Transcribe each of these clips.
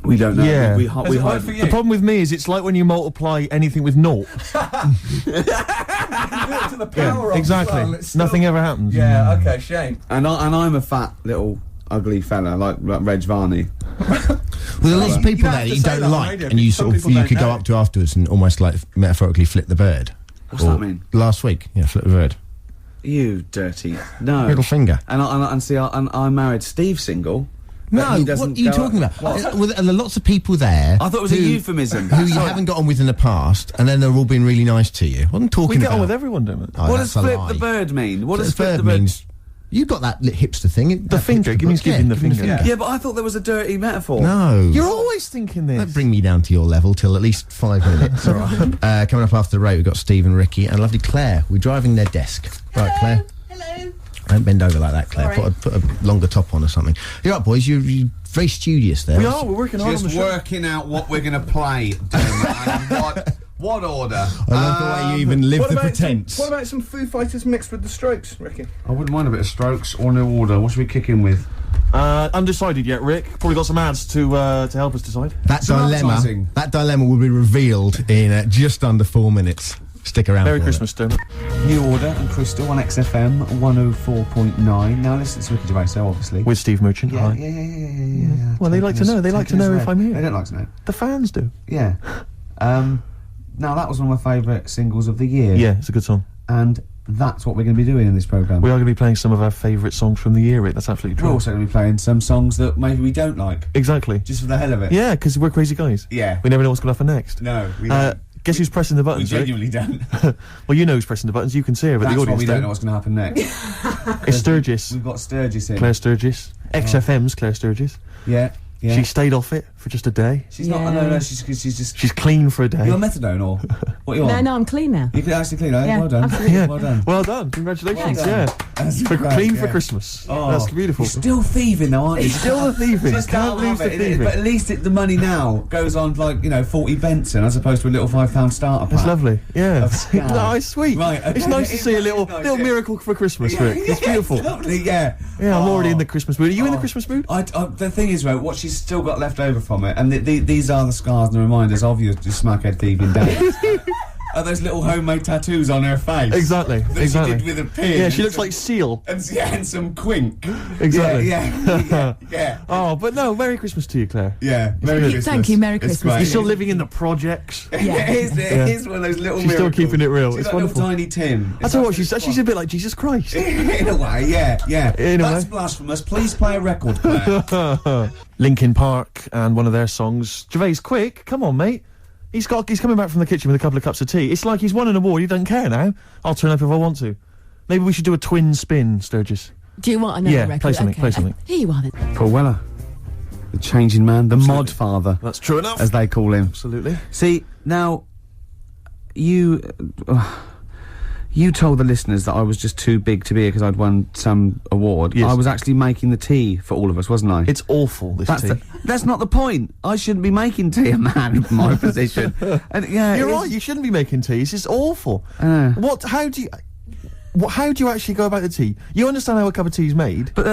We don't know. Yeah. We hide. The problem with me is it's like when you multiply anything with naught. You do it to the power of exactly. as well, it's still... Nothing ever happens. Yeah, okay, shame. And I'm a fat little ugly fella like Reg Varney. Well, there are lots of people You there have that to you say don't that on like, radio, and you some sort of people you don't could go know. up to afterwards and almost like metaphorically flip the bird. What's that mean? Last week, yeah, flip the bird. You dirty no Middle finger. And see, I married Steve single. No, he what doesn't are you go talking up- about? What? Well, there are lots of people there. I thought it was a euphemism. Who you haven't got on with in the past, and then they're all being really nice to you. What I'm talking We about. get on with everyone, don't we? Oh, What that's does a flip lie. the bird mean? What does Flip flip the the bird means. You got that hipster thing. The finger, it means giving the finger. Yeah, but I thought there was a dirty metaphor. No. You're always thinking this. Don't bring me down to your level till at least 5 minutes. All right. Coming up after the break, we've got Steve and Ricky and lovely Claire. We're driving their desk. Right, Claire? Hello. Don't bend over like that, Claire. Sorry. Put a longer top on or something. You're up, boys. You're very studious there. We are. We're working hard on the Just show. working out what we're going to play, and what order. I love the way you even live What the about pretense. What about some Foo Fighters mixed with the Strokes, Ricky? I wouldn't mind a bit of Strokes or no order. What should we kick in with? Undecided yet, Rick. Probably got some ads to help us decide. That Some advertising. dilemma will be revealed in just under 4 minutes. Stick around. Merry for Christmas, Dermot. New Order and Crystal on XFM 104.9. Now listen to Ricky Gervais, obviously. With Steve Merchant. yeah, Hi. yeah. Well, they like to know. They like to know if I'm here. They don't like to know. The fans do. Yeah. Now that was one of my favourite singles of the year. Yeah, it's a good song. And that's what we're going to be doing in this programme. We are going to be playing some of our favourite songs from the year, Rick. That's absolutely We're true. also going to be playing some songs that maybe we don't like, Exactly. just for the hell of it. Yeah, because we're crazy guys. Yeah. We never know what's going to happen next. No, we don't. Guess who's pressing the We buttons, Rick? genuinely don't. Well, you know who's pressing the buttons. You can see her, but That's the why audience we don't know don't. what's going to happen next. It's Sturgis. We've got Sturgis in. Claire Sturgis. XFM's Claire Sturgis. Yeah. She stayed off it for just a day. She's not. No. She's just. She's clean for a day. You on methadone or what are you on? No, I'm clean now. You can actually clean. Yeah, Yeah, well done. absolutely. Yeah. Well done. Well done. Congratulations. Well done. Yeah. That's For great, clean for yeah. Christmas. Oh, That's beautiful. You're still thieving though, aren't you? Still the thieving. Just Can't lose the thieving. But at least the money now goes on like 40 Benson as opposed to a little £5 starter pack. That's lovely. Yeah. Of scam. No, it's sweet. Right, okay. It's nice to It's see a nice, little it's nice, little yeah. miracle for Christmas, Rick. It's beautiful. Lovely, yeah. Yeah, I'm already in Oh. the Christmas mood. Are you in the Christmas mood? The thing is, right, what she's still got left over from it, and these are the scars and the reminders of your smackhead thieving days, are those little homemade tattoos on her face. Exactly. That Exactly. she did with a pin. Yeah, she looks like Seal. And some quink. Exactly. Yeah. Oh, but no, Merry Christmas to you, Claire. Yeah. Merry Christmas. Thank you, Merry It's Christmas. great. You're still living in the projects. Yeah, it is one of those little She's still miracles. keeping it real. She's It's like wonderful. little tiny Tim. I tell you what, she's a bit like Jesus Christ. In a way, yeah. In a That's way. blasphemous. Please play a record player. Linkin Park and one of their songs. Gervais, quick, come on, mate. He's coming back from the kitchen with a couple of cups of tea. It's like he's won an award. He doesn't care now. I'll turn up if I want to. Maybe we should do a twin spin, Sturgis. Do you want another Yeah, record? play something, Okay. play something. Here you are then. Paul Weller. The changing man. The mod father, That's true enough. as they call him. Absolutely. See, now, you told the listeners that I was just too big to be here because I'd won some award. Yes. I was actually making the tea for all of us, wasn't I? It's awful, this tea. That's not the point. I shouldn't be making tea, a man in my position. And yeah, You're it is- right, you shouldn't be making teas. It's awful. How do you actually go about the tea? You understand how a cup of tea is made? But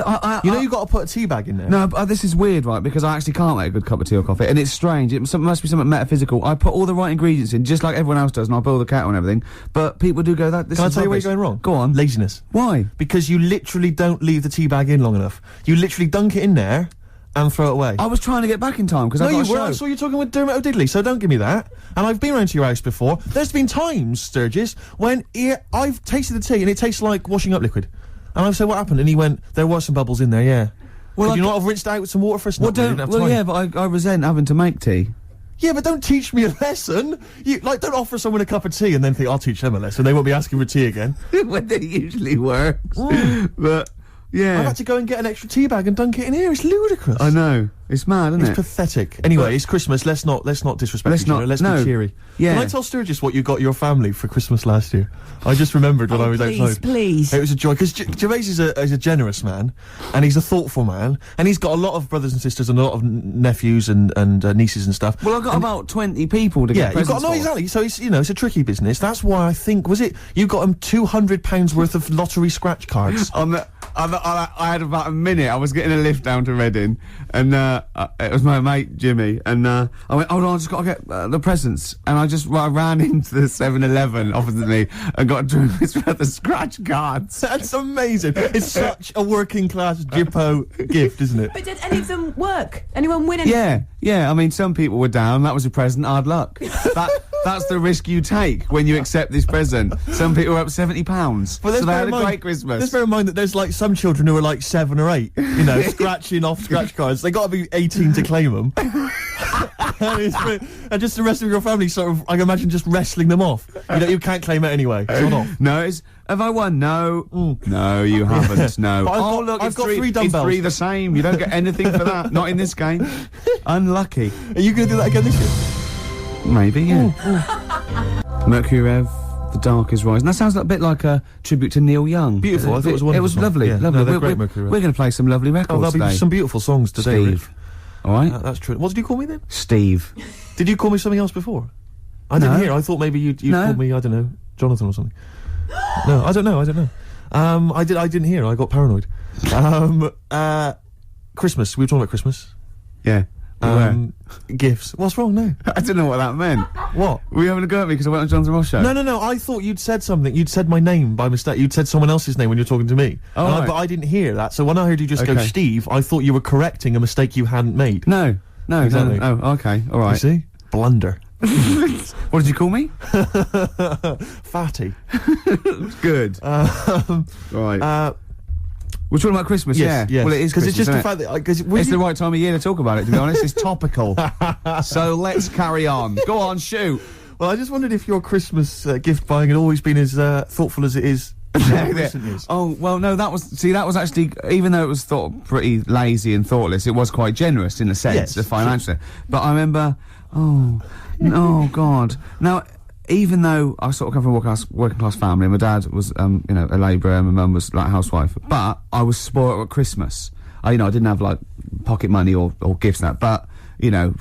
You've got to put a tea bag in there. No, but this is weird, right? Because I actually can't make a good cup of tea or coffee, and it's strange. It must be something metaphysical. I put all the right ingredients in, just like everyone else does, and I boil the kettle and everything. But people do go that. This Can I is tell you where rubbish. you're going wrong? Go on. Laziness. Why? Because you literally don't leave the tea bag in long enough. You literally dunk it in there and throw it away. I was trying to get back in time because I got a you were. I show. saw you talking with Dermot O'Diddley, so don't give me that. And I've been round to your house before. There's been times, Sturgis, when I've tasted the tea and it tastes like washing up liquid. And I've said, what happened? And he went, there were some bubbles in there, yeah. Well, Could you not have rinsed it out with some water first? Well, Not really, didn't have time. yeah, but I resent having to make tea. Yeah, but don't teach me a lesson. Don't offer someone a cup of tea and then think, I'll teach them a lesson. They won't be asking for tea again. When it usually works. But yeah, I've had to go and get an extra tea bag and dunk it in here. It's ludicrous. I know. It's mad, isn't It's it? pathetic. Anyway, it's Christmas. Let's not disrespect Let's each other. not- Let's no. be cheery. Yeah. Can I tell Sturgis what you got your family for Christmas last year? I just remembered when I was outside. Please. It was a joy because Gervais is a generous man, and he's a thoughtful man, and he's got a lot of brothers and sisters and a lot of nephews and nieces and stuff. Well, I've got about 20 people to Yeah, get you've got presents for. exactly. So it's a tricky business. That's why I think you got him £200 worth of lottery scratch cards. I had about a minute. I was getting a lift down to Reading, and it was my mate Jimmy, and I went, hold on, I just got to get the presents, and I ran into the 7-Eleven opposite me and got £2 worth of scratch cards. That's amazing. It's such a working class Jippo gift, isn't it? But did any of them work? Anyone win anything? Yeah. I mean, some people were down. That was a present. Hard luck. That's the risk you take when you accept this present. Some people were up £70, so they had a great Christmas. Just bear in mind that there's like some children who are like 7 or 8, you know, scratching off scratch cards. They got to be 18 to claim them. And just the rest of your family sort of, I can imagine, just wrestling them off. You know, you can't claim it anyway. It's not off. No, have I won? No. No, you haven't. No. But I've got 3 dumbbells. It's 3 the same. You don't get anything for that. Not in this game. Unlucky. Are you going to do that again this year? Maybe, yeah. Mercury Rev, The Dark is Rising. That sounds a bit like a tribute to Neil Young. Beautiful. I thought it was wonderful. It was lovely. Yeah, lovely. no, they're great, Mercury Rev. We're going to play some lovely records there'll today. be some beautiful songs today, Steve. Rick. All right. That's true. What did you call me then? Steve. Did you call me something else before? I didn't hear. I thought maybe you called me, I don't know, Jonathan or something. No, I don't know. I didn't hear. I got paranoid. Christmas. We were talking about Christmas. Yeah. Gifts. What's wrong? No. I didn't know what that meant. What? Were you having a go at me because I went on Jonathan Ross show? No. I thought you'd said something. You'd said my name by mistake. You'd said someone else's name when you were talking to me. Oh, right. But I didn't hear that. So when I heard you just go Okay. Steve, I thought you were correcting a mistake you hadn't made. No. Exactly. Oh, okay. All right. You see? Blunder. What did you call me? Fatty. Good. Right. We're talking about Christmas, Yes. Well, it is because it's just the Christmas, fact that it's the right time of year to talk about it, to be honest. It's topical. So let's carry on. Go on, shoot. Well, I just wondered if your Christmas gift buying had always been as thoughtful as it is in recent years. Oh, well, no, that was actually, even though it was thought pretty lazy and thoughtless, it was quite generous in a sense, Yes. the financial. But I remember, oh, God. Now, even though I sort of come from a working class family, my dad was, a labourer, and my mum was like a housewife, but I was spoiled at Christmas. I didn't have like pocket money or gifts and that, but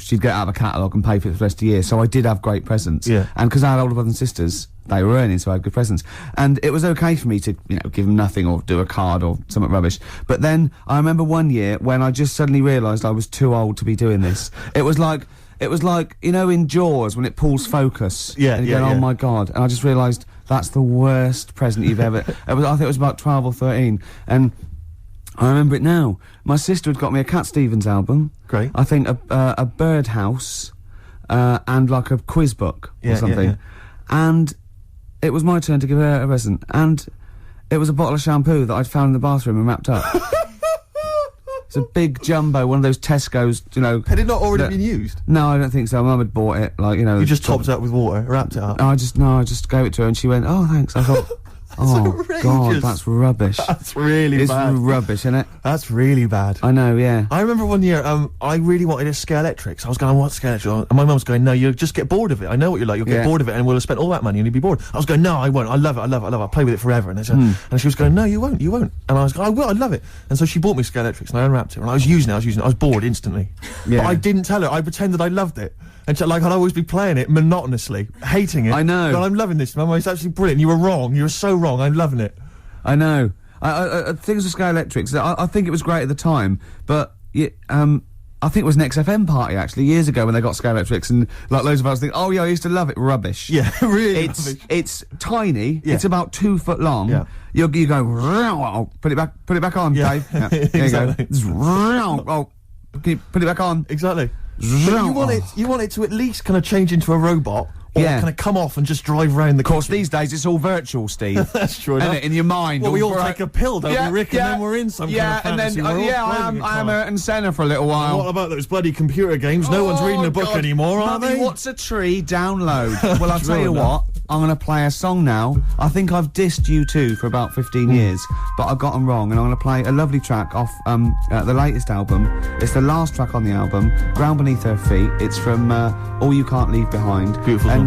she'd get out of a catalogue and pay for it for the rest of the year, so I did have great presents. Yeah. And because I had older brothers and sisters, they were earning, so I had good presents. And it was okay for me to, give them nothing or do a card or something rubbish. But then I remember one year when I just suddenly realised I was too old to be doing this. It was like, in Jaws when it pulls focus. Yeah, and you yeah, go, yeah. oh my God. And I just realised that's the worst present you've ever... I think it was about 12 or 13. And I remember it now. My sister had got me a Cat Stevens album. Great. I think a birdhouse, and like a quiz book or something. Yeah. And it was my turn to give her a present. And it was a bottle of shampoo that I'd found in the bathroom and wrapped up. It's a big jumbo, one of those Tesco's, Had it not already been used? No, I don't think so. Mum had bought it, You just topped it up with water, wrapped it up. I just gave it to her and she went, oh, thanks. I thought, oh, outrageous. God, that's rubbish. That's really It's bad. rubbish, isn't it? That's really bad. I know, yeah. I remember one year, I really wanted a Scalextric. So I was going, I want Scalextric. And my mum was going, no, you'll just get bored of it. I know what you're like. You'll get bored of it and we'll have spent all that money and you'll be bored. I was going, no, I won't. I love it. I'll play with it forever. And, and she was going, no, you won't. And I was going, I will. I love it. And so she bought me Scalextrics and I unwrapped it. And I was using it. I was bored instantly. Yeah. But I didn't tell her. I pretended I loved it. And so, I'd always be playing it monotonously, hating it. I know. But I'm loving this, Mum. It's absolutely brilliant. You were wrong. You were so wrong. I'm loving it. I know. Things with Scalextrics, I think it was great at the time, but I think it was an XFM party actually years ago when they got Scalextrics, and like loads of us think, oh yeah, I used to love it. Rubbish. Yeah, really. It's tiny. Yeah. It's about 2 foot long. Yeah. You go put it back on, Yeah. Dave. Yeah. There Exactly. you go. Oh, can you put it back on? Exactly. But you want it to at least kind of change into a robot, or Yeah. kind of come off and just drive around the Of course, kitchen. these days it's all virtual, Steve. That's true Isn't enough. it? In your mind. Well, we all all take a pill, don't we, Rick? And then we're in some kind of fantasy and then, world. I am Ayrton Senna for a little while. What about those bloody computer games? No one's reading a book God. anymore, are Mummy, they? What's a tree? Download. Well, I'll tell True you enough. what. I'm going to play a song now. I think I've dissed U2 for about 15 years, but I've got them wrong, and I'm going to play a lovely track off the latest album. It's the last track on the album, Ground Beneath Her Feet. It's from All You Can't Leave Behind. Beautiful And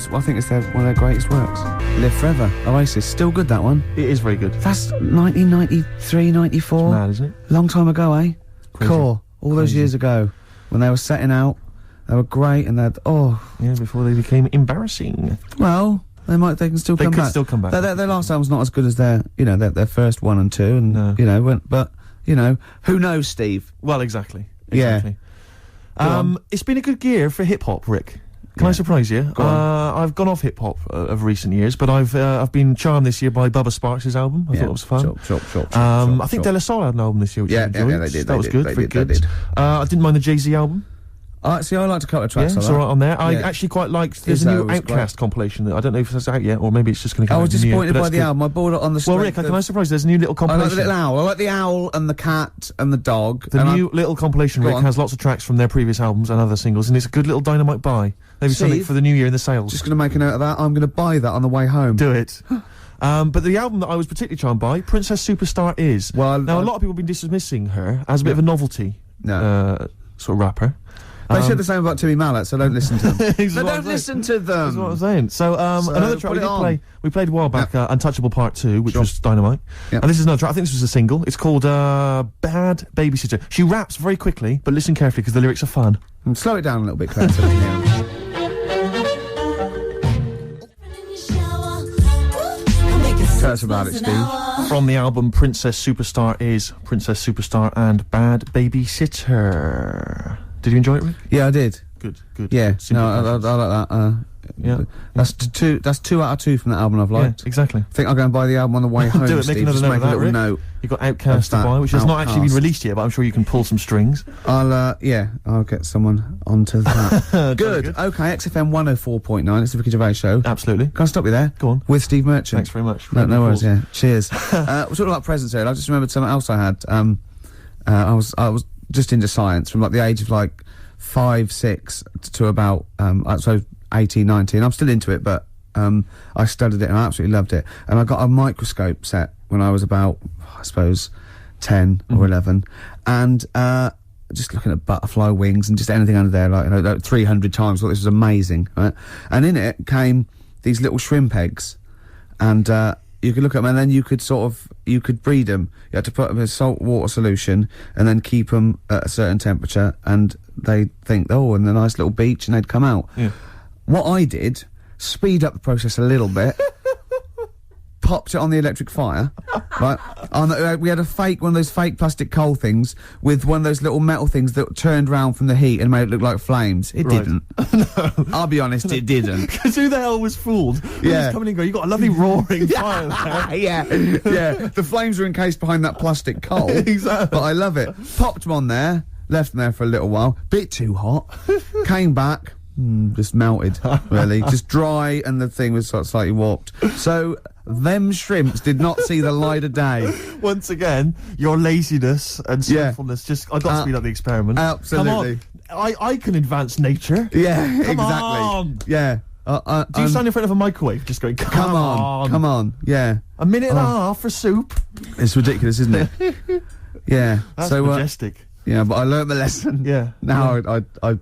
song. I think it's one of their greatest works. Live Forever, Oasis. Still good, that one. It is very good. That's 1993, 94. It's mad, isn't it? Long time ago, eh? Crazy. Core. All those Crazy. years ago, when they were setting out, they were great, and they'd, Yeah, before they became embarrassing. well, They can still They come could back. still come back. Their last album's not as good as their first 1 and 2, and No. but who knows, Steve? Well, exactly. Yeah. Exactly. on. It's been a good year for hip hop, Rick. Can I surprise you? Go on. I've gone off hip hop of recent years, but I've been charmed this year by Bubba Sparks' album. I thought it was fun. Sure. I think De La Soul had an album this year, which I enjoyed. they did. That was good. They Very did. good. I didn't mind the Jay-Z album. See, I liked a couple of Yeah, tracks. it's like all right on there. I Yeah. actually quite liked. There's a new Izzo was Outkast compilation that I don't know if it's out yet, or maybe it's just going to come I out was in the new year, disappointed but by that's the good. album. I bought it on the Well, strength Rick, of- can I surprise? There's a new little I like compilation. the little owl. I like the owl and the cat and the dog. The and new little compilation, Go Rick, on. has lots of tracks from their previous albums and other singles, and it's a good little dynamite buy. Maybe something Steve? for the new year in the sales. Just going to make a note of that. I'm going to buy that on the way home. Do it. But the album that I was particularly charmed by, Princess Superstar Is. Well, now, a lot of people have been dismissing her as a bit of a novelty sort of rapper. They said the same about Timmy Mallet, so don't listen to them. That's No, what I'm don't saying. listen to That's what I'm them. saying. So, another track put it on. we played a while back, Untouchable Part 2, which Sure. was dynamite. Yep. And this is another track, I think this was a single. It's called Bad Babysitter. She raps very quickly, but listen carefully because the lyrics are fun. Slow it down a little bit, Claire. so we can hear it. Tell us about it, Steve. From the album Princess Superstar Is, Princess Superstar and Bad Babysitter. Did you enjoy it, Rick? Yeah, I did. Good. Yeah, Simple no, I questions. like that. Yeah. That's two out of 2 from that album I've liked. Yeah, exactly. I think I'll go and buy the album on the way home. Do it, make Steve. another Just note make of a that, little Rick. note. You've got Outkast to that, buy, which has not actually been Outkast. released yet, but I'm sure you can pull some strings. I'll get someone onto that. Good. Okay, XFM 104.9. It's the Ricky Gervais Show. Absolutely. Can I stop you there? Go on. With Steve Merchant. Thanks very much. No worries. Yeah. Cheers. We're talking about presents here. I just remembered something else I had. I was just into science from like the age of like 5, 6 to about so 18, 19. I'm still into it, but I studied it and I absolutely loved it. And I got a microscope set when I was about, I suppose, 10 or 11, and just looking at butterfly wings and just anything under there, like 300 times. Thought this was amazing, right? And in it came these little shrimp eggs, and you could look at them, and then you could breed them. You had to put them in a salt water solution, and then keep them at a certain temperature, and they think, in a nice little beach, and they'd come out. Yeah. What I did, speed up the process a little bit. Popped it on the electric fire, right? We had one of those fake plastic coal things with one of those little metal things that turned round from the heat and made it look like flames. It Right. didn't. I'll be honest, it didn't. Because who the hell was fooled? Yeah. Just coming in and going, you got a lovely roaring fire there. yeah. The flames are encased behind that plastic coal. Exactly. But I love it. Popped them on there, left them there for a little while. Bit too hot. Came back. Just melted, really. Just dry, and the thing was sort of slightly warped. So, them shrimps did not see the light of day. Once again, your laziness and Yeah. sinfulness I've got to speed up the experiment. Absolutely. Come on. I can advance nature. Yeah, Come exactly. on. Yeah. Do you stand in front of a microwave just going, come on. Come on. Yeah. A minute and a half for soup? It's ridiculous, isn't it? Yeah. That's so, majestic. yeah, but I learnt the lesson. Yeah. Now I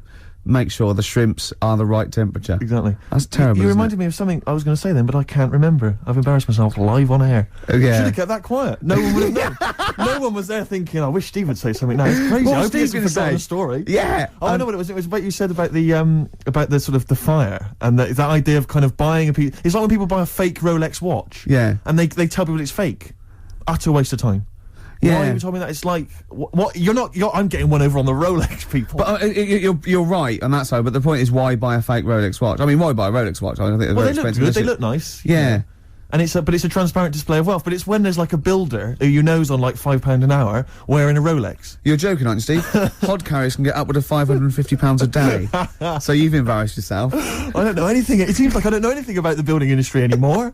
make sure the shrimps are the right temperature. Exactly. That's terrible. You isn't reminded me of something I was going to say then, but I can't remember. I've embarrassed myself live on air. Yeah. Should have kept that quiet. No one would have known. No one was there thinking, I wish Steve would say something now. It's crazy. What I was hope he Steve hasn't gonna forgotten say? the story. Yeah. Oh, I know what it was. It was about you said about the sort of the fire and that idea of kind of buying a piece. It's like when people buy a fake Rolex watch. Yeah. And they tell people it's fake. Utter waste of time. Yeah. Why you told me that? It's like what? I'm getting one over on the Rolex people. But you're right on that side. But the point is, why buy a fake Rolex watch? I mean, why buy a Rolex watch? I think they're well, very they look expensive. good. They look nice. Yeah. And it's a transparent display of wealth. But it's when there's like a builder who you know's on like £5 an hour wearing a Rolex. You're joking, aren't you, Steve? Hod carriers can get upward of £550 a day. So you've embarrassed yourself. I don't know anything. It seems like I don't know anything about the building industry anymore.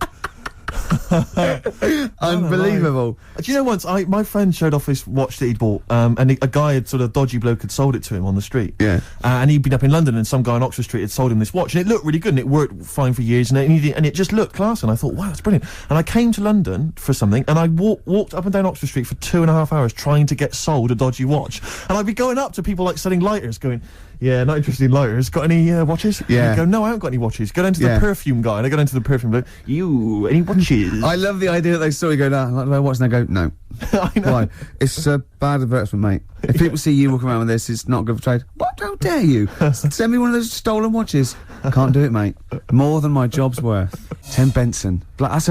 Unbelievable. Do you know once my friend showed off this watch that he'd bought, and a guy had sort of dodgy bloke had sold it to him on the street. Yeah. And he'd been up in London, and some guy on Oxford Street had sold him this watch, and it looked really good, and it worked fine for years, and it just looked class, and I thought, wow, that's brilliant. And I came to London for something, and I walked up and down Oxford Street for 2.5 hours trying to get sold a dodgy watch, and I'd be going up to people like selling lighters, going, yeah, not interested in lighters. Got any watches? Yeah. And I go, no, I haven't got any watches. Go down to the Yeah. perfume guy, and I go down to the perfume bloke, any watches? I love the idea that they saw you go down, like, watch, and they go, no. I know. Why? It's Bad advertisement, mate. If people see you walking around with this, it's not good for trade. What? How dare you? Send me one of those stolen watches. Can't do it, mate. More than my job's worth. Tim Benson. Black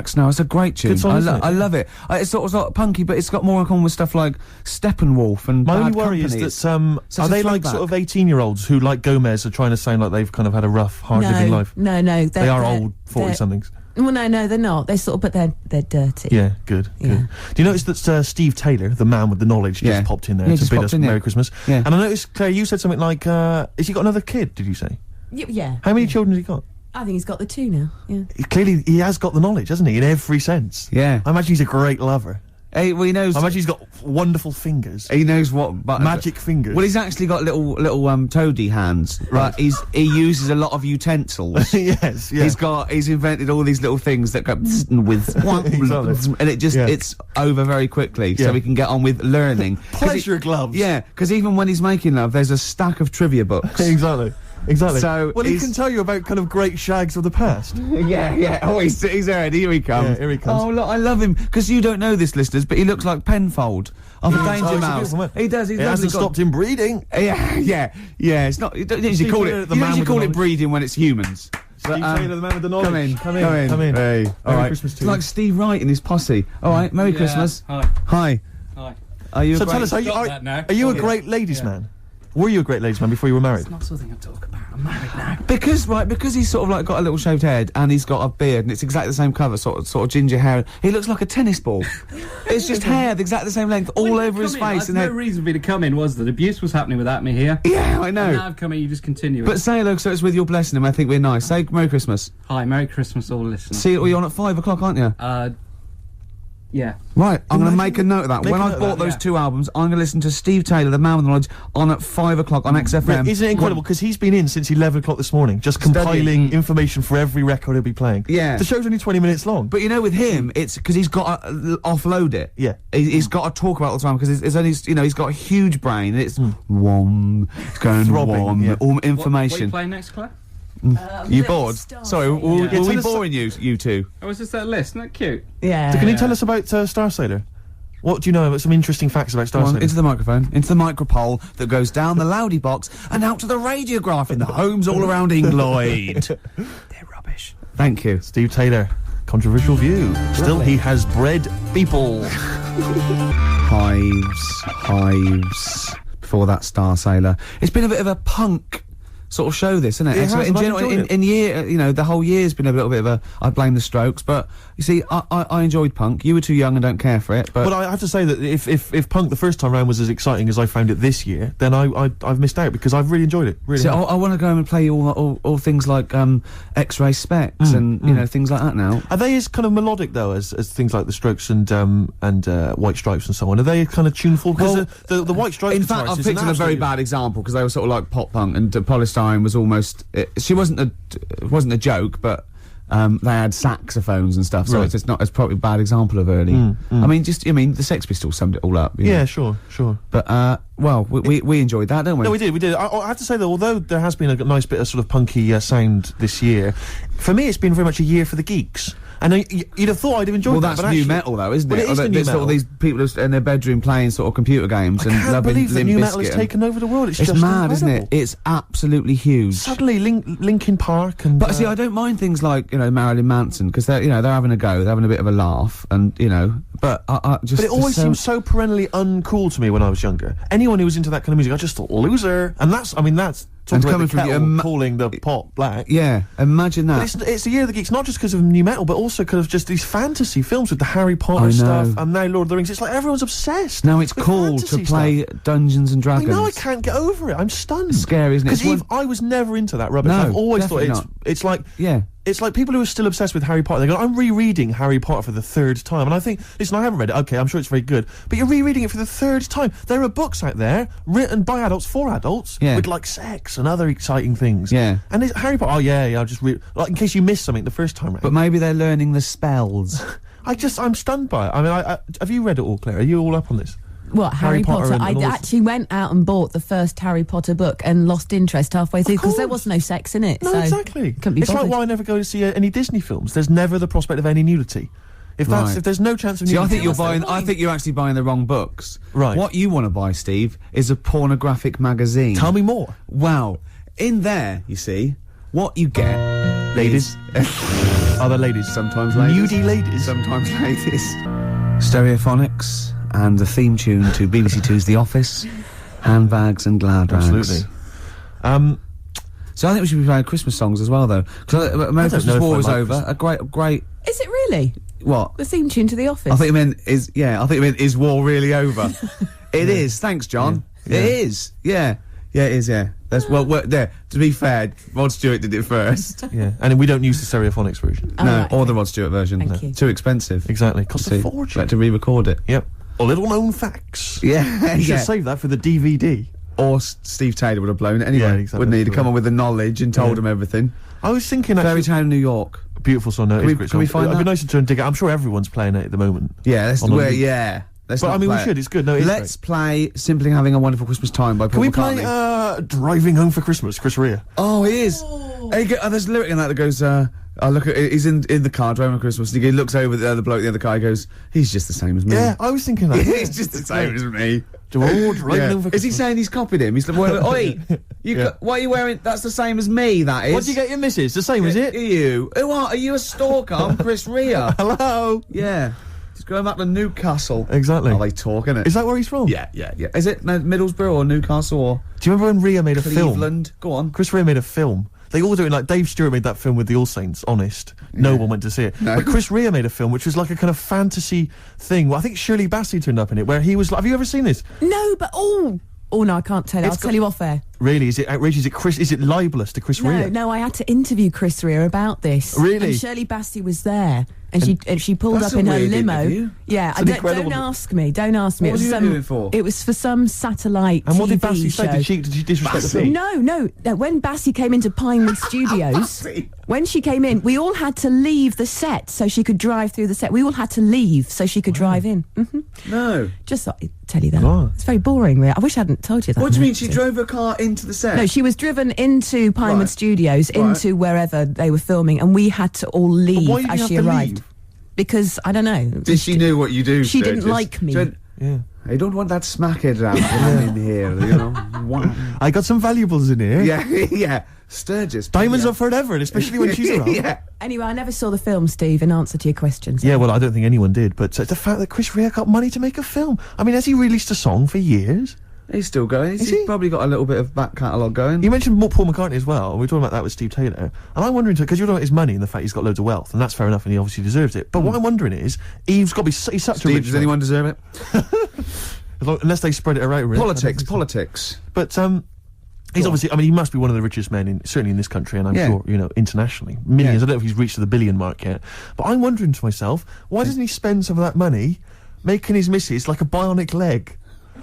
Snow. That's a great tune. Good song, isn't it? I love it. It's sort of punky, but it's got more in common with stuff like Steppenwolf and My Bad only worry Company. is that such are a they like throwback. sort of 18-year-olds who, like Gomez, are trying to sound like they've kind of had a rough, hard-living life? No. They are old 40-somethings. Well, no, they're not. They sort of, but they're dirty. Yeah, good. Yeah. Do you notice that Steve Taylor, the man with the knowledge, Yeah. just popped in there Yeah, to just bid popped us in, yeah. Merry Christmas? Yeah. And I noticed, Claire, you said something like, has he got another kid, did you say? Yeah. How many children has he got? I think he's got the 2 now. Yeah. Clearly, he has got the knowledge, hasn't he, in every sense? Yeah. I imagine he's a great lover. Hey, well, he knows. I imagine he's got wonderful fingers. He knows what buttons. Magic fingers. Well, he's actually got little toady hands. Right. He uses a lot of utensils. Yes, yeah. He's invented all these little things that go with Exactly. and it just Yeah. it's over very quickly, Yeah. so we can get on with learning. 'Cause Pleasure gloves. Yeah, because even when he's making love, there's a stack of trivia books. Exactly. So well, he he's- can tell you about kind of great shags of the past. yeah. Oh, he's there. Here he comes. Yeah, here he comes. Oh, look, I love him because you don't know this, listeners, but he looks like Penfold of a Oh, Danger he's a Mouse. beautiful man. He does. He's It hasn't lovely. stopped him breeding. Yeah. It's not. You don't usually call Taylor, it. the You man usually with the call it knowledge. breeding when it's humans. Steve Taylor, the man with the knowledge. Come in. Hey, all Merry right. Christmas to It's you. like Steve Wright and his posse. All right, Merry Christmas. Hi. Hi. Are you? So a tell us, great- Stop that now. are you a Yeah. great ladies man? Were you a great ladies man before you were married? It's not something I talk about. I'm married now. Because he's sort of like got a little shaved head and he's got a beard and it's exactly the same colour, sort of ginger hair. He looks like a tennis ball. It's just hair, the exact same length, all over his face and no head. reason for me to come in was that abuse was happening without me here. Yeah, I And now know. I've come in, you just continue. But say hello, so it's with your blessing, and I think we're nice. Say Merry Christmas. Hi, Merry Christmas, all listeners. See, you're on at 5 o'clock, aren't you? Yeah. Right, I'm going to make a note of that. Make When a I've note of bought that, those yeah. 2 albums, I'm going to listen to Steve Taylor, the man with knowledge, on at 5 o'clock on XFM. Isn't it incredible? Because he's been in since 11 o'clock this morning, just compiling information for every record he'll be playing. Yeah. The show's only 20 minutes long. But you know, with him, it's because he's got to offload it. Yeah. He's got to talk about it all the time because it's only, he's got a huge brain and it's wom, it's going Throbbing, wom, yeah. all What are you information. playing next, Claire? You bored? Sorry, were tell we us- boring you two? Oh, was just that list? Isn't that cute? Yeah. So can you tell us about Star Sailor? What do you know about some interesting facts about Star Come on, Sailor? into the microphone, into the micropole that goes down the loudy box and out to the radiograph in the homes all around England. They're rubbish. Thank you. Steve Taylor, controversial view. Still, he has bred people. Hives. Before that, Star Sailor. It's been a bit of a punk sort of show, this, isn't it? It So has, in and I've general, enjoyed it. in year, the whole year's been a little bit of a. I blame the Strokes, but you see, I enjoyed punk. You were too young and don't care for it, but But I have to say that if punk the first time round was as exciting as I found it this year, then I've missed out because I've really enjoyed it. Really. see, have. I want to go home and play all things like X-ray specs and things like that now. Are they as kind of melodic though as things like the Strokes and White Stripes and so on? Are they kind of tuneful? Because the White Stripes. In fact, guitarist I've is an picked on a very absolute- bad example because they were sort of like pop punk, and Polystyrene was almost. She wasn't a joke, but they had saxophones and stuff, so Right. it's probably a bad example of early. I mean, the Sex Pistols summed it all up. you know. Yeah, sure. But we enjoyed that, don't we? No, we did. I have to say that although there has been a nice bit of sort of punky sound this year, for me it's been very much a year for the geeks. And you'd have thought I'd have enjoyed Well, that. that's but new actually- metal, though, isn't Well, it? it is the new There's sort metal. of these people who in their bedroom playing sort of computer games I and can't loving believe that Limp new metal has Bizkit and- taken over the world. It's It's just mad, isn't it? incredible. It's absolutely huge. Suddenly, Linkin Park and. But see, I don't mind things like Marilyn Manson because they're having a go, they're having a bit of a laugh, and But I just. But it always seemed so perennially uncool to me when I was younger. Anyone who was into that kind of music, I just thought loser. And that's And talking coming about the from the kettle calling the pot black. Yeah, imagine But that. it's the year of the geeks, not just because of new metal, but also because of just these fantasy films with the Harry Potter I know. stuff and now Lord of the Rings. It's like everyone's obsessed. Now it's with cool to fantasy play stuff. Dungeons and I Dragons. know, I can't get over it. I'm stunned. Scary, isn't it? It's Because one- I was never into that rubbish. No, I've always thought definitely it's like Yeah. it's like people who are still obsessed with Harry Potter. They go, I'm rereading Harry Potter for the third time. And I think, listen, I haven't read it. Okay, I'm sure it's very good. But you're rereading it for the third time. There are books out there written by adults for adults Yeah. with like sex and other exciting things. Yeah. And it's Harry Potter, oh yeah, I'll just read, like in case you missed something the first time round. But maybe they're learning the spells. I'm stunned by it. I mean, I have you read it all, Claire? Are you all up on this? What, Harry Potter? and I all this- actually went out and bought the first Harry Potter book and lost interest halfway through because there was no sex in it. No, so exactly. Couldn't be It's like bothered. why I never go to see any Disney films. There's never the prospect of any nudity. If Right. there's no chance of See, I nudity, think you're What's the buying. I point? think you're actually buying the wrong books. Right. What you want to buy, Steve, is a pornographic magazine. Tell me more. Wow. In there, you see, what you get, Ladies. Other ladies. sometimes ladies, Nudie ladies. sometimes ladies, stereophonics, and the theme tune to BBC Two's The Office, handbags and glad rags. Absolutely. So I think we should be playing Christmas songs as well, though. Because I American don't know Christmas if War I was like over. A great. Is it really? What? The theme tune to The Office? I think it meant is war really over? It is. Thanks, John. Yeah. It is. Yeah. Yeah, it is. Yeah. That's there. To be fair, Rod Stewart did it first. Yeah, and we don't use the stereophonics version. Oh, No, right, or okay. the Rod Stewart version. Thank you. Too expensive. Exactly. Costs See, a fortune. Like to re-record it. Yep. Or little known facts. Yeah. You should yeah. save that for the DVD. Or Steve Taylor would have blown it anyway. Yeah, exactly. Wouldn't he? To come on with the knowledge and told Yeah. him everything. I was thinking Fairy actually, Tale in New York. beautiful song. No, Can it is we- a great can we song. find It'd be that? nice to try and dig it. I'm sure everyone's playing it at the moment. Yeah, On a loop. yeah. Let's But not I mean, we play it. should. It's good. No, it is Let's play Simply Having a Wonderful Christmas Time by Paul Can we McCartney. play Driving Home for Christmas, Chris Rea? Oh, he is. There's a lyric in that goes, I look at, he's in the car driving on Christmas, and he looks over the other bloke in the other car, he goes, he's just the same as me. Yeah, I was thinking that. He's just the same as me. Driving Yeah. Home for Is he Christmas. saying he's copied him? He's like, oi, Yeah. what are you wearing? That's the same as me, that is. What do you get your missus? The same, is Are it? you? Who are you a stalker? I'm Chris Rea. Hello. Yeah. He's going back to Newcastle. Exactly. Are they talking it? Is that where he's from? Yeah. Is it Middlesbrough or Newcastle or Do you remember when Rea made a film? Cleveland? Go on. Chris Rea made a film. They all do it like Dave Stewart made that film with the All Saints, Honest. No one went to see it. No. But Chris Rea made a film which was like a kind of fantasy thing. Well, I think Shirley Bassey turned up in it where he was like, have you ever seen this? No, but oh no, I can't tell you. I'll It's tell you off air. Really? Is it outrageous? Is it libelous to Chris Rea? No, I had to interview Chris Rea about this. Really? And Shirley Bassey was there, and she pulled That's up in a her weird limo. interview. Yeah, It's an don't incredible- ask me. Don't ask me. What was you some, interviewing for? It was for some satellite And what did TV Bassey say? show. Did she disrespect the film? No. When Bassey came into Pinewood Studios, Bassey. when she came in, we all had to leave the set so she could drive through the set. We all had to leave so she could drive in. No. Just thought I'd tell you that. God. It's very boring, really. I wish I hadn't told you that. What do you mean? actually. She drove her car into the set? No, she was driven into Pinewood Right. Studios, into wherever they were filming, and we had to all leave why did you as have she to arrived. leave? Because, I don't know. She knew what you do. She Sturgis. didn't like me. She went, Yeah. I don't want that smackhead around in here, you know. Wow. I got some valuables in here. Yeah, yeah. Sturgis. Diamonds yeah. are forever, and especially when she's around. Yeah. Anyway, I never saw the film, Steve, in answer to your questions. Yeah, well, I don't think anyone did, but the fact that Chris Rea got money to make a film. I mean, has he released a song for years? He's still going. Is He's he? probably got a little bit of back catalogue going. You mentioned Paul McCartney as well, and we were talking about that with Steve Taylor, and I'm wondering, because you're talking about his money and the fact he's got loads of wealth, and that's fair enough, and he obviously deserves it, but what I'm wondering is, he's got to be, he's such a Steve, rich does man. anyone deserve it? Unless they spread it around. Really. Politics. But, he's obviously, I mean, he must be one of the richest men, certainly in this country, and I'm Yeah. sure, internationally. Millions. Yeah. I don't know if he's reached the billion mark yet. But I'm wondering to myself, why doesn't he spend some of that money making his missus like a bionic leg?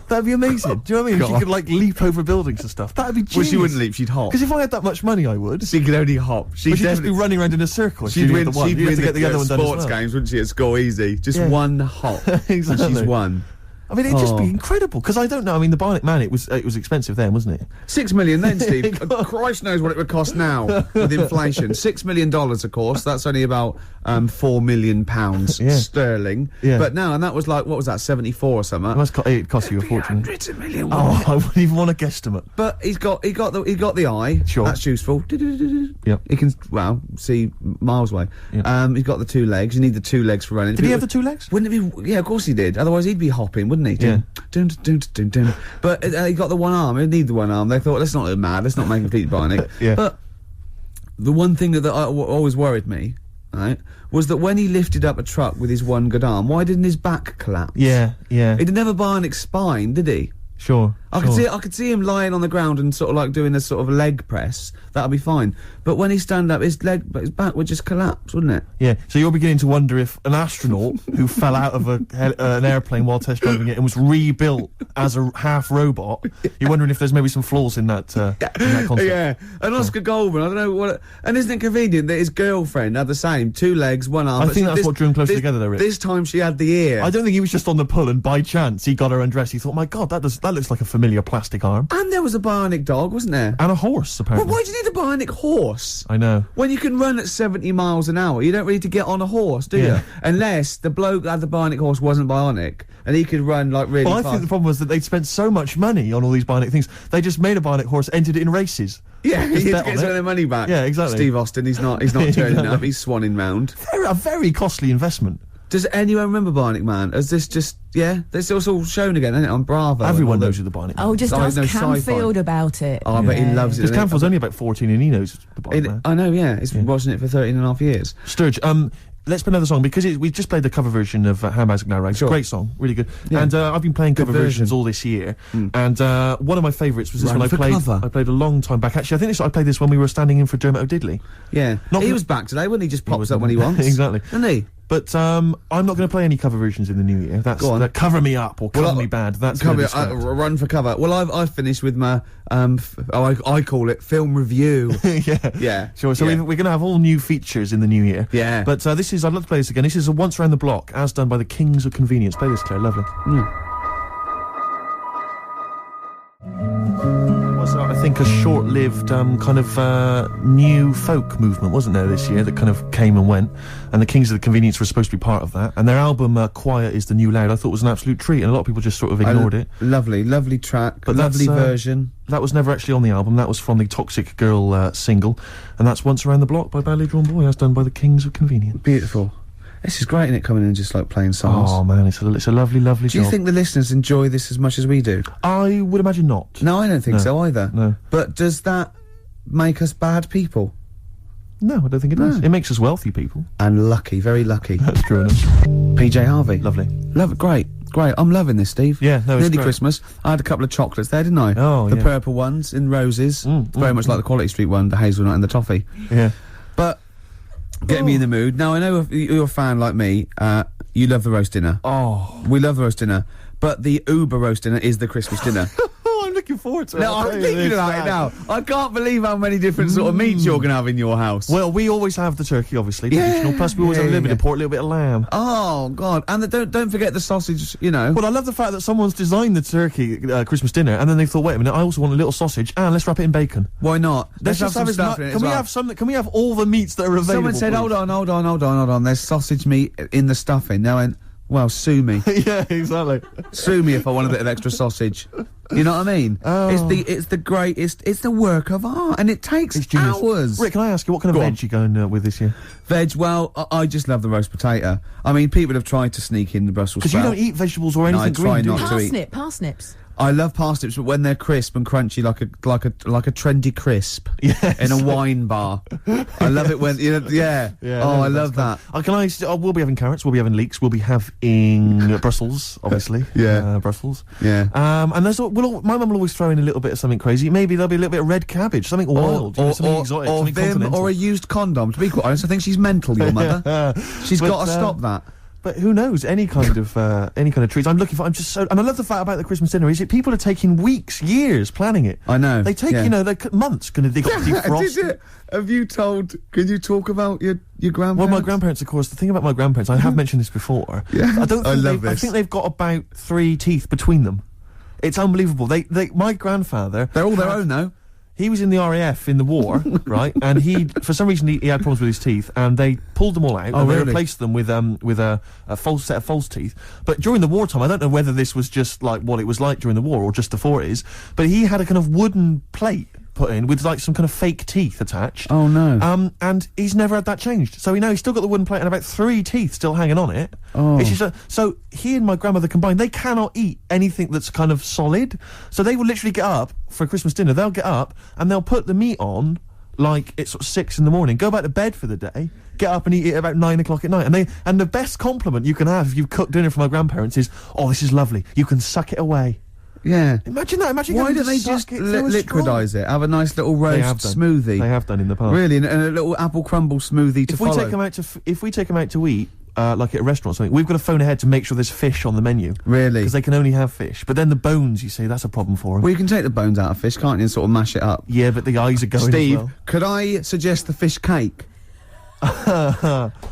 That'd be amazing. Do you know what I mean? She God. could, like, leap over buildings and stuff. That'd be Well, genius. she wouldn't leap, she'd hop. Because if I had that much money, I would. She could only hop. But she'd just be definitely- running around in a circle. if She'd you win, did the one. she'd You'd have win to get the other one done as sports well. games, wouldn't she? At score easy. Just Yeah. one hop. Exactly. And she's won. I mean, it'd just be Oh. incredible. Because I don't know. I mean, the Bionic Man, it was expensive then, wasn't it? 6 million then, Steve. Christ knows what it would cost now with inflation. $6 million, of course. That's only about £4 million Yeah. sterling. Yeah. But now, and that was like, what was that, 74 or something? It cost you a fortune. Hundreds of million. Oh, I wouldn't even want to guesstimate. But he got the eye. Sure. That's useful. Yep. He can see miles away. Yep. He's got the 2 legs. You need the 2 legs for running. Did he have the 2 legs? Wouldn't it be? Yeah, of course he did. Otherwise, he'd be hopping, wouldn't he? Yeah. Dun, dun, dun, dun, dun. But he got the 1 arm. He'd need the 1 arm. They thought, let's not go mad. Let's not make him complete bionic. Yeah. But the one thing that always worried me, right, was that when he lifted up a truck with his 1 good arm, why didn't his back collapse? Yeah. He didn't have a bionic spine, did he? Sure. I could see him lying on the ground and sort of like doing a sort of leg press. That'd be fine. But when he stand up, his back would just collapse, wouldn't it? Yeah. So you're beginning to wonder if an astronaut who fell out of an airplane while test driving it and was rebuilt as a half robot, you're wondering if there's maybe some flaws in that concept. Yeah. And Oscar Goldman, I don't know what. And isn't it convenient that his girlfriend had the same 2 legs, 1 arm? I but think that's what drew them closer together, though, Rich. This time she had the ear. I don't think he was just on the pull and by chance he got her undressed. He thought, my God, that looks like a familiar familiar plastic arm. And there was a bionic dog, wasn't there? And a horse, Well, apparently. why do you need a bionic horse? I know. When you can run at 70 miles an hour, you don't really need to get on a horse, do Yeah. you? Unless the bloke that had the bionic horse wasn't bionic, and he could run, like, really Well, I fast. think the problem was that they'd spent so much money on all these bionic things, they just made a bionic horse, entered it in races. Yeah, he Just had bet to get on some it. of their money back. Yeah, exactly. Steve Austin, he's not turning Exactly. up, he's swanning round. A very costly investment. Does anyone remember Bionic Man? Is this just, this was all shown again, isn't it, on Bravo? Everyone and all knows the- who the bionic Oh, just Oh, ask no, sci-fi. Camfield about it. Oh, I bet he loves it. Because doesn't he? Camfield's only about 14 and he knows the bionic man. I know, yeah. He's been watching it for 13 and a half years. Sturge, let's play another song, because we've just played the cover version of Handbags Now Rags. Sure. Great song, really good. Yeah. And I've been playing cover version. versions all this year. And one of my favourites was this Run one for cover. I played a long time back. Actually, I think I played this when we were standing in for Dermot O'Diddley. Yeah. Not he gonna- was back today, wasn't he? Just pops was, up when he wasn't he? wants. Exactly. Didn't he? But I'm not going to play any cover versions in the new year. That's Go on. that Cover Me Up or Cover Well, Me Bad. That's gonna be scrapped. run for cover. Well, I've finished with my, I call it film review. Yeah. Yeah. Sure. So Yeah. we're going to have all new features in the new year. Yeah. But I'd love to play this again. This is a Once Around the Block, as done by the Kings of Convenience. Play this, Claire. Lovely. It was, I think, a short-lived kind of new folk movement, wasn't there, this year, that kind of came and went. And the Kings of the Convenience were supposed to be part of that. And their album, Quiet is the New Loud, I thought was an absolute treat, and a lot of people just sort of ignored it. Lovely track, But lovely that's, version. That was never actually on the album. That was from the Toxic Girl single. And that's Once Around the Block by Badly Drawn Boy, as done by the Kings of Convenience. Beautiful. This is great, isn't it, coming in and just like playing songs? Oh, man, it's a lovely, lovely Do you job. think the listeners enjoy this as much as we do? I would imagine not. No, I don't think No. so either. No. But does that make us bad people? No, I don't think it does. It makes us wealthy people. And lucky, very lucky. That's true enough. PJ Harvey. Lovely. Love it, great. I'm loving this, Steve. Yeah, no, it's Nearly great. Christmas. I had a couple of chocolates there, didn't I? Oh, the yeah. purple ones in roses. Very much like the Quality Street one, the hazelnut and the toffee. Yeah. But getting me in the mood. Now, I know if you're a fan like me, you love the roast dinner. Oh. We love the roast dinner. But the Uber roast dinner is the Christmas dinner. Oh, I'm looking forward to it. No, I'm thinking about it now. I can't believe how many different sort of meats you're going to have in your house. Well, we always have the turkey, obviously, Yeah. traditional. Plus, we always have a little bit of Yeah. pork, a little bit of lamb. Oh, God. And don't forget the sausage, you know. Well, I love the fact that someone's designed the turkey Christmas dinner, and then they thought, wait a minute, I also want a little sausage, and let's wrap it in bacon. Why not? Let's just have some as stuff mu- in it Can as we well. have some? Can we have all the meats that are available? Someone said, please? hold on. There's sausage meat in the stuffing. Now, well, sue me. Yeah, exactly. Sue me if I want a bit of extra sausage. You know what I mean? Oh. It's the work of art, and it takes It's genius. hours. Rick, can I ask you, what kind of Go on. veg you going with this year? Veg, well, I just love the roast potato. I mean, people have tried to sneak in the Brussels Because you sprout. don't eat vegetables or anything I try green, do not you? to eat. Parsnips. I love parsnips, but when they're crisp and crunchy, like a trendy crisp Yes. in a wine bar. I love it when yeah. Yeah, Oh, no, I that's love that. We'll be having carrots, we'll be having leeks, we'll be having Brussels, obviously. Yeah. Brussels. Yeah. And my mum will always throw in a little bit of something crazy. Maybe there'll be a little bit of red cabbage, something wild, something exotic, or something Vim, continental. or a used condom. To be quite honest, I think she's mental, your mother. She's But, got to stop that. But who knows? Any kind of treats. And I love the fact about the Christmas dinner is that people are taking weeks, years planning it. I know. They take, yeah. months going to dig up defrost. Did it? Have you told? Can you talk about your grandparents? Well, my grandparents, of course. The thing about my grandparents, I have mentioned this before. Yeah. I don't. Think I love I this. think they've got about 3 teeth between them. It's unbelievable. My grandfather. They're all their own, though. He was in the RAF in the war, right? And for some reason, he had problems with his teeth, and they pulled them all out, and they really? replaced them with a false set of false teeth. But during the wartime, I don't know whether this was just like what it was like during the war or just the 40s, but he had a kind of wooden plate put in with like some kind of fake teeth attached. Oh, no. And he's never had that changed. So he's still got the wooden plate and about 3 teeth still hanging on it. Oh. It's just so he and my grandmother combined, they cannot eat anything that's kind of solid. So they will literally get up for Christmas dinner. They'll get up and they'll put the meat on like it's sort of 6 in the morning, go back to bed for the day, get up and eat it about 9 o'clock at night. And the best compliment you can have if you've cooked dinner for my grandparents is, "Oh, this is lovely. You can suck it away." Yeah. Imagine that. Imagine Why having don't to they suck just it through a straw. liquidise it? Have a nice little roast They have done. smoothie. They have done in the past. Really, and a little apple crumble smoothie to If we follow. take them out to eat, like at a restaurant or something, we've got to phone ahead to make sure there's fish on the menu. Really? Because they can only have fish. But then the bones, you see, that's a problem for them. Well, you can take the bones out of fish, can't you, and sort of mash it up. Yeah, but the eyes are going Steve, as well. could I suggest the fish cake?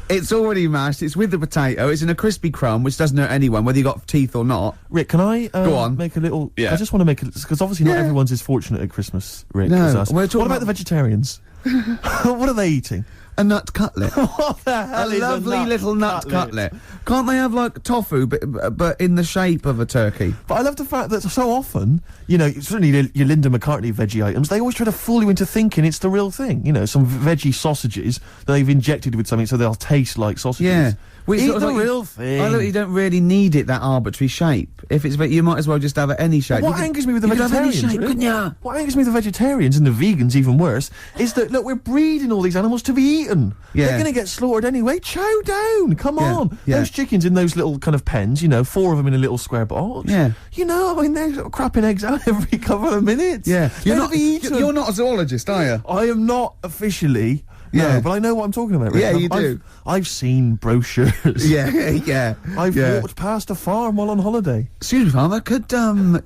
It's already mashed. It's with the potato. It's in a crispy crumb, which doesn't hurt anyone, whether you got teeth or not. Rick, can I Go on. make a little... Yeah. I just want to make it... Because obviously not Yeah. everyone's as fortunate at Christmas, Rick, No, as us. we're What talking about the vegetarians? What are they eating? A nut cutlet. What the A hell is lovely nut little nut cutlet. Can't they have like tofu, but in the shape of a turkey? But I love the fact that so often, you know, certainly your Linda McCartney veggie items, they always try to fool you into thinking it's the real thing. You know, some veggie sausages that they've injected with something so they'll taste like sausages. Yeah. Eat sort of the like real thing. I look, you don't really need it that arbitrary shape. If it's, you might as well just have it any shape. What angers me with the you could have any vegetarians, shape, Rick? couldn't ya? What angers me with the vegetarians and the vegans, even worse, is that, look, we're breeding all these animals to be eaten. Yeah. They're going to get slaughtered anyway. Chow down. Come Yeah, on. yeah. Those chickens in those little kind of pens, you know, 4 of them in a little square box. Yeah. You know, I mean, they're sort of crapping eggs out every couple of minutes. Yeah. They're to be eaten. You're not a zoologist, are you? I am not officially... Yeah. No, but I know what I'm talking about, Rick. Yeah, you I've- do. I've seen brochures. Yeah, yeah. I've yeah. walked past a farm while on holiday. Excuse me, farmer, could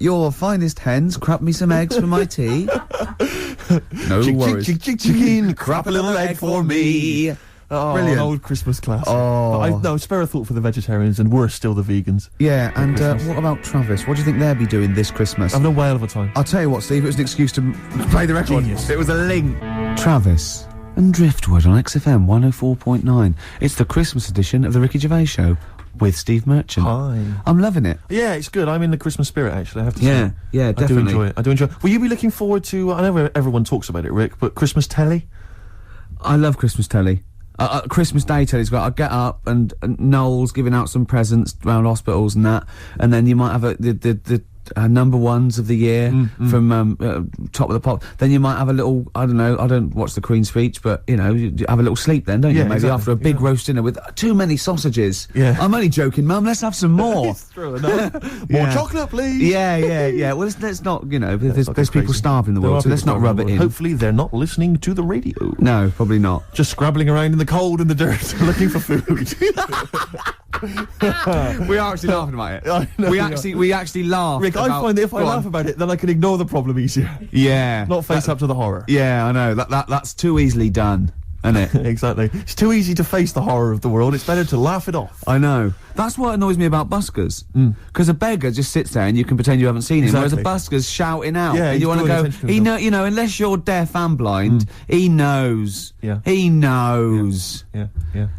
your finest hens crap me some eggs for my tea? No worries. Chicken, crap a little egg for me. Oh, Brilliant. an old Christmas classic. Oh. But no, spare a thought for the vegetarians, and worse still the vegans. Yeah, and what about Travis? What do you think they'll be doing this Christmas? Having a whale of a time. I'll tell you what, Steve, it was an excuse to play the record. Genius. It was a link. Travis and Driftwood on XFM 104.9. It's the Christmas edition of the Ricky Gervais Show with Steve Merchant. Hi. I'm loving it. Yeah, it's good. I'm in the Christmas spirit, actually, I have to Yeah, say. yeah, I do definitely. enjoy it. I do enjoy it. Will you be looking forward to... I know everyone talks about it, Rick, but Christmas telly? I love Christmas telly. Christmas Day telly's great. I get up and Noel's giving out some presents around hospitals and that, and then you might have the number ones of the year from Top of the Pop. Then you might have a little, I don't know, I don't watch the Queen's speech, but, you know, you have a little sleep then, don't you? Yeah, Maybe exactly, after a big yeah. roast dinner with too many sausages. Yeah. I'm only joking, Mum, let's have some more. It's true enough. More Yeah. chocolate, please. Yeah. Well, let's not, you know, there's Not go people crazy. starving in the There world, are so let's people not starving rub in it the in. world. Hopefully they're not listening to the radio. No, probably not. Just scrabbling around in the cold and the dirt looking for food. We are actually laughing about it. I know we we are. actually laugh. Rick, I find that if I Go on. laugh about it, then I can ignore the problem easier. Yeah. Not face up to the horror. Yeah, I know. That's too easily done, isn't it? Exactly. It's too easy to face the horror of the world. It's better to laugh it off. I know. That's what annoys me about buskers. Because a beggar just sits there and you can pretend you haven't seen him, whereas a Exactly. busker's shouting out. Yeah, and he's you want to drawing go. attention to He himself. know, you know, unless you're deaf and blind, he knows. Yeah. He knows. Yeah.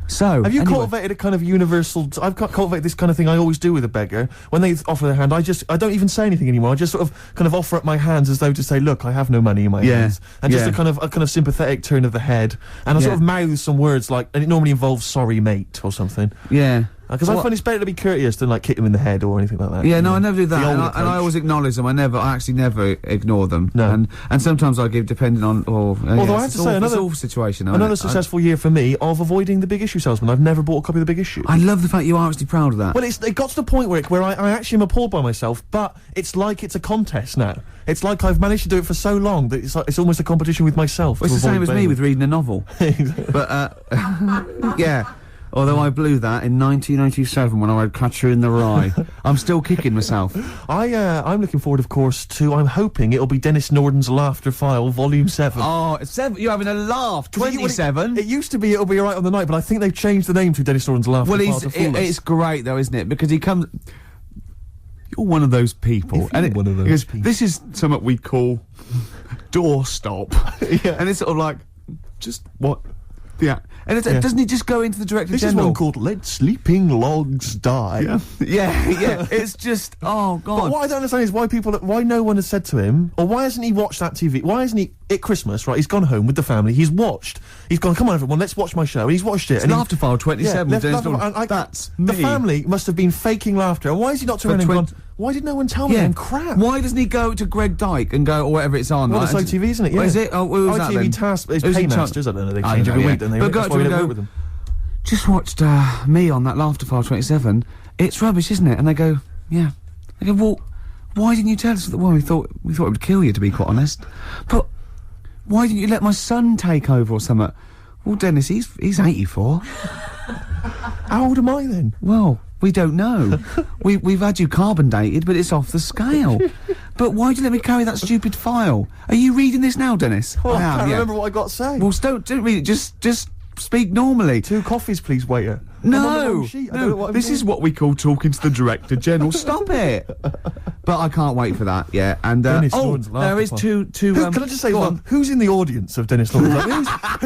So, Have you anyway. cultivated a kind of universal... I've cultivated this kind of thing I always do with a beggar. When they offer their hand, I don't even say anything anymore. I just sort of kind of offer up my hands as though to say, look, I have no money in my Yeah, hands. And just yeah. a kind of sympathetic turn of the head. And I sort Yeah. of mouth some words like... And it normally involves sorry, mate, or something. Yeah. Because I find it's better to be courteous than, like, kick them in the head or anything like that. Yeah, you no, know. I never do that, The old and I approach. always acknowledge them. I actually never ignore them. No. And sometimes I give, depending on. Although I have to say, it's another all situational. Another isn't it? successful year for me of avoiding the Big Issue salesman. I've never bought a copy of the Big Issue. I love the fact you are actually proud of that. Well, it got to the point where I actually am appalled by myself, but it's like it's a contest now. It's like I've managed to do it for so long that it's almost a competition with myself. Well, it's to the same avoid as me failing. with reading a novel. But, yeah. Although I blew that in 1987 when I read Catcher in the Rye. I'm still kicking myself. I'm looking forward, of course, to... I'm hoping it'll be Dennis Norden's Laughter File, Volume 7. Oh, it's 7. You're having a laugh. 27. It used to be It'll Be Alright on the Night, but I think they've changed the name to Dennis Norden's Laughter Well, File to fool us. it's great though, isn't it? Because he comes. You're one of those people. If you're one of those he goes, people. This is something we call doorstop. Yeah. And it's sort of like, just what? Yeah. And Yeah. doesn't he just go into the Director This is General? one called Let Sleeping Logs Die. Yeah. It's just, oh, But God. what I don't understand is why no one has said to him, or why hasn't he watched that TV? Why hasn't he, at Christmas, right, he's gone home with the family, he's gone, come on everyone, let's watch my show, and he's watched it. It's and he- Laughter File 27. Yeah, Dennis Norton. that's me. The family must have been faking laughter, and why has he not turned around and 20 gone, why did no one tell me Yeah. I'm crap? Why doesn't he go to Greg Dyke and go, or whatever it's on? Well, like, it's and- ITV, isn't it? Yeah. Well, is it? Oh, who's that ITV then? Task, it's Who's in charge? Paymasters, I don't know, they I change don't every know, week, don't they? But go That's to why we him don't and work go, with them. just watched me on that Laughter File 27. It's rubbish, isn't it? And they go, yeah. They go, well, why didn't you tell us that? Well, we thought it would kill you, to be quite honest. But why didn't you let my son take over or something? Well, Dennis, he's 84. How old am I then? Well, we don't know. We've had you carbon dated, but it's off the scale. But why'd you let me carry that stupid file? Are you reading this now, Dennis? Well, I am, can't yeah. remember what I got to say. Well, don't read it. Just speak normally. 2 coffees, please, waiter. I'm on the No, wrong sheet. I don't know what I'm this doing. is what we call talking to the Director General. Stop it! But I can't wait for that. Yeah, and Dennis Lawrence there is laughter two. Can I just say one? Who's in the audience of Dennis Lawrence? Like,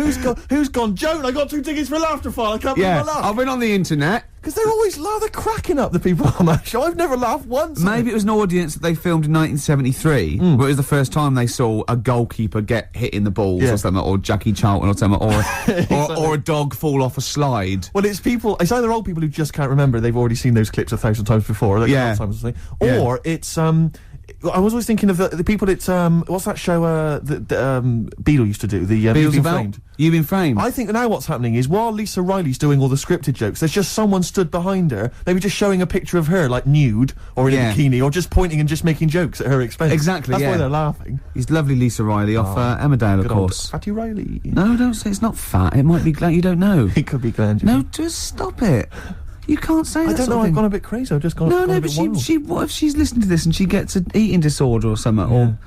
who's gone? Joan, I got 2 tickets for Laughter File. I can't believe Yeah, my laugh. I've been on the internet. Because they're always they're cracking up, the people on that show. I've never laughed once. Maybe it was an audience that they filmed in 1973, where it was the first time they saw a goalkeeper get hit in the balls Yeah. or something, or Jackie Charlton or something, or a dog fall off a slide. Well, it's either old people who just can't remember, they've already seen those clips 1,000 times before, like Yeah. Alzheimer's or something. Yeah. Or it's I was always thinking of the people that what's that show that Beadle used to do, the Beatles You've Been about Framed. You've Been Framed. I think now what's happening is while Lisa Riley's doing all the scripted jokes, there's just someone stood behind her, maybe just showing a picture of her, like nude or in Yeah. a bikini, or just pointing and just making jokes at her expense. Exactly, That's yeah. why they're laughing. He's lovely Lisa Riley off Emmerdale, of Good old course. Fatty Riley. No, don't say it's not fat. It might be glad you don't know. It could be gland. No, just stop it. You can't say that. I don't sort know. of I've thing. gone a bit crazy. I've just gone. No, gone a no, bit but wild. what if she's listening to this and she gets an eating disorder or something, or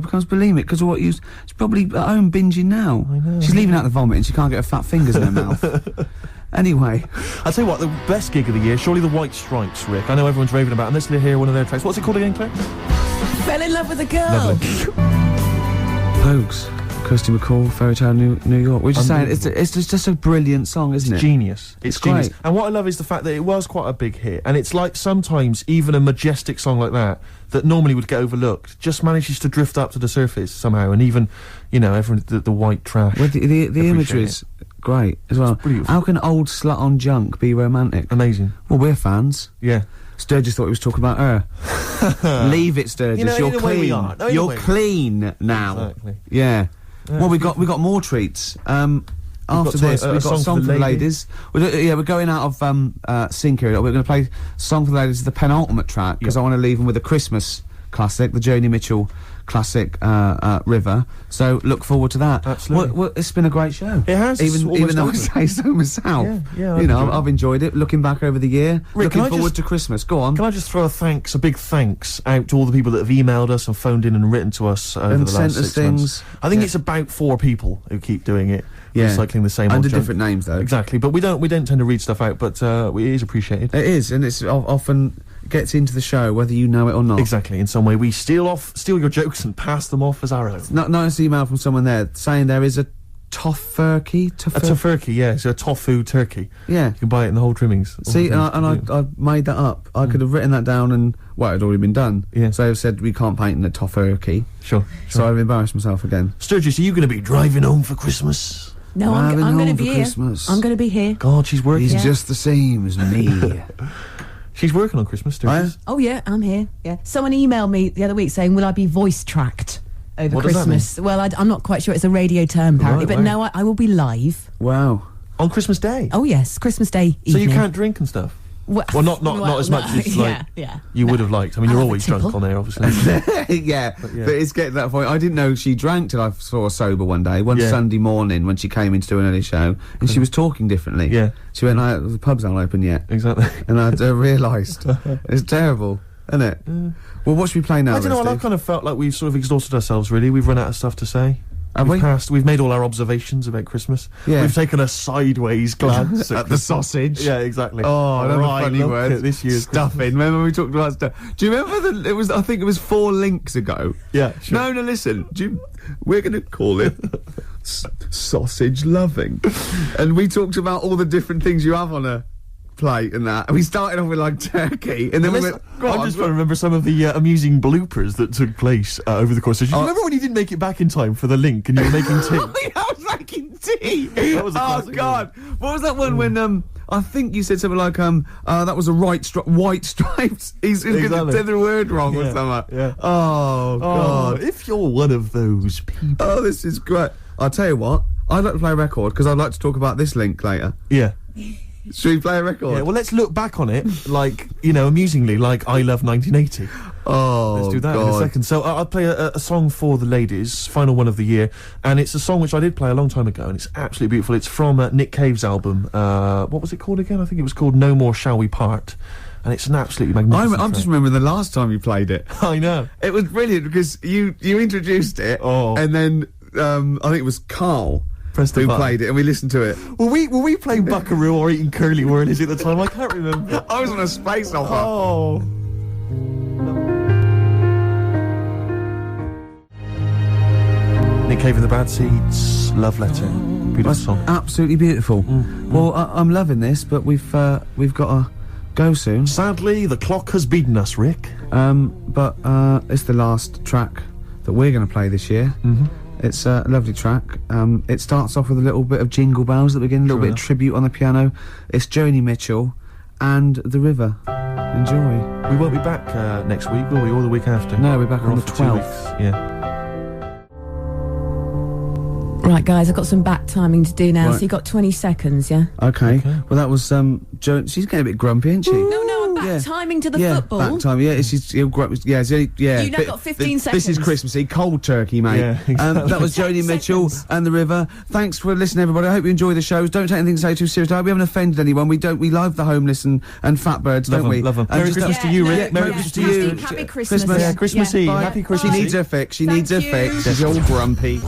becomes bulimic because of what she's probably at home binging now. I know. She's leaving out the vomit and she can't get her fat fingers in her mouth. Anyway, I'll tell you what, the best gig of the year, surely the White Stripes, Rick. I know everyone's raving about it, and let's hear one of their tracks. What's it called again, Claire? Fell in love with a girl. Pogues, Kirsty McCall, Fairy Tale New York. We're just saying it's just a brilliant song, isn't it? Genius. It's genius. great. And what I love is the fact that it was quite a big hit, and it's like sometimes even a majestic song like that normally would get overlooked just manages to drift up to the surface somehow, and even, everyone, the white trash. Well, the imagery is great as well. brilliant. How can old slut on junk be romantic? Amazing. Well, we're fans. Yeah. Sturgis thought he was talking about her. Leave it, Sturgis. In a You're way we clean. are. No, in a You're way. clean now. Exactly. Yeah. Well, we got more treats. After this, we've got a song for the ladies. We're going out of sync here. We're going to play "Song for the Ladies," the penultimate track, because I want to leave them with a Christmas classic, the Joni Mitchell classic, River. So look forward to that. Absolutely. Well, it's been a great show. It has. It's Even almost though I over. say so myself. Yeah, I've enjoyed it. Looking back over the year, Rick, can I looking forward just- to Christmas. Go on. Can I just throw a big thanks out to all the people that have emailed us and phoned in and written to us over And the sent last us 6 months. things. I think Yeah. it's about 4 people who keep doing it, Yeah. recycling the same Under old junk. different names, though. Exactly, but we don't tend to read stuff out, but it is appreciated. It is, and it's often gets into the show, whether you know it or not. Exactly, in some way we steal your jokes and pass them off as our own. Nice email from someone there saying there is a tofurkey. A tofurkey, yeah, so a tofu turkey. Yeah. You can buy it in the whole trimmings. See, I made that up. I could have written that down, and it had already been done. Yeah. So I've said we can't paint in a tofurkey. Sure. So I've embarrassed myself again. Sturgis, are you going to be driving home for Christmas? No, Driving I'm going home to for be here. Christmas. I'm going to be here. God, she's working. He's just the same as me. She's working on Christmas, Sturgis. Oh yeah, I'm here. Yeah. Someone emailed me the other week saying, "Will I be voice tracked over What does that Christmas?" Well, I'm not quite sure. It's a radio term apparently, Right, but right. no, I will be live. Wow. On Christmas Day? Oh yes, Christmas Day So evening. you can't drink and stuff? Well, not as much as yeah. you would have liked. I mean, I'll you're have a always drunk tipple. on air, obviously. yeah, but it's getting to that point. I didn't know she drank till I saw her sober one day, one Yeah. Sunday morning when she came in to do an early show, and she was talking differently. Yeah. She went, the pubs aren't open yet. Exactly. And I realised. It's terrible, isn't it? Well, what should we play now, I don't know, then, I've Steve? kind of felt like we've sort of exhausted ourselves, really. We've run out of stuff to say. Have we? We've made all our observations about Christmas. Yeah. We've taken a sideways glance At the Christmas. sausage. Yeah, exactly. Oh, another Right, funny look word. at this year's Stuffing. Remember we talked about stuff? Do you remember I think it was 4 links ago. Yeah, sure. No, listen. We're going to call it sausage loving. And we talked about all the different things you have on a plate and that. And we started off with like turkey, and then we went, I'm just trying to remember some of the amusing bloopers that took place over the course of. Do you remember when you didn't make it back in time for the link and you were making tea? I was making tea. That was a oh classic, God! What was that one when I think you said something like that was a white stripes. He's going to Exactly. say the word wrong or Yeah, something. yeah. Oh God! If you're one of those people. Oh, this is great. I'll tell you what. I'd like to play a record because I'd like to talk about this link later. Yeah. Should we play a record? Yeah, well, let's look back on it, like, amusingly, like I Love 1980. Oh, Let's do that in a God. second. So I'll play a song for the ladies, final one of the year, and it's a song which I did play a long time ago, and it's absolutely beautiful. It's from Nick Cave's album. What was it called again? I think it was called No More Shall We Part, and it's an absolutely magnificent I'm just track. remembering the last time you played it. I know. It was brilliant because you introduced it, Oh. and then I think it was Karl Press the who button. played it, and we listened to it. Were we playing Buckaroo or eating curly whirlies at the time? I can't remember. I was on a space opera. Oh. Nick Cave and the Bad Seeds, Love Letter. Beautiful That's song. absolutely beautiful. Well, I'm loving this, but we've got to go soon. Sadly, the clock has beaten us, Rick. But it's the last track that we're going to play this year. It's a lovely track. It starts off with a little bit of Jingle Bells at the beginning, a little bit of tribute on the piano. It's Joni Mitchell and The River. Enjoy. We won't be back next week, will we? Or the week after? No, we're back We're on off the for 2 12th. weeks. Yeah. Right, guys, I've got some back timing to do now, Right. so you've got 20 seconds, yeah? Okay. Well, that was Jo. She's getting a bit grumpy, isn't she? No, I'm back Yeah. timing to the Yeah, football. back time. Yeah, yeah. You now got 15 This is seconds. Christmassy, cold turkey, mate. Yeah, exactly. That was 10 Joni Mitchell seconds. and The River. Thanks for listening, everybody. I hope you enjoy the shows. Don't take anything to say too seriously. We haven't offended anyone. We love the homeless and fat birds, Love don't 'em, we? love 'em. And Merry just- Christmas to you, Rick. Yeah, Merry Christmas to you. Happy Christmas. Yeah, Christmas Eve. Bye. Happy Christmas She Eve. needs her fix. She Thank needs her you. fix. She's all grumpy.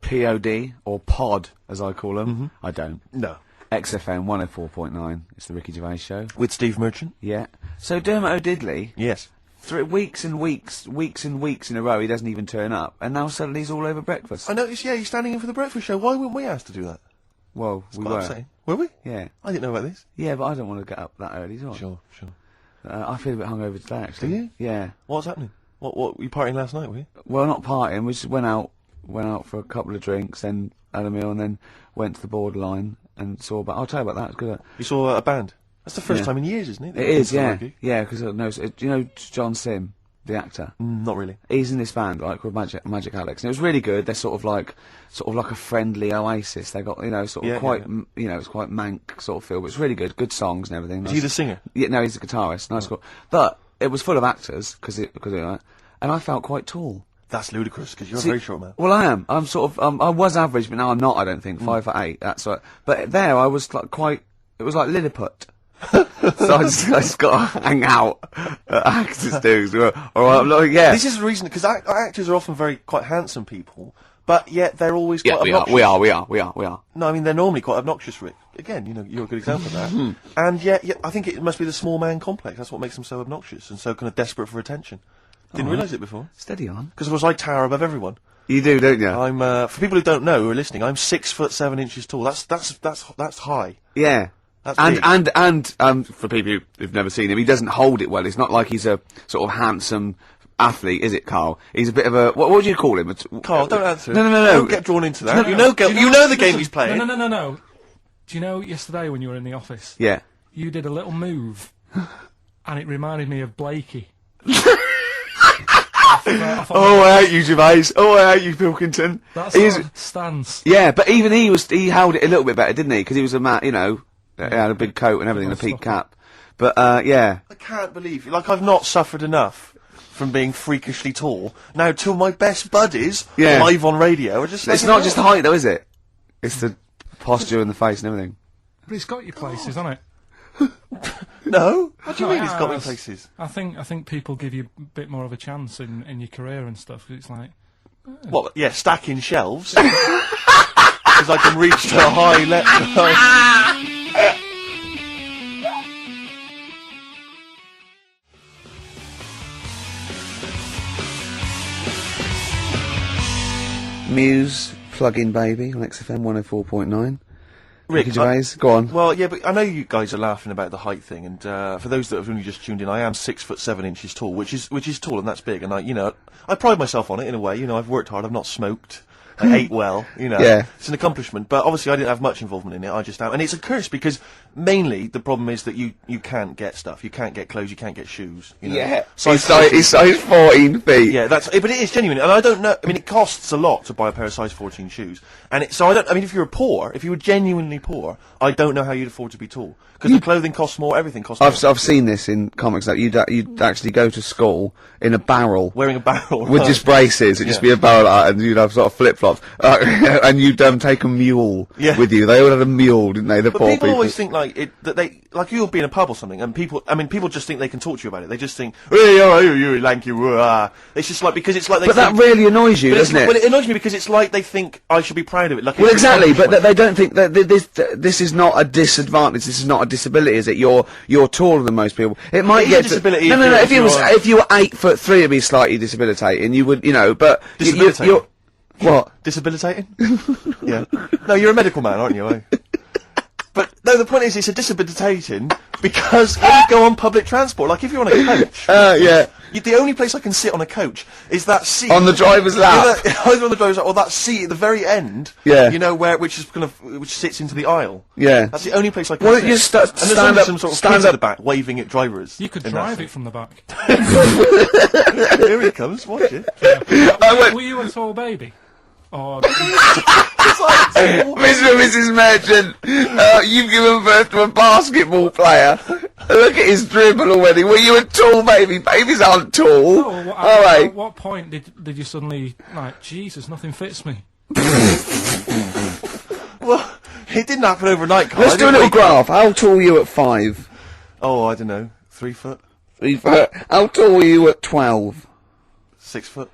POD, or pod, as I call them. I don't. No. XFM 104.9. It's the Ricky Gervais Show. With Steve Merchant? Yeah. So Dermot O'Diddley, Yes. through weeks and weeks in a row, he doesn't even turn up, and now suddenly he's all over breakfast. I noticed, yeah, he's standing in for the breakfast show. Why weren't we asked to do that? Well, we Quite were. upsetting. Were we? Yeah. I didn't know about this. Yeah, but I don't want to get up that early, do I? Sure. I feel a bit hungover today, actually. Do you? Yeah. What's happening? What were you partying last night, were you? Well, not partying. We just went out for a couple of drinks, then had a meal, and then went to the Borderline and saw. But I'll tell you about that. It's good. You saw a band? That's the first Yeah. time in years, isn't it? It is, It's not yeah, like it. yeah. Because do you know John Sim, the actor? Not really. He's in this band, right, called Magic Alex, and it was really good. They're sort of like a friendly oasis. They got, sort of Yeah, quite, yeah. it's quite mank sort of feel, but it's really good songs and everything. Is he the singer? Yeah, no, he's a guitarist. Nice, cool. But it was full of actors because of that, and I felt quite tall. That's ludicrous, because you're See, a very short man. Well, I am. I'm sort of. I was average, but now I'm not. I don't think 5'8". That's right. But there, I was like quite. It was like Lilliput. So I just got to hang out at actors do. Or I'm like, yeah. This is the reason, because actors are often quite handsome people, but yet they're always Yeah, quite we are. obnoxious. We are. No, I mean, they're normally quite obnoxious, Rick. Again, you're a good example of that. And yet, I think it must be the small man complex. That's what makes them so obnoxious and so kind of desperate for attention. Didn't realise it before. Steady on. Because, of course, I tower above everyone. You do, don't you? I'm, for people who don't know, who are listening, I'm 6'7" tall. That's high. Yeah. That's big. And for people who've never seen him, he doesn't hold it well. It's not like he's a sort of handsome athlete, is it, Karl? He's a bit of a what would you call him? Carl, don't answer. No. Don't get drawn into that. You know the game he's playing. No. Do you know yesterday when you were in the office? Yeah. You did a little move, and it reminded me of Blakey. Oh, I hate you, Gervais. Oh, I hate you, Pilkington. That He's- sort of stance. Yeah, but even he held it a little bit better, didn't he? Because he was a man, he had a big coat and everything, and a peak cap. But yeah. I can't believe, I've not suffered enough from being freakishly tall. Now, two of my best buddies, Yeah. live on radio, are just... It's not just the height, though, is it? It's the posture and the face and everything. But it's got your places, hasn't it? No? What do you No, mean it it's got me has. places? I think people give you a bit more of a chance in your career and stuff. It's like, What, yeah, stacking shelves? Because I can reach to a high level. Muse, Plug-in Baby on XFM 104.9. Rick, Ricky Gervais, go on. Well, yeah, but I know you guys are laughing about the height thing, and for those that have only just tuned in, I am 6'7" tall, which is tall and that's big, and I pride myself on it in a way. I've worked hard, I've not smoked, I ate well, Yeah. It's an accomplishment, but obviously I didn't have much involvement in it. I just am, and it's a curse because mainly the problem is that you can't get stuff, you can't get clothes, you can't get shoes. Yeah. So He's size 14 feet. yeah, but it is genuine, and I don't know. I mean, it costs a lot to buy a pair of size 14 shoes, and so I don't. I mean, if you were genuinely poor, I don't know how you'd afford to be tall because the clothing costs more, everything costs more. I've seen this in comics that you'd actually go to school in a barrel Wearing a barrel with right. just braces. It'd just Yeah. be a barrel and you'd have sort of flip flip-flops, and you'd take a mule Yeah. with you. They all had a mule, didn't they? The But poor people people. always think that they you'll be in a pub or something, and people just think they can talk to you about it. They just think, hey, oh, you lanky, it's just like because it's like they. But think, that really annoys you, but doesn't it? Well, it annoys me because it's like they think I should be proud of it. Like Well, it's exactly, but accomplishment. they don't think that this is not a disadvantage. This is not a disability, is it? You're taller than most people. It might It is get a disability no. if If you were you're- 8'3", it'd be slightly debilitating. You would, but Disabilitating? you're what? Disabilitating? Yeah. No, you're a medical man, aren't you? Eh? But no, the point is, it's a disabilitating because when you go on public transport, like if you're on a coach, Yeah. the only place I can sit on a coach is that seat On the driver's lap. either on the driver's lap or that seat at the very end. Yeah. You know which sits into the aisle. Yeah. That's the only place I can. Why sit. don't you and there's stand only up? some sort of Stand kids at the up. back waving at drivers. You could in that drive seat. it from the back. Here he comes. Watch it. went- Were you a tall baby? Or Mr. and Mrs. Merchant, you've given birth to a basketball player. Look at his dribble already. Were you a tall baby? Babies aren't tall. at what point did you suddenly like Jesus? Nothing fits me. Well, it didn't happen overnight, Karl. Let's I do a didn't little wake graph. How tall were you at 5? Oh, I don't know. 3 foot, 3 foot. How tall were you at 12? 6 foot.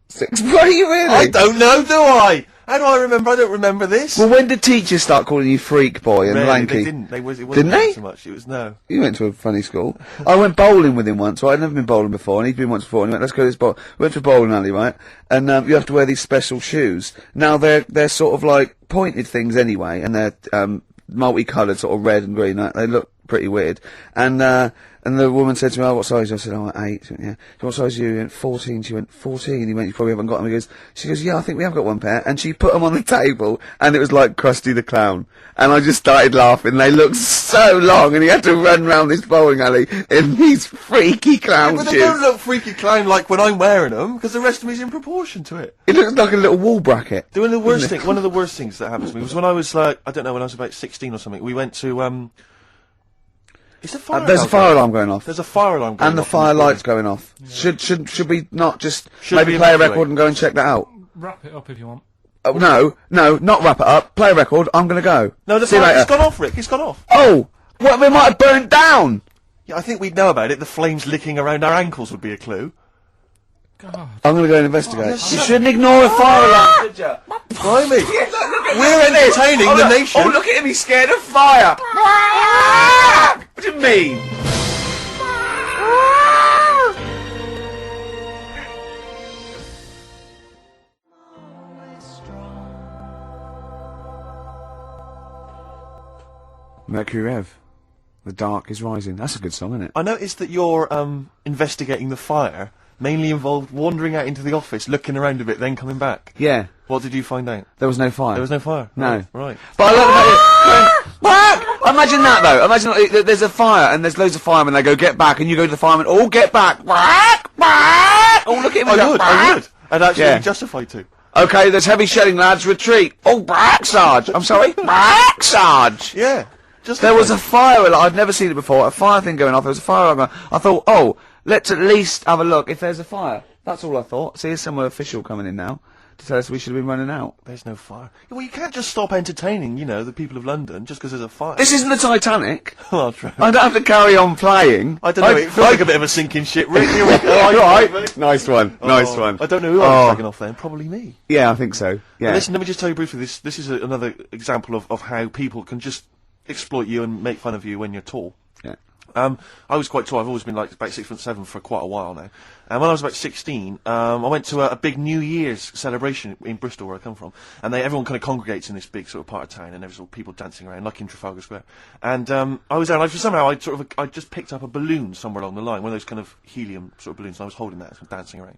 6. Were you really? I don't know, do I? How do I remember? I don't remember this. Well, when did teachers start calling you freak boy and Rarely, lanky? they didn't. It wasn't Didn't they? so much. It was no. You went to a funny school. I went bowling with him once. So I'd never been bowling before, and he'd been once before. And he went, "Let's go to this bowl." We went to a bowling alley, right? And you have to wear these special shoes. Now they're sort of like pointed things anyway, and they're multicoloured, sort of red and green. They look pretty weird. And the woman said to me, "Oh, what size?" I said, "Oh, 8." She went, "Yeah." "What size are you?" He went, 14. She went, 14. He went, "You probably haven't got them." She goes, "Yeah, I think we have got one pair." And she put them on the table, and it was like Krusty the Clown. And I just started laughing. They looked so long, and he had to run round this bowling alley in these freaky clown But shoes. they don't look freaky clown like when I'm wearing them, because the rest of me's in proportion to it. It looked like a little wall bracket. One of the worst things that happened to me was when I was like, I don't know, when I was about 16 or something. We went to Is the fire There's a alarm fire going alarm going off. There's a fire alarm going And the off. fire light's going off. Should we not just Should maybe we play a evacuate? record and go and check that out? Wrap it up if you want. No, not wrap it up. Play a record. I'm gonna go. No, the See you fire, later. it's gone off, Rick. It's gone off. Oh, what? We might have burnt down. Yeah, I think we'd know about it. The flames licking around our ankles would be a clue. God. I'm gonna go and investigate. You shouldn't ignore a fire alarm, should you? Blimey. We're entertaining the nation. Oh, look at him. He's scared of fire. What do you mean? Mercury Rev. The dark is rising. That's a good song, isn't it? I noticed that you're investigating the fire mainly involved wandering out into the office, looking around a bit, then coming back. Yeah. What did you find out? There was no fire. There was no fire. No. Right. But I love how imagine that though. Imagine there's a fire and there's loads of firemen. They go get back, and you go to the firemen. All get back. Oh, look at him. I would. I'd actually Yeah. be justified to. Okay, there's heavy shelling, lads. Retreat. Oh, back, Sarge. I'm sorry. Back, Sarge. Yeah. Just There was a fire alarm. I'd never seen it before. A fire thing going off. There was a fire alarm going. I thought, oh, let's at least have a look if there's a fire. That's all I thought. See, here's some official coming in now to tell us we should have been running out. There's no fire. Well, you can't just stop entertaining, the people of London just because there's a fire. This isn't the Titanic. Oh, true. I don't have to carry on playing. I don't know. It feels like a bit of a sinking ship. Rick, here we go. Right. Nice one. Nice one. I don't know who I was slagging off then. Probably me. Yeah, I think so. Yeah. Listen, let me just tell you briefly. This is another example of how people can just exploit you and make fun of you when you're tall. Yeah. I was quite tall. I've always been like about 6'7" for quite a while now. And when I was about 16, I went to a big New Year's celebration in Bristol, where I come from. And everyone kind of congregates in this big sort of part of town, and there's all people dancing around, like in Trafalgar Square. And I was there, and somehow I just picked up a balloon somewhere along the line, one of those kind of helium sort of balloons. And I was holding that, and dancing around.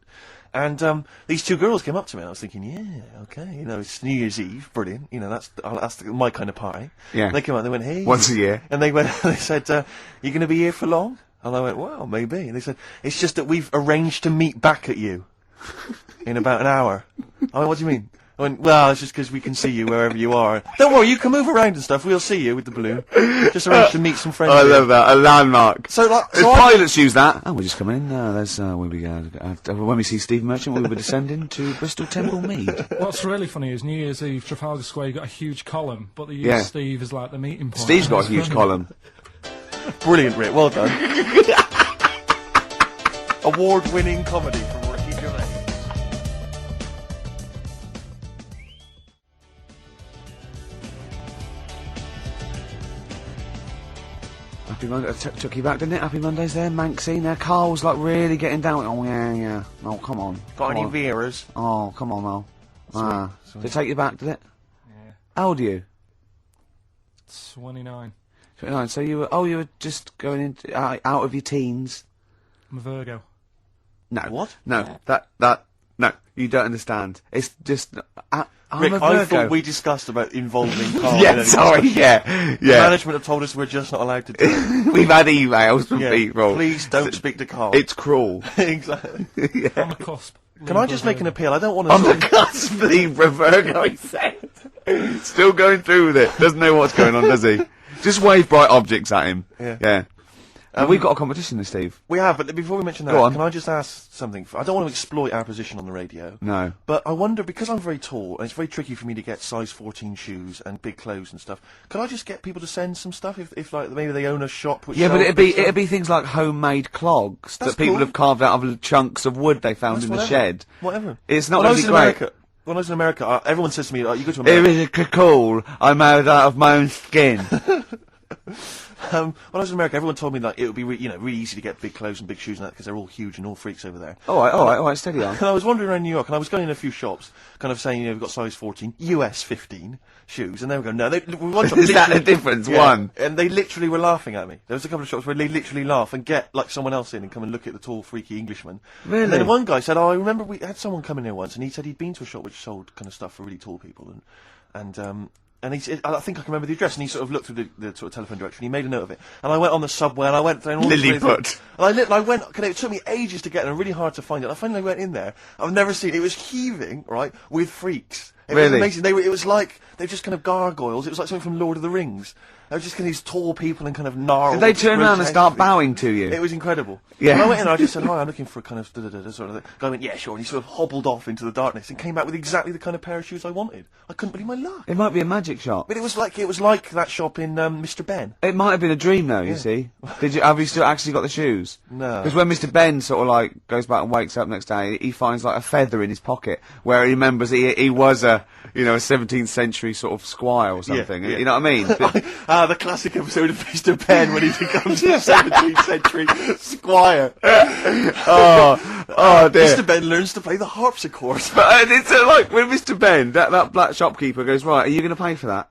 And these two girls came up to me, and I was thinking, yeah, okay, it's New Year's Eve, brilliant. That's my kind of party. Yeah. And they came up, and they went, hey. Once a year. And they said, you going to be here for long? And I went, well, maybe. And they said, it's just that we've arranged to meet back at you in about an hour. I went, what do you mean? I went, well, it's just because we can see you wherever you are. Don't worry, you can move around and stuff. We'll see you with the balloon. Just arrange to meet some friends. I here. love that. A landmark. So, like, If pilots use that. Oh, we're just coming in. There's when we see Steve Merchant, we'll be descending to Bristol Temple Mead. What's really funny is New Year's Eve, Trafalgar Square, you've got a huge column, but they use Steve as like the meeting point. Steve's got a huge column. Brilliant, Rick. Well done. Award-winning comedy from Ricky Gervais. Happy Monday. Took you back, didn't it? Happy Monday's there. Manxine there. Carl's like really getting down. Oh, yeah. Oh, come on. Got Come any on. Veras? Oh, come on now. Sweet. Did it take you back, did it? Yeah. How old are you? 29. 29. So you were just going into out of your teens. I'm a Virgo. No. What? No. No. You don't understand. It's just. I'm Rick, a I Virgo. thought we discussed about involving Karl. Yeah, sorry, yeah. Management have told us we're just not allowed to do it. We've had emails from Yeah, people. please don't speak to Karl. It's cruel. Exactly. On the cusp. Can I just make an appeal? I don't want to. On the cusp, Libra Virgo, he said. Still going through with it. Doesn't know what's going on, does he? Just wave bright objects at him. Yeah. We've got a competition this, Steve. We have, but before we mention that, Go on. can I just ask something? I don't want to exploit our position on the radio. No. But I wonder, because I'm very tall, and it's very tricky for me to get size 14 shoes and big clothes and stuff, could I just get people to send some stuff if like, maybe they own a shop which Yeah, but sells it'd big stuff? be things like homemade clogs That's that people cool. have carved out of chunks of wood they found That's in the whatever. shed. Whatever. It's not When I really was in great. America, when I was in America, everyone says to me, you go to It America. is cool. I'm made out of my own skin. When I was in America, everyone told me like it would be really easy to get big clothes and big shoes and that because they're all huge and all freaks over there. all right, steady on. And I was wandering around New York, and I was going in a few shops, kind of saying, we've got size 14, US 15 shoes, and they were going, no, one shop Is that literally- the difference? Yeah, One. and they literally were laughing at me. There was a couple of shops where they literally laugh and get like someone else in and come and look at the tall, freaky Englishman. Really? And then one guy said, I remember we had someone come in here once, and he said he'd been to a shop which sold kind of stuff for really tall people, and he said, I think I can remember the address, and he sort of looked through the sort of telephone directory, and he made a note of it. And I went on the subway, and I went down all this way Lilliput. through- And I went, cause it took me ages to get there, and really hard to find it. I finally went in there. I've never seen it. It was heaving, right, with freaks. It was Really? amazing. It was like, they were just kind of gargoyles. It was like something from Lord of the Rings. They were just kind of these tall people and kind of gnarled. Did they turn around and start grotesque- bowing to you? It was incredible. Yeah. When I went in, I just said, hi, I'm looking for a kind of da-da-da-da sort of thing. Guy went, yeah, sure. And he sort of hobbled off into the darkness and came back with exactly the kind of pair of shoes I wanted. I couldn't believe my luck. It might be a magic shop. But it was like that shop in Mr. Ben. It might have been a dream, though. You see? Have you still actually got the shoes? No. Because when Mr. Ben sort of like goes back and wakes up next day, he finds like a feather in his pocket where he remembers he was a 17th century sort of squire or something. yeah. You know what I mean? The classic episode of Mr. Ben when he becomes a 17th century squire. oh dear. Mr. Ben learns to play the harpsichord. But it's like when Mr. Ben, that black shopkeeper goes, right, are you going to pay for that?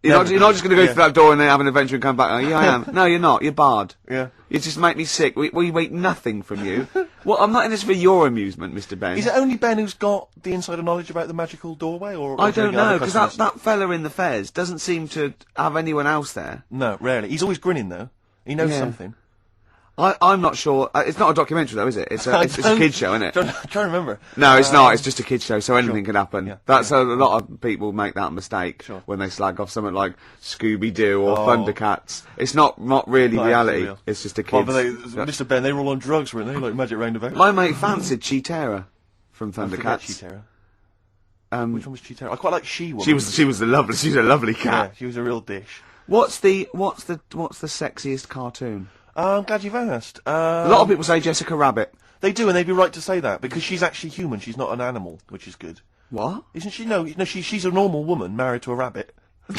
You're Never. not just going to go Yeah. through that door and then have an adventure and come back. Oh, yeah, I am. No, you're not. You're barred. Yeah. You just make me sick. We wait nothing from you. Well, I'm not in this for your amusement, Mr. Ben. Is it only Ben who's got the insider knowledge about the magical doorway, or I do you don't get other know, because customers? that fella in the fez doesn't seem to have anyone else there. No, rarely. He's always grinning though. He knows Yeah. something. I'm not sure. It's not a documentary, though, is it? It's a kid's show, isn't it? I'm trying to remember. No, it's not. It's just a kid's show, so anything can happen. Yeah. That's a lot of people make that mistake Sure. when they slag off something like Scooby-Doo or Oh. Thundercats. It's not really Not reality. actually real. It's just a Oh, kid's. but Mr. Ben, they were all on drugs, weren't they? Like Magic Roundabout. My mate fancied Cheetara from I forget Thundercats. Cheetara. Which one was Cheetara? I quite like She-Woman. She was a lovely Yeah, cat. she was a real dish. What's the sexiest cartoon? I'm glad you've asked. A lot of people say Jessica Rabbit. They do, and they'd be right to say that, because she's actually human, she's not an animal, which is good. What? Isn't she? No, she's a normal woman married to a rabbit.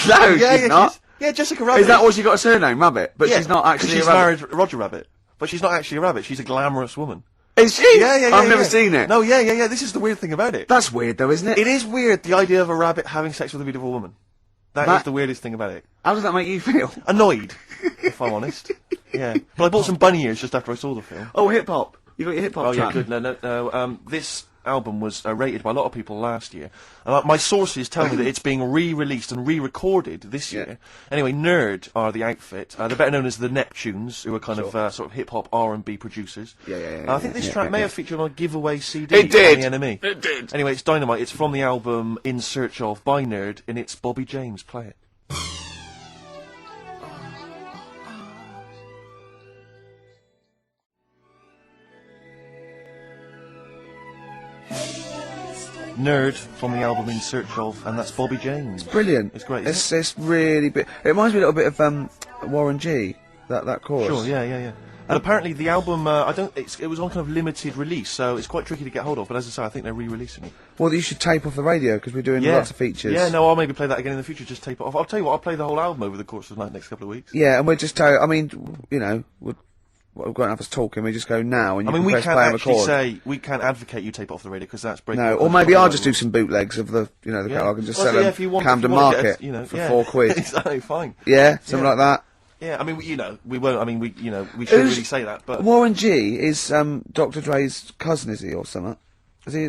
No, she's not. Yeah, Jessica Rabbit. Is that all she got a surname, Rabbit? But Yeah, she's not 'cause actually she's a rabbit. married Roger Rabbit. But she's not actually a rabbit, she's a glamorous woman. Is she? Yeah. I've never seen it. No, yeah. This is the weird thing about it. That's weird, though, isn't it? It is weird, the idea of a rabbit having sex with a beautiful woman. That That- is the weirdest thing about it. How does that make you feel? Annoyed, if I'm honest. Yeah. But I bought some bunny ears just after I saw the film. Oh, hip hop. You got your hip hop Oh, track? yeah, good. No. This album was rated by a lot of people last year. My sources tell me that it's being re-released and re-recorded this year. Anyway, Nerd are the outfit. They're better known as the Neptunes, who are kind of sort of hip-hop R&B producers. I think this track may have featured on a giveaway CD. It did. On the NME. It did. Anyway, it's dynamite. It's from the album In Search Of by Nerd, and it's Bobby James. Play it. Nerd from the album In Search Of, and that's Bobby James. Brilliant. It's great. It's really big. It reminds me a little bit of Warren G. That chorus. Sure, yeah. And apparently the album, it was on kind of limited release, so it's quite tricky to get hold of. But as I say, I think they're re-releasing it. Well, you should tape off the radio because we're doing lots of features. Yeah, no, I'll maybe play that again in the future. Just tape it off. I'll tell you what, I'll play the whole album over the course of the next couple of weeks. Yeah, and we're just I mean, you know, we're going to have us talking. We just go now, and you can we press can't play and actually record. say we can't advocate you tape it off the radio because that's breaking. No, or maybe I'll just do some bootlegs of the catalog and just sell them Camden Market for £4. Exactly, fine. Yeah, something like that. Yeah, I mean, we won't. I mean, we shouldn't really say that, but Warren G is Dr. Dre's cousin, is he, or something? Is he?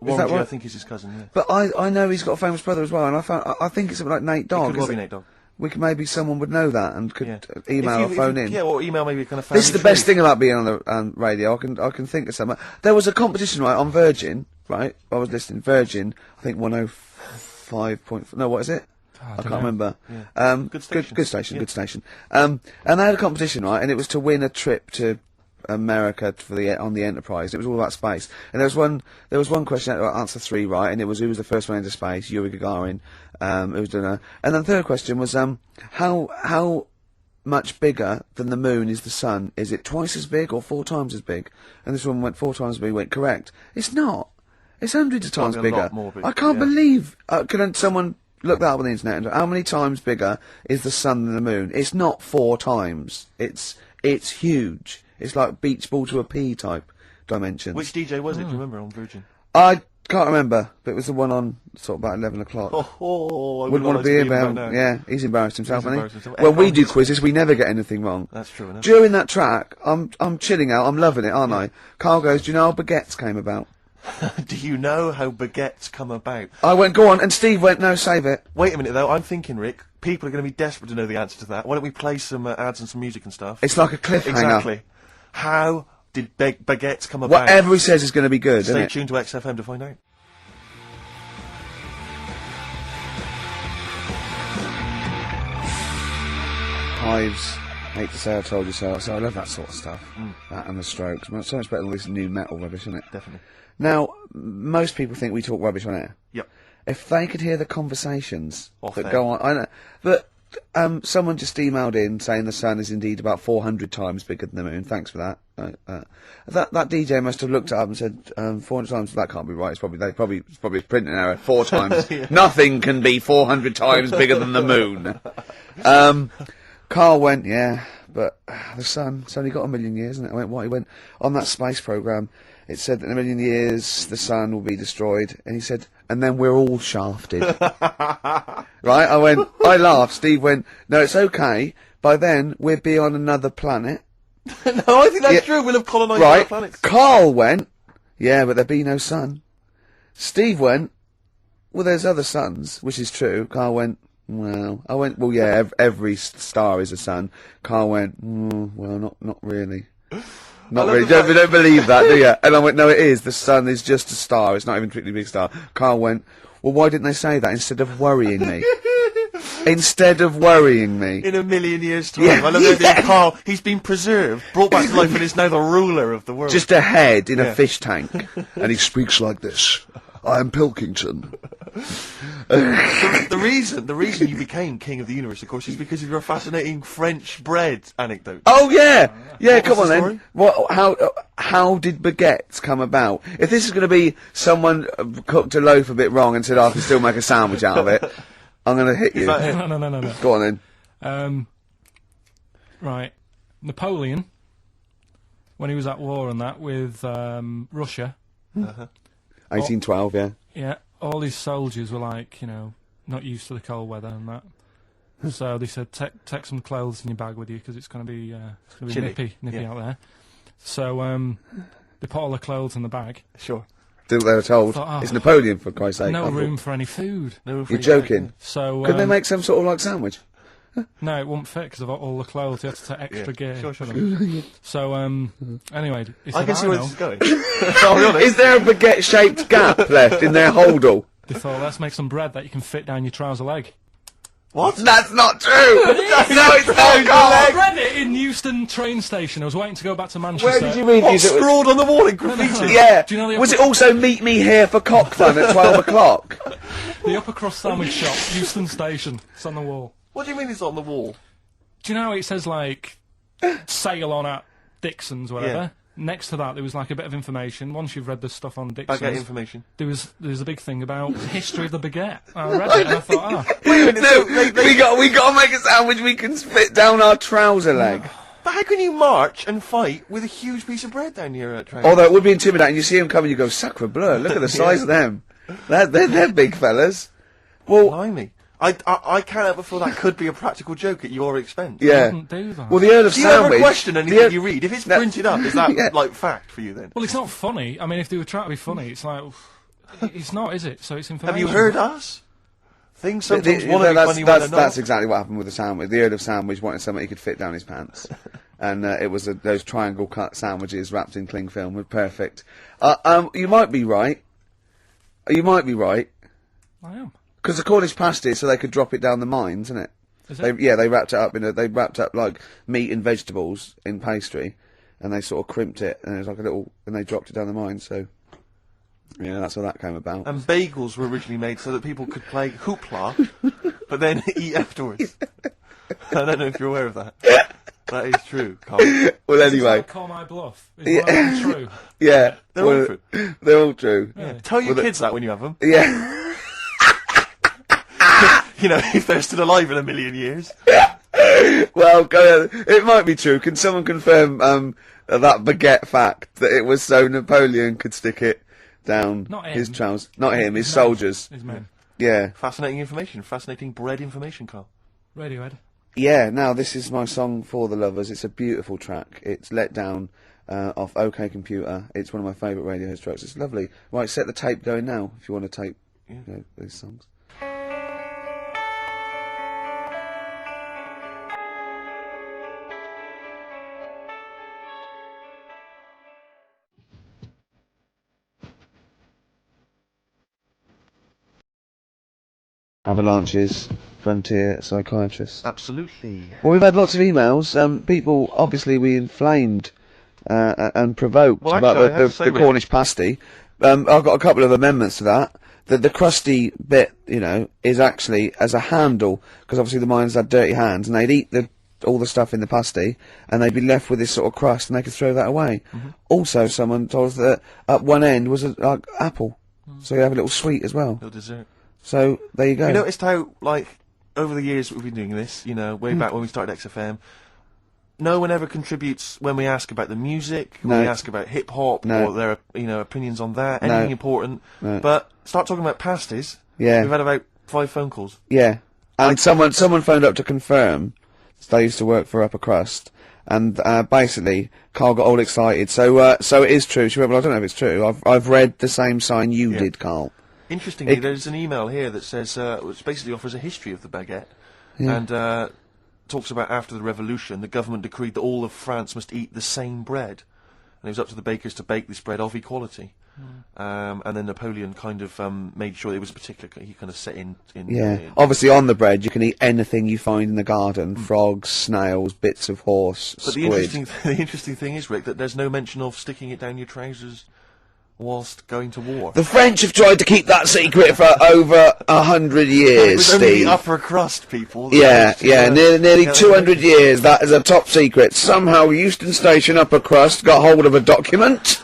Warren that G, right? I think, is his cousin. Yeah. But I know he's got a famous brother as well, and I think it's something like Nate Dogg. It could well be Nate Dogg. We could maybe someone would know that and could email or phone in. Yeah, or email maybe kind of family This is the best thing about being on the radio. I can think of something. There was a competition on Virgin, right? I was listening Virgin. I think 105. No, what is it? I can't remember. Yeah. Good station. Good station. And they had a competition, right? And it was to win a trip to America on the Enterprise. It was all about space. And there was one question, answer 3 right, and it was who was the first one into space? Yuri Gagarin. Who was doing and then the third question was how much bigger than the moon is the sun? Is it twice as big or 4 times as big? And this one went 4 times as big. Went correct. It's not. It's hundreds of times bigger. A lot more big, I can't believe. Can someone look that up on the internet and how many times bigger is the sun than the moon? It's not 4 times. It's huge. It's like beach ball to a pea type dimensions. Which DJ was it? Do you remember on Virgin? I can't remember, but it was the one on sort of about 11 o'clock. I wouldn't want to be about. now. Yeah, he's embarrassed himself, hasn't he? himself. When we do quizzes, we never get anything wrong. That's true enough. During that track, I'm chilling out. I'm loving it, aren't I? Karl goes, "Do you know how baguettes came about?" Do you know how baguettes come about? I went, "Go on," and Steve went, "No, save it." Wait a minute though. I'm thinking, Rick. People are going to be desperate to know the answer to that. Why don't we play some ads and some music and stuff? It's like a cliffhanger. Exactly. How did baguettes come about? Whatever he says is going to be good. Stay isn't tuned to XFM to find out. Hives. Hate to say I told you so. So I love that sort of stuff. That and the Strokes. Well, it's so much better than all this new metal rubbish, isn't it? Definitely. Now, most people think we talk rubbish on air. Yep. If they could hear the conversations Off that air. go on, I know, but someone just emailed in saying the sun is indeed about 400 times bigger than the moon. Thanks for that. That DJ must have looked it up and said 400 times. That can't be right. It's probably a printing error. 4 times. Nothing can be 400 times bigger than the moon. Karl went, yeah, but the sun, it's only got 1 million years, isn't it? I went, what? He went, on that space program, it said that in 1 million years the sun will be destroyed, and he said, and then we're all shafted. Right? I laughed. Steve went, no, it's okay. By then, we'll be on another planet. No, I think that's true. We'll have colonised other Right? planets. Karl went, yeah, but there'll be no sun. Steve went, well, there's other suns, which is true. Karl went, well, I went, well, yeah, every star is a sun. Karl went, well, not really. Not really. Don't believe that, do you? And I went, no, it is. The sun is just a star. It's not even a particularly big star. Karl went, well, why didn't they say that instead of worrying me? Instead of worrying me. In 1 million years' time. Yeah. I love the idea of Karl. He's been preserved, brought back to life, and is now the ruler of the world. Just a head in a fish tank. And he speaks like this. I am Pilkington. The reason you became king of the universe, of course, is because of your fascinating French bread anecdote. Oh yeah, yeah. What Come was on the then. story? How did baguettes come about? If this is going to be someone cooked a loaf a bit wrong and said I can still make a sandwich out of it, I'm going to hit you. No. Go on then. Right. Napoleon, when he was at war and that with Russia. 1812. Yeah. Yeah, all his soldiers were like, not used to the cold weather and that. So they said, take some clothes in your bag with you because it's going to be Chilly. nippy Yeah. out there. So they put all the clothes in the bag. Sure. Did what they were told. Thought, It's Napoleon, for Christ's sake. No I thought- room for any food. No room for You're any joking. So Couldn't they make some sort of like sandwich? no, it won't fit because of all the clothes. You have to take extra gear. Sure. for them. So anyway, he I said, can see where know. this is going. I'll be honest. Is there a baguette-shaped gap left in their holdall? They thought, let's make some bread that you can fit down your trouser leg. What? That's not true! No, it's not, I Karl! read it in Euston train station. I was waiting to go back to Manchester. Where did you read What, these? scrawled on the wall in graffiti? Yeah. Do you know the Was upper- it also meet me here for cock fun at 12 o'clock? The upper crust sandwich shop, Euston station. It's on the wall. What do you mean it's on the wall? Do you know it says like sail on at Dixon's, whatever? Yeah. Next to that, there was like a bit of information. Once you've read the stuff on Baguette Dixon's, information. there was a big thing about history of the baguette. I read it and I thought, No, we got to make a sandwich we can fit down our trouser leg. But how can you march and fight with a huge piece of bread down your train? Although it would be intimidating. You see them coming, you go, sacre bleu, look at the size of them. They're big fellas. Well, Blimey. I can't help but feel that could be a practical joke at your expense. I yeah. wouldn't do that. Well, the Earl of Do you ever Sandwich... question anything you read? If it's No. printed up, is that, Yeah. like, fact for you then? Well, it's not funny. I mean, if they were trying to be funny, it's like, it's not, is it? So it's information. Have you heard us? Things sometimes want to be funny when they're That's not. exactly what happened with the sandwich. The Earl of Sandwich wanted something he could fit down his pants. And it was those triangle cut sandwiches wrapped in cling film were perfect. You might be right. You might be right. I am. Because the Cornish pasty, so they could drop it down the mines, isn't it? Is it? They wrapped it up they wrapped up like meat and vegetables in pastry, and they sort of crimped it, and it was like and they dropped it down the mine. So, yeah, that's how that came about. And bagels were originally made so that people could play hoopla, but then eat afterwards. I don't know if you're aware of that. That is true, Karl. Well, Is anyway, that call my bluff? Is one of them true? yeah, They're all well, true. They're all true. Really? Tell your Well, kids that when you have them. Yeah. You know, if they're still alive in a million years. Well, go ahead. It might be true. Can someone confirm that baguette fact that it was so Napoleon could stick it down Not his him. trousers? Not him, his His men. soldiers. His men. Yeah. Fascinating information. Fascinating bread information, Karl. Radiohead. Yeah, now this is my song for the lovers. It's a beautiful track. It's Let Down off OK Computer. It's one of my favourite Radiohead tracks. It's lovely. Right, set the tape going now if you want to tape these songs. Avalanches, frontier psychiatrists. Absolutely. Well, we've had lots of emails. People, obviously, we inflamed and provoked Well, about actually, I have the to say, Cornish pasty. I've got a couple of amendments to that. The crusty bit, is actually as a handle, because obviously the miners had dirty hands, and they'd eat all the stuff in the pasty, and they'd be left with this sort of crust, and they could throw that away. Also, someone told us that at one end was a apple, so you have a little sweet as well. Little dessert. So there you go. You noticed how, like, over the years we've been doing this, way back when we started XFM, no one ever contributes when we ask about the music, when we ask about hip-hop, No. or their, opinions on that, anything important. No. But start talking about pasties, Yeah. we've had about 5 phone calls. Yeah, and someone phoned up to confirm. They used to work for Upper Crust, and basically Karl got all excited. So it is true. She went, well, I don't know if it's true. I've read the same sign you did, Karl. Interestingly, there's an email here that says, which basically offers a history of the baguette, and talks about after the revolution, the government decreed that all of France must eat the same bread, and it was up to the bakers to bake this bread of equality. And then Napoleon kind of made sure it was particular. He kind of set in. Obviously, on the bread, you can eat anything you find in the garden: frogs, snails, bits of horse, But squid. the interesting thing is, Rick, that there's no mention of sticking it down your trousers whilst going to war. The French have tried to keep that secret for over 100 It years, was only Steve. the upper crust people. that Yeah, managed to, yeah, nearly get 200 years, that is a top secret. Somehow Euston Station Upper Crust got hold of a document,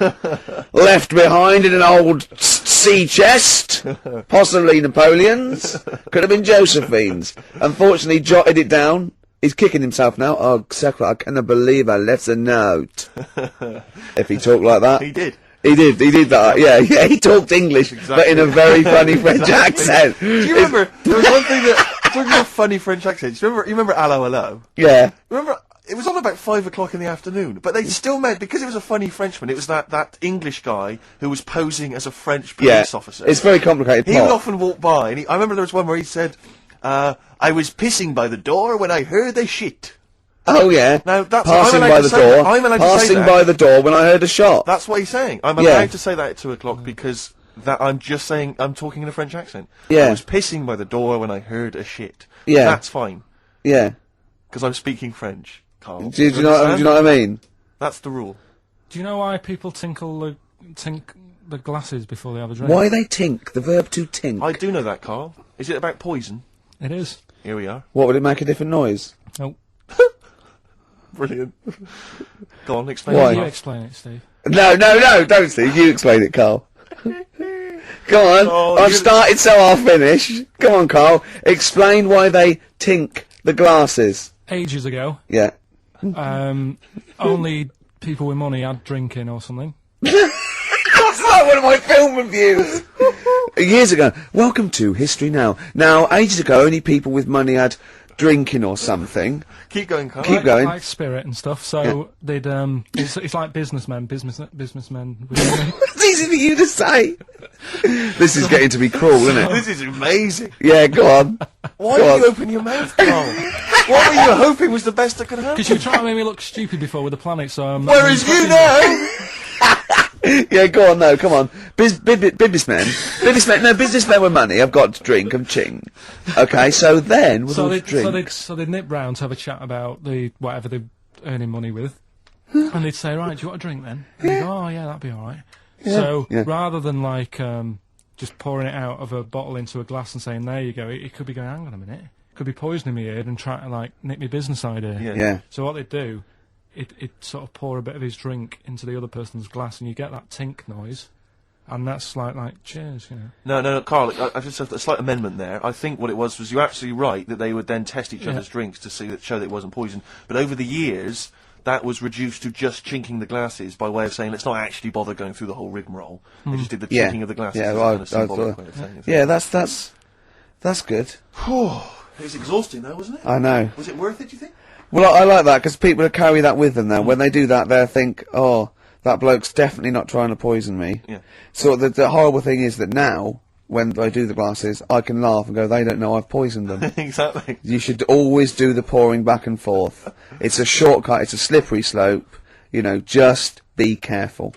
left behind in an old sea chest, possibly Napoleon's, could have been Josephine's. Unfortunately, jotted it down. He's kicking himself now. Oh, Secret, I cannot believe I left a note. If he talked like that. He did. He did that, yeah, he talked English, but in a very funny French accent. Do you remember, there was one thing that, talking about funny French accents, you remember Allo Allo? Yeah. Remember, It was on about 5 o'clock in the afternoon, but they still meant, because it was a funny Frenchman, it was that English guy who was posing as a French police officer. It's very complicated. He would often walk by, and I remember there was one where he said, I was pissing by the door when I heard a shit. Oh yeah. Now, that's passing by the door. I'm allowed to say that. Passing by the door when I heard a shot. That's what he's saying. I'm allowed to say that at 2 o'clock because I'm just saying I'm talking in a French accent. Yeah. I was pissing by the door when I heard a shit. Yeah. That's fine. Yeah. Because I'm speaking French, Carl. Do you know what I mean? That's the rule. Do you know why people tink the glasses before they have a drink? Why they tink? The verb to tink. I do know that, Carl. Is it about poison? It is. Here we are. What, would it make a different noise? Nope. Brilliant. Go on, explain Why? it. You explain it, Steve. No, don't Steve. You explain it, Carl. Go on. Oh, I've started, so I'll finish. Go on, Carl. Explain why they tink the glasses. Ages ago, Yeah. only people with money had drinking or something. That's like one of my film reviews. Years ago. Welcome to History Now. Now, ages ago, only people with money had drinking or something. Keep going, Carl. Keep going. Like spirit and stuff. So they'd it's like businessmen with money. It's easy for you to say. This is getting to be cruel, isn't it? This is amazing. Yeah, go on. Why Go did on. you open your mouth, Carl? What were you hoping was the best that could happen? Because you were trying to make me look stupid before with the planet, so I'm... Whereas you know... Yeah, go on, no, come on. Businessmen with money have got to drink and ching. Okay, so then, with all the drinks... So they'd nip round to have a chat about whatever they're earning money with, and they'd say, right, do you want a drink then? And they'd go, oh yeah, that'd be alright. Yeah. So, Yeah. rather than like, just pouring it out of a bottle into a glass and saying, there you go, it could be going, hang on a minute, it could be poisoning me ear and trying to like nick my business idea. Yeah. So what they'd do, it sort of pour a bit of his drink into the other person's glass and you get that tink noise, and that's like cheers, you know. No, Carl, I've just a slight amendment there. I think what it was you're absolutely right that they would then test each other's drinks to show that it wasn't poison. But over the years, that was reduced to just chinking the glasses by way of saying, let's not actually bother going through the whole rigmarole. They just did the chinking of the glasses. Yeah, as a well, kind of symbolic way of saying it. yeah, that's good. It was exhausting though, wasn't it? I know. Was it worth it, do you think? Well, I like that, because people carry that with them now. When they do that, they'll think, oh, that bloke's definitely not trying to poison me. Yeah. So the horrible thing is that now, when I do the glasses, I can laugh and go, they don't know I've poisoned them. Exactly. You should always do the pouring back and forth. It's a shortcut, it's a slippery slope. You know, just be careful.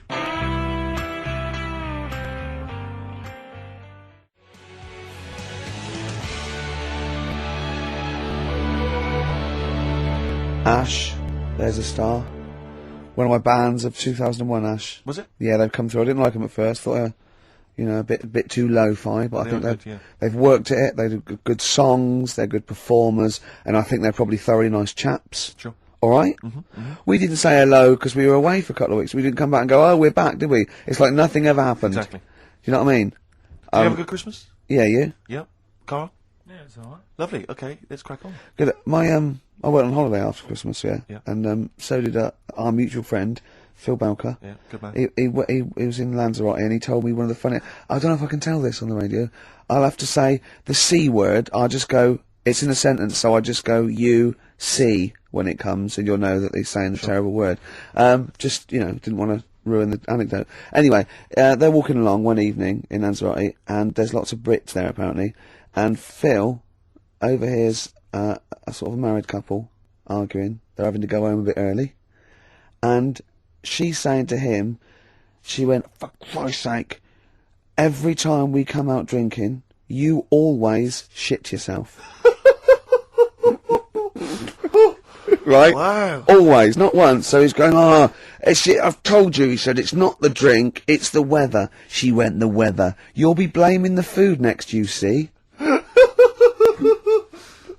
Ash, there's a star. One of my bands of 2001, Ash. Was it? Yeah, they've come through. I didn't like them at first. Thought they were, you know, a bit too lo-fi, but I think are good, they've worked at it. They do good songs. They're good performers, and I think they're probably thoroughly nice chaps. Sure. All right. We didn't say hello because we were away for a couple of weeks. We didn't come back and go, oh, we're back, did we? It's like nothing ever happened. Exactly. Do you know what I mean? Did you have a good Christmas? Yeah, you. Yep. Carl? Yeah, it's alright. Lovely. Okay, let's crack on. Good. I went on holiday after Christmas, yeah. Yeah. And so did our mutual friend, Phil Belker. Yeah, good man. He was in Lanzarote and he told me one of the funny... I don't know if I can tell this on the radio. I'll have to say the C word. I'll just go... It's in a sentence, so I just go, you, see, when it comes, and you'll know that he's saying the terrible word. Just, you know, didn't want to ruin the anecdote. Anyway, they're walking along one evening in Lanzarote, and there's lots of Brits there, apparently. And Phil overhears a sort of married couple arguing. They're having to go home a bit early. And she's saying to him, she went, for Christ's sake, every time we come out drinking, you always shit yourself. Right? Wow. Always, not once. So he's going, I've told you, he said, it's not the drink, it's the weather. She went, the weather. You'll be blaming the food next, you see.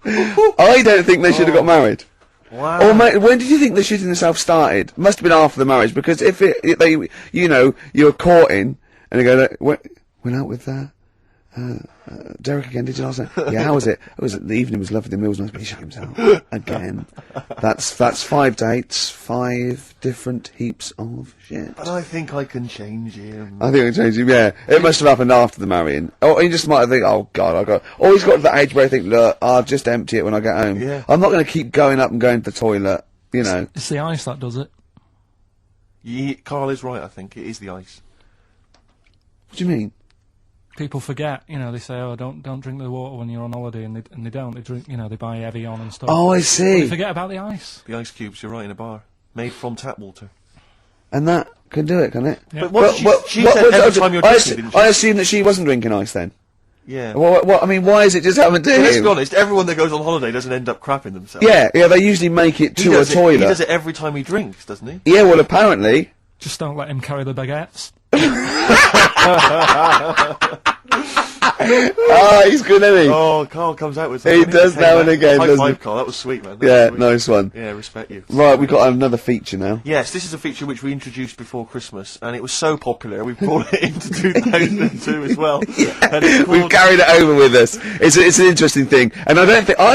I don't think they should have got married. Wow. Or when did you think the shitting themselves started? Must have been after the marriage, because if they, you know, you're courting, and they go, went out with Derek again, did you last night? Yeah, how was it? The evening was lovely, the meal was nice, but he shut himself. Again. That's 5 dates, 5 different heaps of shit. But I think I can change him. I think I changed him, yeah. It must have happened after the marrying. Or he just might have think, oh God, or he's got to that age where I think, look, I'll just empty it when I get home. Yeah. I'm not going to keep going up and going to the toilet. you know. It's the ice that does it. Karl is right, I think. It is the ice. What do you mean? People forget, you know, they say, oh, don't drink the water when you're on holiday, and they don't. They drink, you know, they buy Evian and stuff. Oh, I But see. they forget about the ice. The ice cubes, you're right, in a bar. Made from tap water. And that can do it, can it? Yeah. But she said every time you're drinking, didn't she? I assume that she wasn't drinking ice then. Yeah. What, I mean, why is it just happened to Well, let's be him? honest, everyone that goes on holiday doesn't end up crapping themselves. Yeah, they usually make it He to a does toilet. He does it every time he drinks, doesn't he? Yeah, well, apparently. Just don't let him carry the baguettes. He's good, isn't he? Oh, Karl comes out with He something. does now and again, High doesn't five, he? Karl. That was sweet, man. That Yeah, was sweet. nice one. Yeah, respect you. Right, we've got another feature now. Yes, this is a feature which we introduced before Christmas, and it was so popular, we brought it into 2002 as well. And it's We've called- carried it over with us. It's an interesting thing, and I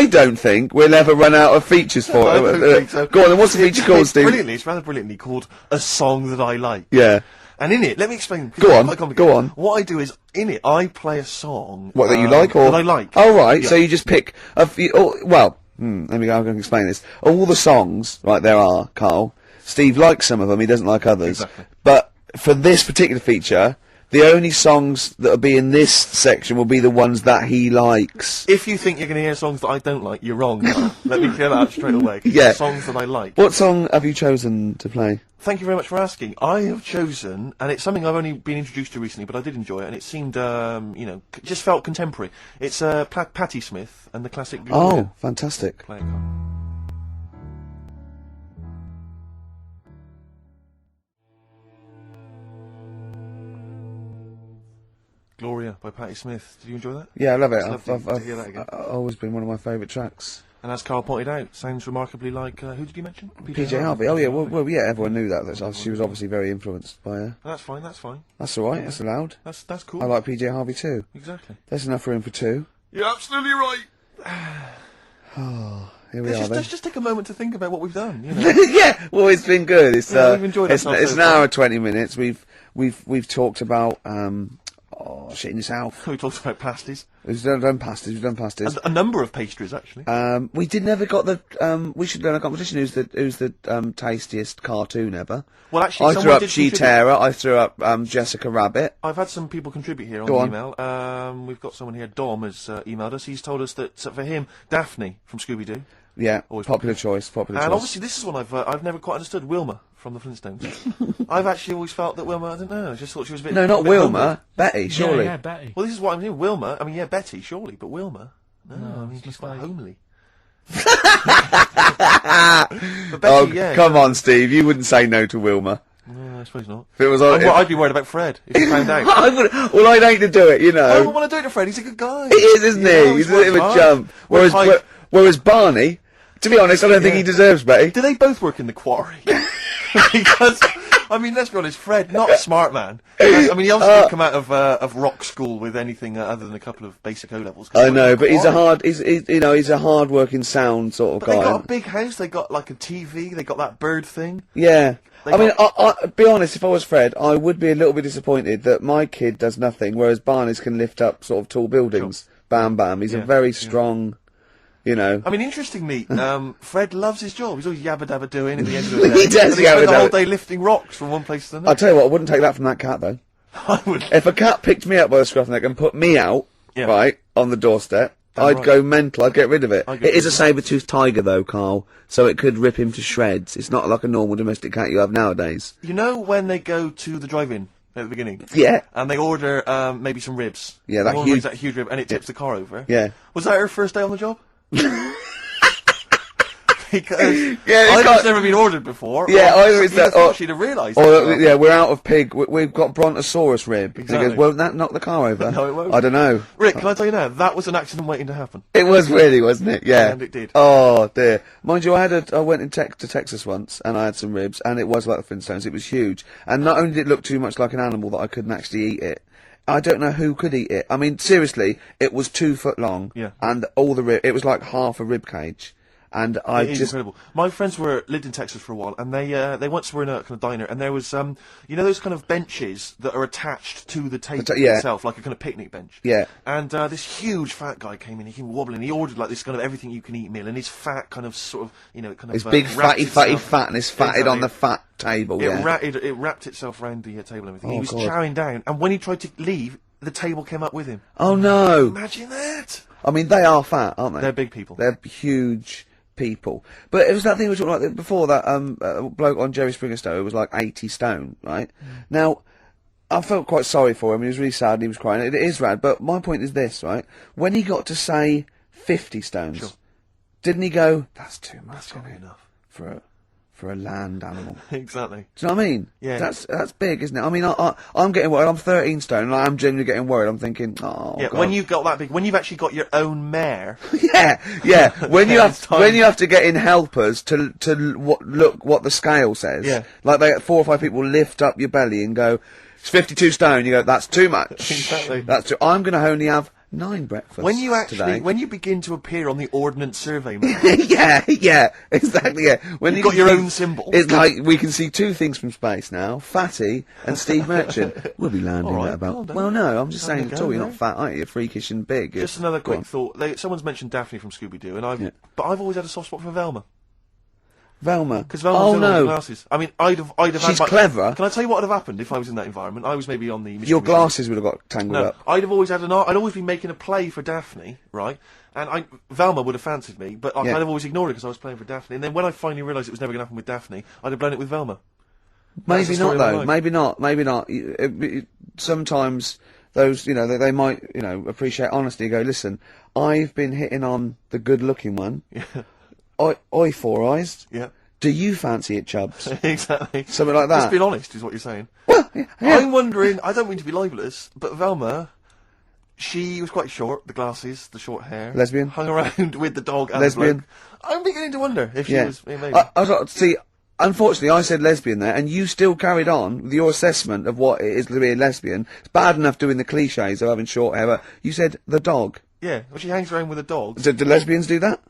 don't think we'll ever run out of features for I it. don't think so. Go on, then what's the feature called, Steve? It's rather brilliantly called A Song That I Like. Yeah. And in it, let me explain. 'cause Go it's on, quite complicated. go on. What I do is, in it, I play a song. What, that you like, or? That I like. Oh, right, Yeah. so you just pick a few, let me go, I'm going to explain this. All the songs, right, there are, Karl, Steve likes some of them, he doesn't like others. Exactly. But for this particular feature, the only songs that'll be in this section will be the ones that he likes. If you think you're going to hear songs that I don't like, you're wrong. Let me clear that out straight away. 'Cause Yeah. they're songs that I like. What song have you chosen to play? Thank you very much for asking. I have chosen, and it's something I've only been introduced to recently, but I did enjoy it, and it seemed, just felt contemporary. It's Patti Smith and the classic Gloria. Oh, fantastic. Play it, Karl. Gloria by Patti Smith. Did you enjoy that? Yeah, I love it. It's lovely to hear that again. I've always been one of my favourite tracks. And as Karl pointed out, sounds remarkably like, who did you mention? PJ Harvey. Oh yeah, well, yeah, everyone knew that. She was obviously very influenced by her. That's fine, that's fine. That's all right. That's allowed. That's cool. I like PJ Harvey too. Exactly. There's enough room for two. You're absolutely right. Here we are then. Let's just take a moment to think about what we've done, you know. Yeah, well, it's been good. It's Yeah, we've enjoyed it's ourselves an so hour far. and 20 minutes. We've talked about shit in yourself. We talked about pasties. We've done pasties. We've done pasties. A number of pastries, actually. We never got the. We should run a competition. Who's the tastiest cartoon ever? Well, actually, I threw someone up did contribute. Cheetara. I threw up Jessica Rabbit. I've had some people contribute here on Go the on. email. We've got someone here, Dom, has emailed us. He's told us that, for him, Daphne from Scooby-Doo. Yeah, Always popular choice. Popular And choice. obviously, this is one I've never quite understood. Wilma from the Flintstones. I've actually always felt that Wilma. I don't know. I just thought she was a bit. No, not a bit Wilma. homely. Betty, surely. Yeah, Betty. Well, this is what I mean. Wilma. I mean, yeah, Betty, surely, but Wilma. No, I mean, it's she's just quite like- homely. But Betty, Oh, yeah. come on, Steve. You wouldn't say no to Wilma. No, I suppose not. If it was on. I'd be worried about Fred if he found out. I would, well, I'd hate to do it, you know. I don't want to do it to Fred. He's a good guy. He is, isn't he? He's a bit of a jump. Whereas Barney, to be honest, I don't think he deserves Betty. Do they both work in the quarry? Because, I mean, let's be honest, Fred, not a smart man. I mean, he obviously didn't come out of rock school with anything other than a couple of basic O-levels. I know, but he's a hard-working, sound sort of But guy. they got a big house, they got like a TV, they got that bird thing. Yeah. They I mean, got- be honest, if I was Fred, I would be a little bit disappointed that my kid does nothing, whereas Barney's can lift up sort of tall buildings. Sure. Bam, bam. He's a Yeah, very yeah. strong, you know. I mean, interestingly, Fred loves his job. He's always yabba dabba doing at the end of the day. He does And he spent the whole yabba-dabba. day lifting rocks from one place to I'll another. tell you what, I wouldn't take that from that cat, though. I would. If a cat picked me up by the scruff of the neck and put me out, Yeah. right, on the doorstep, Damn I'd right. go mental. I'd get rid of it. I'd get It is a rid of saber-toothed tiger, though, Karl, so it could rip him to shreds. It's not like a normal domestic cat you have nowadays. You know when they go to the drive-in at the beginning? Yeah. And they order maybe some ribs. Yeah, that The woman huge- brings that huge rib, and it tips the car over. Yeah. Was that her first day on the job? Because Yeah, it's I've got- just never been ordered before. Yeah, or either it's you'd have that, thought or- she'd have realised. Or, yeah, we're out of pig. We've got brontosaurus rib. And Exactly. he goes, won't that knock the car over? No, it won't. I don't know. Rick, can I tell you now? That was an accident waiting to happen. It was really, wasn't it? Yeah. And it did. Oh, dear. Mind you, I went to Texas once, and I had some ribs, and it was like the Flintstones. It was huge. And not only did it look too much like an animal that I couldn't actually eat it, I don't know who could eat it. I mean, seriously, it was 2 foot long. Yeah. And all the rib, it was like half a rib cage. And I It is just incredible. My friends lived in Texas for a while, and they once were in a kind of diner, and there was you know those kind of benches that are attached to the table yeah. itself, like a kind of picnic bench. Yeah. And this huge fat guy came in. He came wobbling. He ordered like this kind of everything you can eat meal, and his fat kind of sort of kind of his big wrapped fatty itself- fatness fatted on Exactly. the fat table. Yeah. It wrapped itself around the table and everything. Oh, He was God. chowing down, and when he tried to leave, the table came up with him. Oh no! Imagine that. I mean, they are fat, aren't they? They're big people. They're huge people. But it was that thing we were talking about before, that bloke on Jerry Springer Show who was like 80 stone, right? Now, I felt quite sorry for him. He was really sad and he was crying. It is rad. But my point is this, right? When he got to say 50 stones, Sure. didn't he go, that's too much, That's gotta be enough. for a land animal? Exactly. Do you know what I mean? Yeah. That's big, isn't it? I mean, I'm getting worried. I'm 13 stone, and I'm genuinely getting worried. I'm thinking, oh, Yeah, God. when you've got that big, when you've actually got your own mare. yeah. When you Yeah, have it's time. when you have to get in helpers to look what the scale says. Yeah. Like 4 or 5 people lift up your belly and go, it's 52 stone. You go, that's too much. Exactly. That's too. I'm going to only have 9 breakfasts When you today. when you begin to appear on the Ordnance Survey map, yeah, exactly, yeah. When You've you got can your see- own symbol. It's like we can see 2 things from space now, Fatty and Steve Merchant. We'll be landing All right, at calm about... down. Well, no, I'm just Having saying a at go all, you're there. not fat, aren't you? You're freakish and big. just another Go quick on. thought. Someone's mentioned Daphne from Scooby-Doo, and Yeah. but I've always had a soft spot for Velma. Velma. Because Velma Oh, was in all the no. glasses. I mean, I'd have had She's my- clever. Can I tell you what would have happened if I was in that environment? I was maybe on the... Mystery Your Machine. glasses would have got tangled No, up. I'd have always had I'd always been making a play for Daphne, right? And Velma would have fancied me, but I Yeah. kind of always ignored it because I was playing for Daphne. And then when I finally realised it was never going to happen with Daphne, I'd have blown it with Velma. That's Maybe the story not, of my though. life. Maybe not. Maybe not. Sometimes those, they might, appreciate honesty and go, listen, I've been hitting on the good-looking one. Yeah, Oi, Four Eyes. yeah, Do you fancy it, Chubbs? exactly. Something like that. Just being honest is what you're saying. Well, yeah. I'm wondering, I don't mean to be libelous, but Velma, she was quite short, the glasses, the short hair. Lesbian? Hung around with the dog and Lesbian? the bloke. I'm beginning to wonder if she Yeah. was, maybe. I was like, see, unfortunately, I said lesbian there, and you still carried on with your assessment of what it is to be a lesbian. It's bad enough doing the cliches of having short hair, but you said the dog. Yeah, well, she hangs around with a dog. Do lesbians do that?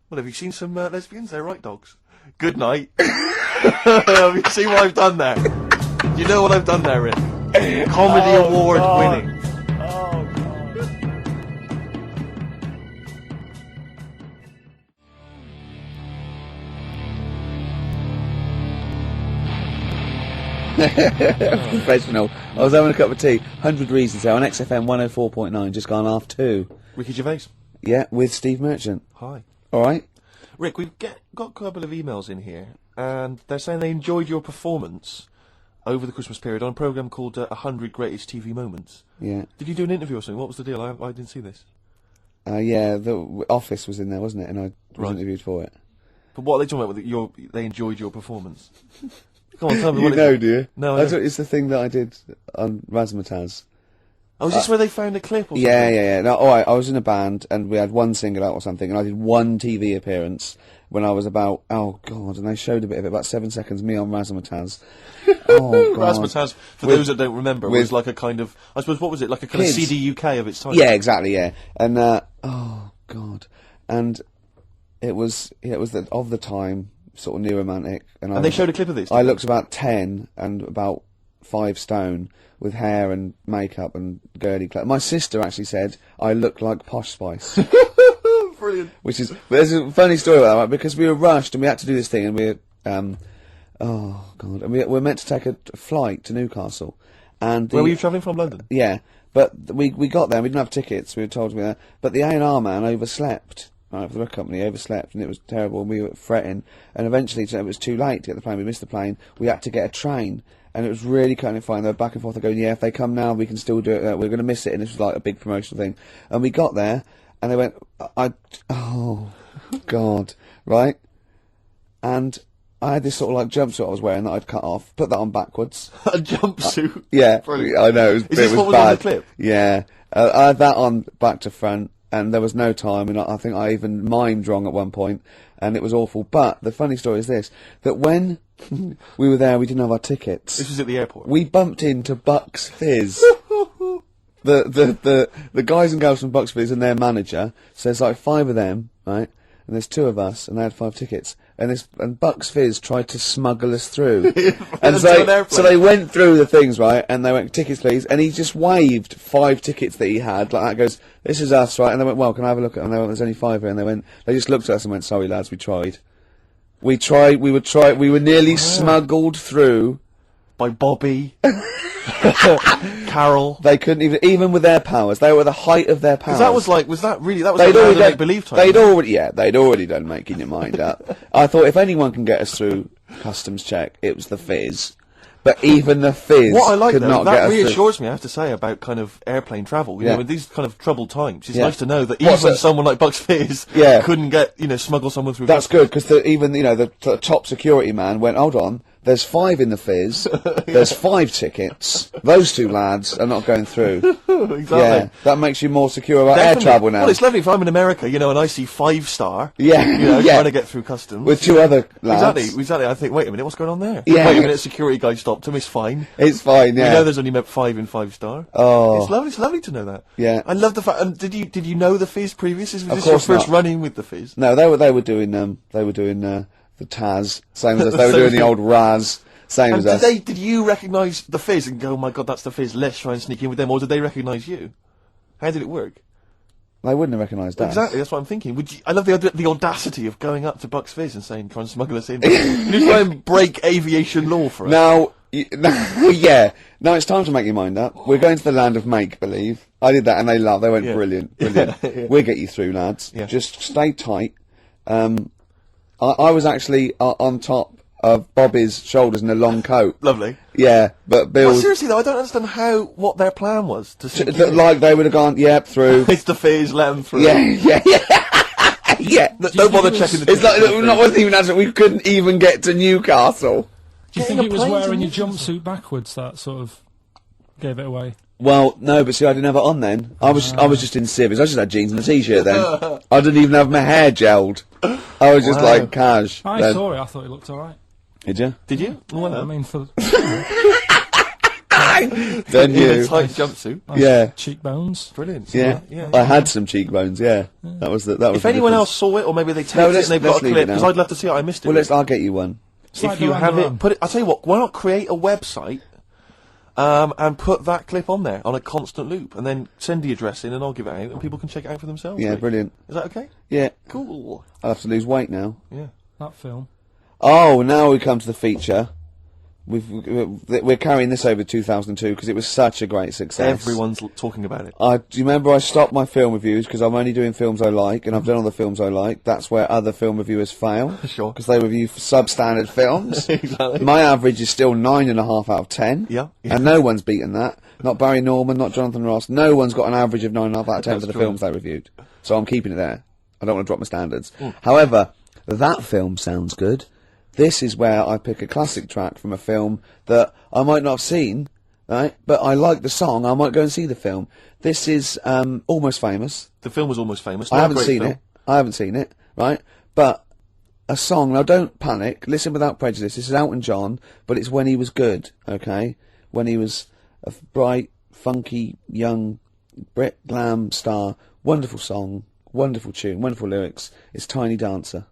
Well, have you seen some lesbians? They're right dogs. Good night. Have you seen what I've done there? You know what I've done there, Rick? Comedy award winning. Professional. I was having a cup of tea. 100 Reasons there on XFM 104.9, just gone half 2. Ricky Gervais. Yeah, with Steve Merchant. Hi. All right. Rick, we've got a couple of emails in here, and they're saying they enjoyed your performance over the Christmas period on a programme called 100 Greatest TV Moments. Yeah. Did you do an interview or something? What was the deal? I didn't see this. Yeah, the Office was in there, wasn't it? And I was Right. interviewed for it. But what are they talking about with they enjoyed your performance? Come on, tell me You what it know, is. do you? No, I don't. It's the thing that I did on Razzmatazz. Oh, is this where they found a clip or something? Yeah. No, all right, I was in a band and we had one single out or something, and I did one TV appearance when I was about, oh God, and they showed a bit of it, about 7 seconds, me on Razzmatazz. Oh God. Razzmatazz, for With- those that don't remember, with was like a kind of, I suppose, what was it? Like a kind Kids. of CD UK of its time. Yeah, exactly, yeah. And, oh God. And it was of the time, sort of new romantic. And they showed a clip of this. I looked about 10 and about 5 stone with hair and makeup and girly clothes. My sister actually said I looked like Posh Spice. Brilliant. Which is, there's a funny story about that, right? Because we were rushed and we had to do this thing, and oh God, and we were meant to take a flight to Newcastle. And Where were you travelling from? London? Yeah, but we got there and we didn't have tickets, we were told to be there, but the A&R man overslept. Right, for the record company, overslept, and it was terrible, and we were fretting, and eventually it was too late to get the plane, we missed the plane, we had to get a train, and it was really kind of fine. They were back and forth, they're going, yeah, if they come now, we can still do it, we're going to miss it, and this was like a big promotional thing. And we got there, and they went, oh, God, right? And I had this sort of like jumpsuit I was wearing that I'd cut off, put that on backwards. A jumpsuit. Yeah, Brilliant. I know, it this was what was bad. on the clip? Yeah, I had that on back to front, and there was no time, and I think I even mimed wrong at one point, and it was awful. But the funny story is this, that when we were there, we didn't have our tickets. This was at the airport. We bumped into Bucks Fizz. The guys and girls from Bucks Fizz and their manager, so there's like 5 of them, right? and there's 2 of us, and they had 5 tickets. And Bucks Fizz tried to smuggle us through. And so they went through the things, right, and they went, tickets please, and he just waved 5 tickets that he had, like that, goes, this is us, right, and they went, well, can I have a look at them? And they went, there's only 5 here, and they just looked at us and went, sorry lads, we tried. We were nearly smuggled through. By Bobby. Karl. They couldn't even with their powers, they were at the height of their powers. Because that was like make-believe time. They'd already done making your mind up. I thought if anyone can get us through customs check, it was the Fizz. But even the Fizz what I like could though, not that get us reassures me, I have to say, about kind of airplane travel. You know, in these kind of troubled times, it's Yeah. nice to know that What's even that? someone like Bucks Fizz Yeah. couldn't get, smuggle someone through. That's good, because even, the top security man went, hold on, there's 5 in the Fizz, there's 5 tickets, those 2 lads are not going through. Exactly. Yeah, that makes you more secure about Definitely. air travel now. Well, it's lovely if I'm in America, and I see 5-star, Yeah, yeah. trying to get through customs. With 2 other lads. Exactly. I think, wait a minute, what's going on there? Yeah. Wait a minute, security guy stopped him, it's fine. It's fine, yeah. We know there's only 5 in 5-star. Oh. It's lovely to know that. Yeah. I love the fact, and did you know the Fizz previously? Was Of this your course first not. run-in with the Fizz? No, they were doing the Taz, same as us. They were doing the old Raz, same And as us. did you recognise the Fizz and go, oh my god, that's the Fizz, let's try and sneak in with them, or did they recognise you? How did it work? They wouldn't have recognised us. Exactly, that's what I'm thinking. I love the audacity of going up to Bucks Fizz and saying, try and smuggle us in. You try and break aviation law for us. Now, yeah. Now it's time to make your mind up. We're going to the land of make-believe. I did that and they laughed. They went, Yeah. brilliant. Yeah. We'll get you through, lads. Yeah. Just stay tight. I was actually on top of Bobby's shoulders in a long coat. Lovely. Yeah, but Bill... Well, seriously though, I don't understand what their plan was. like they would have gone, yep, through. It's the Fizz, let them through. Yeah. Yeah. Don't bother checking the It's like, tickets. not wasn't even answering, we couldn't even get to Newcastle. Do you Getting think a it was plane to wearing your Newcastle. jumpsuit backwards that sort of gave it away? Well, no, but see, I didn't have it on then. I was just in civvies. I just had jeans and a t-shirt then. I didn't even have my hair gelled. I was just Wow. like cash. I then. saw it, I thought it looked alright. Did you? Did you? Well, I mean, for Then in a you. tight jumpsuit. nice Yeah. cheekbones. Brilliant. Yeah. Yeah. I had some cheekbones. Yeah. That was the. If anyone else saw it, or maybe they taped it let's- and they've got let's a leave clip, it now. because I'd love to see it. I missed it. Well, I'll get you one. If you have it, put it. I'll tell you what. Why not create a website, and put that clip on there on a constant loop, and then send the address in, and I'll give it out, and people can check it out for themselves. Yeah, Like, brilliant. Is that okay? Yeah. Cool. I'll have to lose weight now. Yeah. That film. Oh, now we come to the feature. We're carrying this over 2002 because it was such a great success. Everyone's talking about it. Do you remember I stopped my film reviews because I'm only doing films I like, and I've done all the films I like. That's where other film reviewers fail. Sure. Because they review substandard films. Exactly. My average is still 9.5 out of 10. Yeah. And no one's beaten that. Not Barry Norman, not Jonathan Ross. No one's got an average of 9.5 out of 10 That's for the true. films they reviewed. So I'm keeping it there. I don't want to drop my standards. However, that film sounds good. This is where I pick a classic track from a film that I might not have seen, right? But I like the song. I might go and see the film. This is Almost Famous. The film was almost famous. I Not a haven't great seen film. it. I haven't seen it, right? But a song. Now, don't panic. Listen without prejudice. This is Elton John, but it's when he was good, okay? When he was a bright, funky, young Brit glam star. Wonderful song, wonderful tune, wonderful lyrics. It's Tiny Dancer.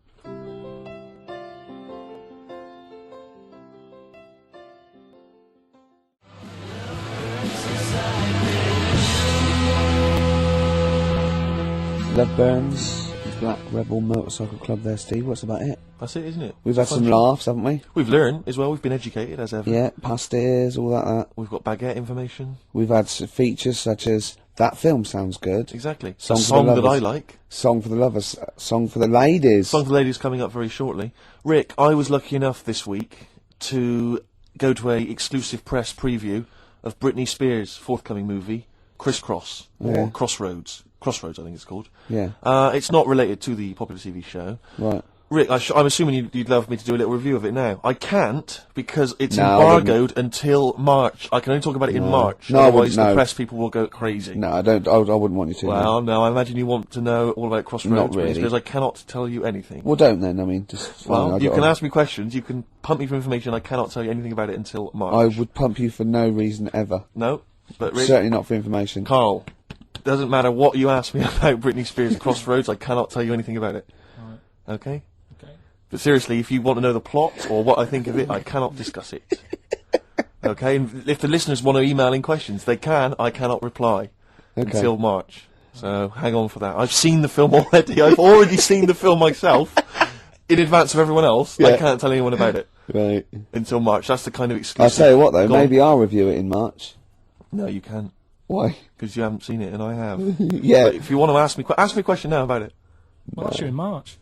Love Burns, Black Rebel Motorcycle Club there, Steve. What's about it? That's it, isn't it? We've had Fun some show. laughs, haven't we? We've learned as well. We've been educated as ever. Yeah, pasties, all that. We've got baguette information. We've had features such as That Film Sounds Good. Exactly. Song a for the song that I lovers. like. Song for the lovers, song for the ladies. Song for the Ladies coming up very shortly. Rick, I was lucky enough this week to go to a exclusive press preview of Britney Spears' forthcoming movie, Crisscross, or Yeah. Crossroads. Crossroads, I think it's called. Yeah, It's not related to the popular TV show. right. Rick, I'm assuming you'd love me to do a little review of it now. I can't, because it's No, I wouldn't. embargoed until March. I can only talk about it in March. No, I Otherwise, wouldn't, no. the press people will go crazy. No, I don't. I wouldn't want you to. Well, no, I imagine you want to know all about Crossroads. Not really. Because I cannot tell you anything. Well, don't then. I mean, just. fine, Well, I you got- can ask me questions, you can pump me for information, I cannot tell you anything about it until March. I would pump you for no reason ever. No, but Rick, Certainly not for information. Karl, doesn't matter what you ask me about Britney Spears' Crossroads, I cannot tell you anything about it. Okay? Okay. But seriously, if you want to know the plot or what I think of it, I cannot discuss it. Okay? And if the listeners want to email in questions, they can. I cannot reply until March. So hang on for that. I've seen the film already. I've already seen the film myself in advance of everyone else. I can't tell anyone about it Right. until March. That's the kind of exclusive. I'll tell you what, though. Go on. Maybe I'll review it in March. No, you can't. Why? Because you haven't seen it and I have. Yeah. But if you want to ask me a question now about it. Well, that's you in March.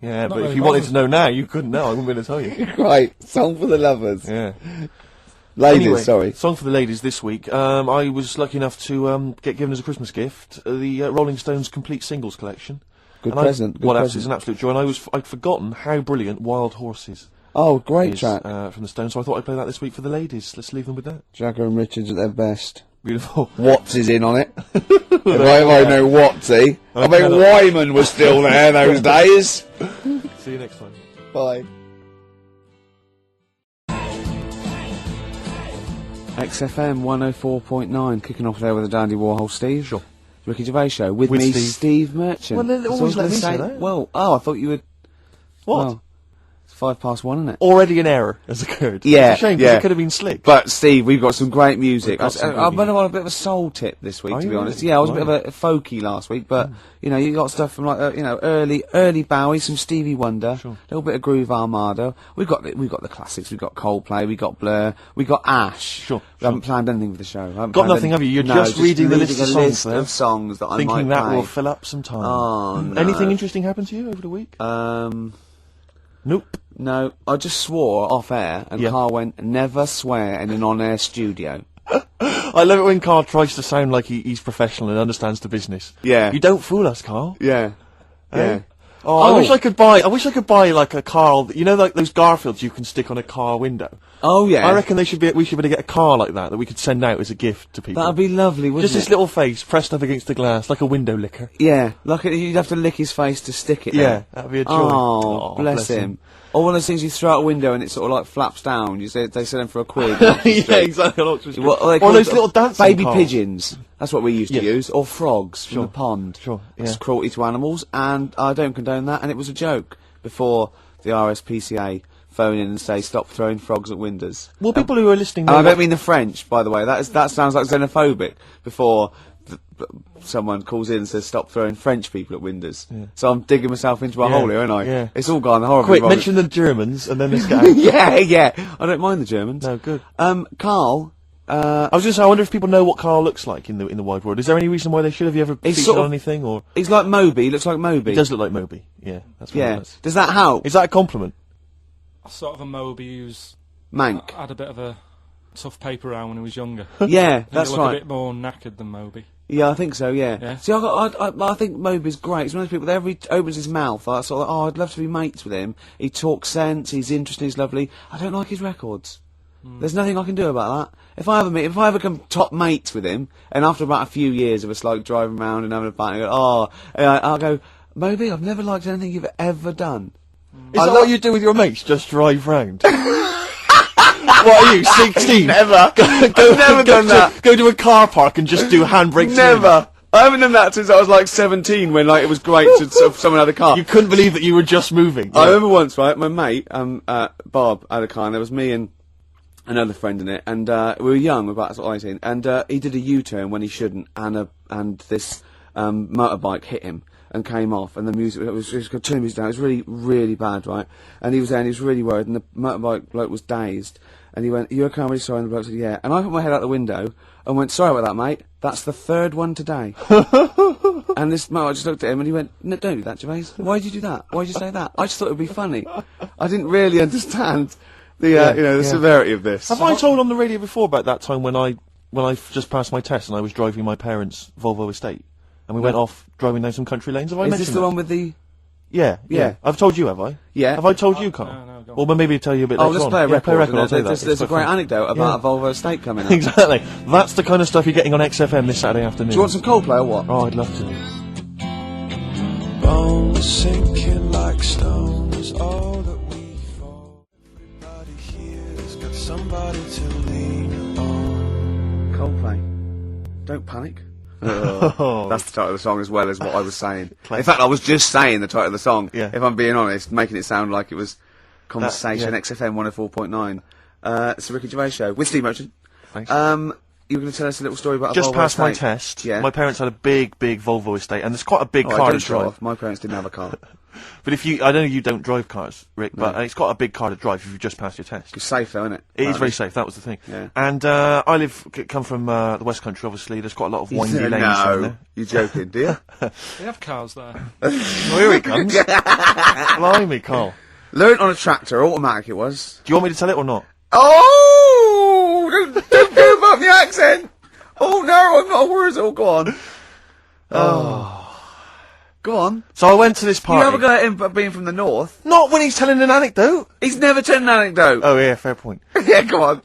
Yeah, Not but really if you wanted bothered. to know now, you couldn't know. I wouldn't be able to tell you. Right. Song for the lovers. Yeah. Ladies, Anyway, sorry. song for the ladies this week. I was lucky enough to get given as a Christmas gift the Rolling Stones complete singles collection. Good And present. Good Well, present. it's an absolute joy. And I'd forgotten how brilliant Wild Horses Oh, great is track. from the Stones. So I thought I'd play that this week for the ladies. Let's leave them with that. Jagger and Richards at their best. Beautiful. Watts is in on it. if I know Wattsy. I mean, cannot- Wyman was still there those days. See you next time. Bye. XFM 104.9, kicking off there with the Dandy Warhol Steve. Sure. Ricky Gervais Show with With me, Steve. Steve Merchant. Well, they That's all always I was let me gonna say that. Well, I thought you would. What? Well, it's 5:01, isn't it? Already an error has occurred. Yeah, It's a shame, 'cause yeah. it could have been slick. But Steve, we've got some great music. We've got some I've good been on a bit of a soul tip this week, Are to you be honest. really? Yeah, I was a bit Right. of a folky last week, but you know, you got stuff from like early Bowie, some Stevie Wonder, Sure. a little bit of Groove Armada. We've got the classics. We've got Coldplay. We got Blur. We got Ash. Sure, We haven't planned anything with the show. I haven't Got planned nothing, any- have you? You're No, just reading the list reading of a songs list there. of songs that I Thinking might that play. will fill up some time. Oh, no. Anything interesting happened to you over the week? Nope. No, I just swore off air, and Yeah. Karl went, "Never swear in an on-air studio." I love it when Karl tries to sound like he's professional and understands the business. Yeah. You don't fool us, Karl. Yeah, Eh? Oh, I wish I could buy like a Karl. You know, like those Garfields you can stick on a car window. Oh yeah. I reckon we should be able to get a car like that we could send out as a gift to people. That'd be lovely, wouldn't Just it? this little face pressed up against the glass, like a window licker. Yeah, like you'd have to lick his face to stick it Yeah, there. that'd be a joy. Oh, bless him. Or one of those things you throw out a window and it sort of like flaps down. You say they sell them for a quid. Yeah, exactly. What are they Or called? those little dancing baby Karls. pigeons. That's what we used to Yeah. use. Or frogs from Sure. the pond. Sure, It's yeah. cruelty to animals, and I don't condone that. And it was a joke before the RSPCA phone in and say stop throwing frogs at windows. Well, people who are listening, And I know don't mean the French, by the way. That sounds like xenophobic. Before someone calls in and says stop throwing French people at windows. So I'm digging myself into a Yeah, hole here, aren't I? yeah. It's all gone horribly Quick, wrong. mention the Germans and then let's get out. yeah. I don't mind the Germans. No, good. Karl. I was just. I wonder if people know what Karl looks like in the wide world. Is there any reason why they should? Have you ever He's featured sort of- on anything? Or He's like Moby. He looks like Moby. he does look like Moby. Yeah, that's what Yeah. he does. Does that help? Is that a compliment? Sort of a Moby who's Mank. had a bit of a tough paper round when he was younger. Yeah, He that's look right. a bit more knackered than Moby. Yeah, I think so. Yeah. Yeah. See, I think Moby's great. He's one of those people that every opens his mouth, I sort of, oh, I'd love to be mates with him. He talks sense. He's interesting. He's lovely. I don't like his records. There's nothing I can do about that. If I ever become top mates with him, and after about a few years of us like driving around and having a fight, I go, I'll go, Moby, I've never liked anything you've ever done. Is that what you do with your mates? Just drive round? What are you, 16? Never. I've never done that. Go to a car park and just do handbrakes. Never. I haven't done that since I was like 17, when like it was great to sort of someone had a car. You couldn't believe that you were just moving. I remember once, right, my mate, Bob, had a car, and there was me and another friend in it, and we were young, we were about sort of 18, and he did a U-turn when he shouldn't, and this motorbike hit him and came off, and the music, it was going to turn the music down. It was really, really bad, right? And he was there, and he was really worried, and the motorbike bloke was dazed, and he went, "Are you okay? I'm really sorry." And the bloke said, "Yeah." And I put my head out the window and went, "Sorry about that, mate. That's the third one today." And this motorbike just looked at him, and he went, "No, don't do that, Gervais. Why did you do that? Why did you say that? I just thought it would be funny." I didn't really understand the severity of this. Have I told on the radio before about that time when I just passed my test and I was driving my parents' Volvo estate and we went off driving down some country lanes? Have I Is mentioned this the that? one with the... Yeah. Yeah. I've told you, have I? Yeah. Have I told you, Carl? No, go on. Well, maybe I'll tell you a bit Oh, later let's on. play a Yeah, record. I'll tell you that. There's a great anecdote about a Volvo estate coming up. Exactly. That's the kind of stuff you're getting on XFM this Saturday afternoon. Do you want some Coldplay or what? Oh, I'd love to. Bones sinking like stones, all that we fall. Everybody here's got somebody to lean on. Coldplay. Don't panic. That's the title of the song as well as what I was saying. In fact, I was just saying the title of the song, Yeah. if I'm being honest, making it sound like it was Conversation, yeah. XFM 104.9. It's the Ricky Gervais Show with Steve Merchant. Thanks. You were going to tell us a little story about a Just Volvo passed my estate. test. Yeah. My parents had a big Volvo estate, and it's quite a big I car don't to drive. drive. My parents didn't have a car. But I know you don't drive cars, Rick, but it's quite a big car to drive if you just passed your test. It's safe though, isn't it? It is very safe. That was the thing. Yeah. And I come from the West Country. Obviously, there's quite a lot of windy lanes around No, there. you're joking, do you? They have cars there. Well, here he comes. Blimey, Carl. Learned on a tractor, automatic it was. Do you want me to tell it or not? Oh! Don't give up the accent! Oh no, I'm not a Wurzel. Go on. Go on. So I went to this party. You have a go at him being from the north. Not when he's telling an anecdote. He's never told an anecdote. Oh yeah, fair point. Yeah, go on.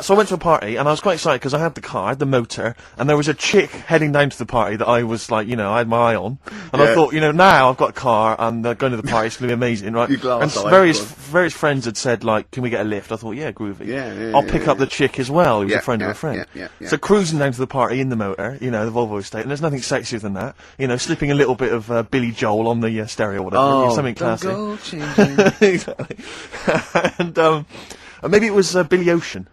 So I went to a party, and I was quite excited because I had the car, I had the motor, and there was a chick heading down to the party that I was like, I had my eye on. And I Yeah. thought, now I've got a car, and going to the party, it's going to be amazing, right? You glass and eye, various of course. various friends had said, like, can we get a lift? I thought, yeah, groovy. Yeah, I'll pick up the chick as well, who was Yeah, a friend of yeah, a friend. yeah. So cruising down to the party in the motor, the Volvo estate, and there's nothing sexier than that. Slipping a little bit of Billy Joel on the stereo or whatever, something don't classy. go changing. Exactly. And maybe it was Billy Ocean.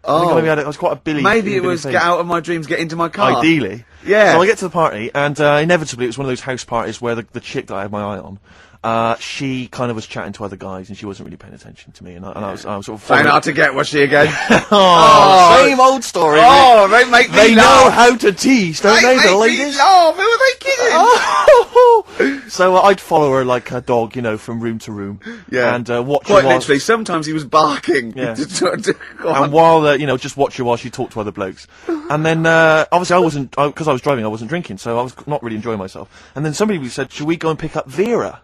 I think maybe it was quite a Billy. Maybe it Billy was thing. get out of my dreams, get into my car. Ideally. Yeah. So I get to the party, and inevitably it was one of those house parties where the chick that I had my eye on, she kind of was chatting to other guys, and she wasn't really paying attention to me, and I was sort of Find following- out to get, was she again? Same old story. Oh, they make me They know laugh. how to tease, don't they, the make me ladies? laugh. Who are they kidding? So I'd follow her like a dog, from room to room. Yeah. And watch Quite her while- literally, sometimes he was barking. Yeah. Go on. And while, just watch her while she talked to other blokes. And then, obviously because I was driving, I wasn't drinking, so I was not really enjoying myself. And then somebody said, should we go and pick up Vera?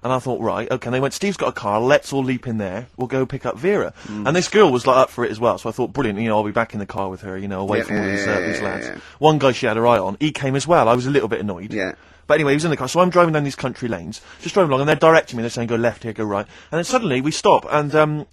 And I thought, right, okay. And they went, Steve's got a car, let's all leap in there, we'll go pick up Vera. And this girl was like up for it as well, so I thought, brilliant, I'll be back in the car with her, away from all these lads. yeah. One guy she had her eye on, he came as well, I was a little bit annoyed. Yeah. But anyway, he was in the car, so I'm driving down these country lanes, just driving along, and they're directing me, they're saying, go left here, go right. And then suddenly, we stop, and one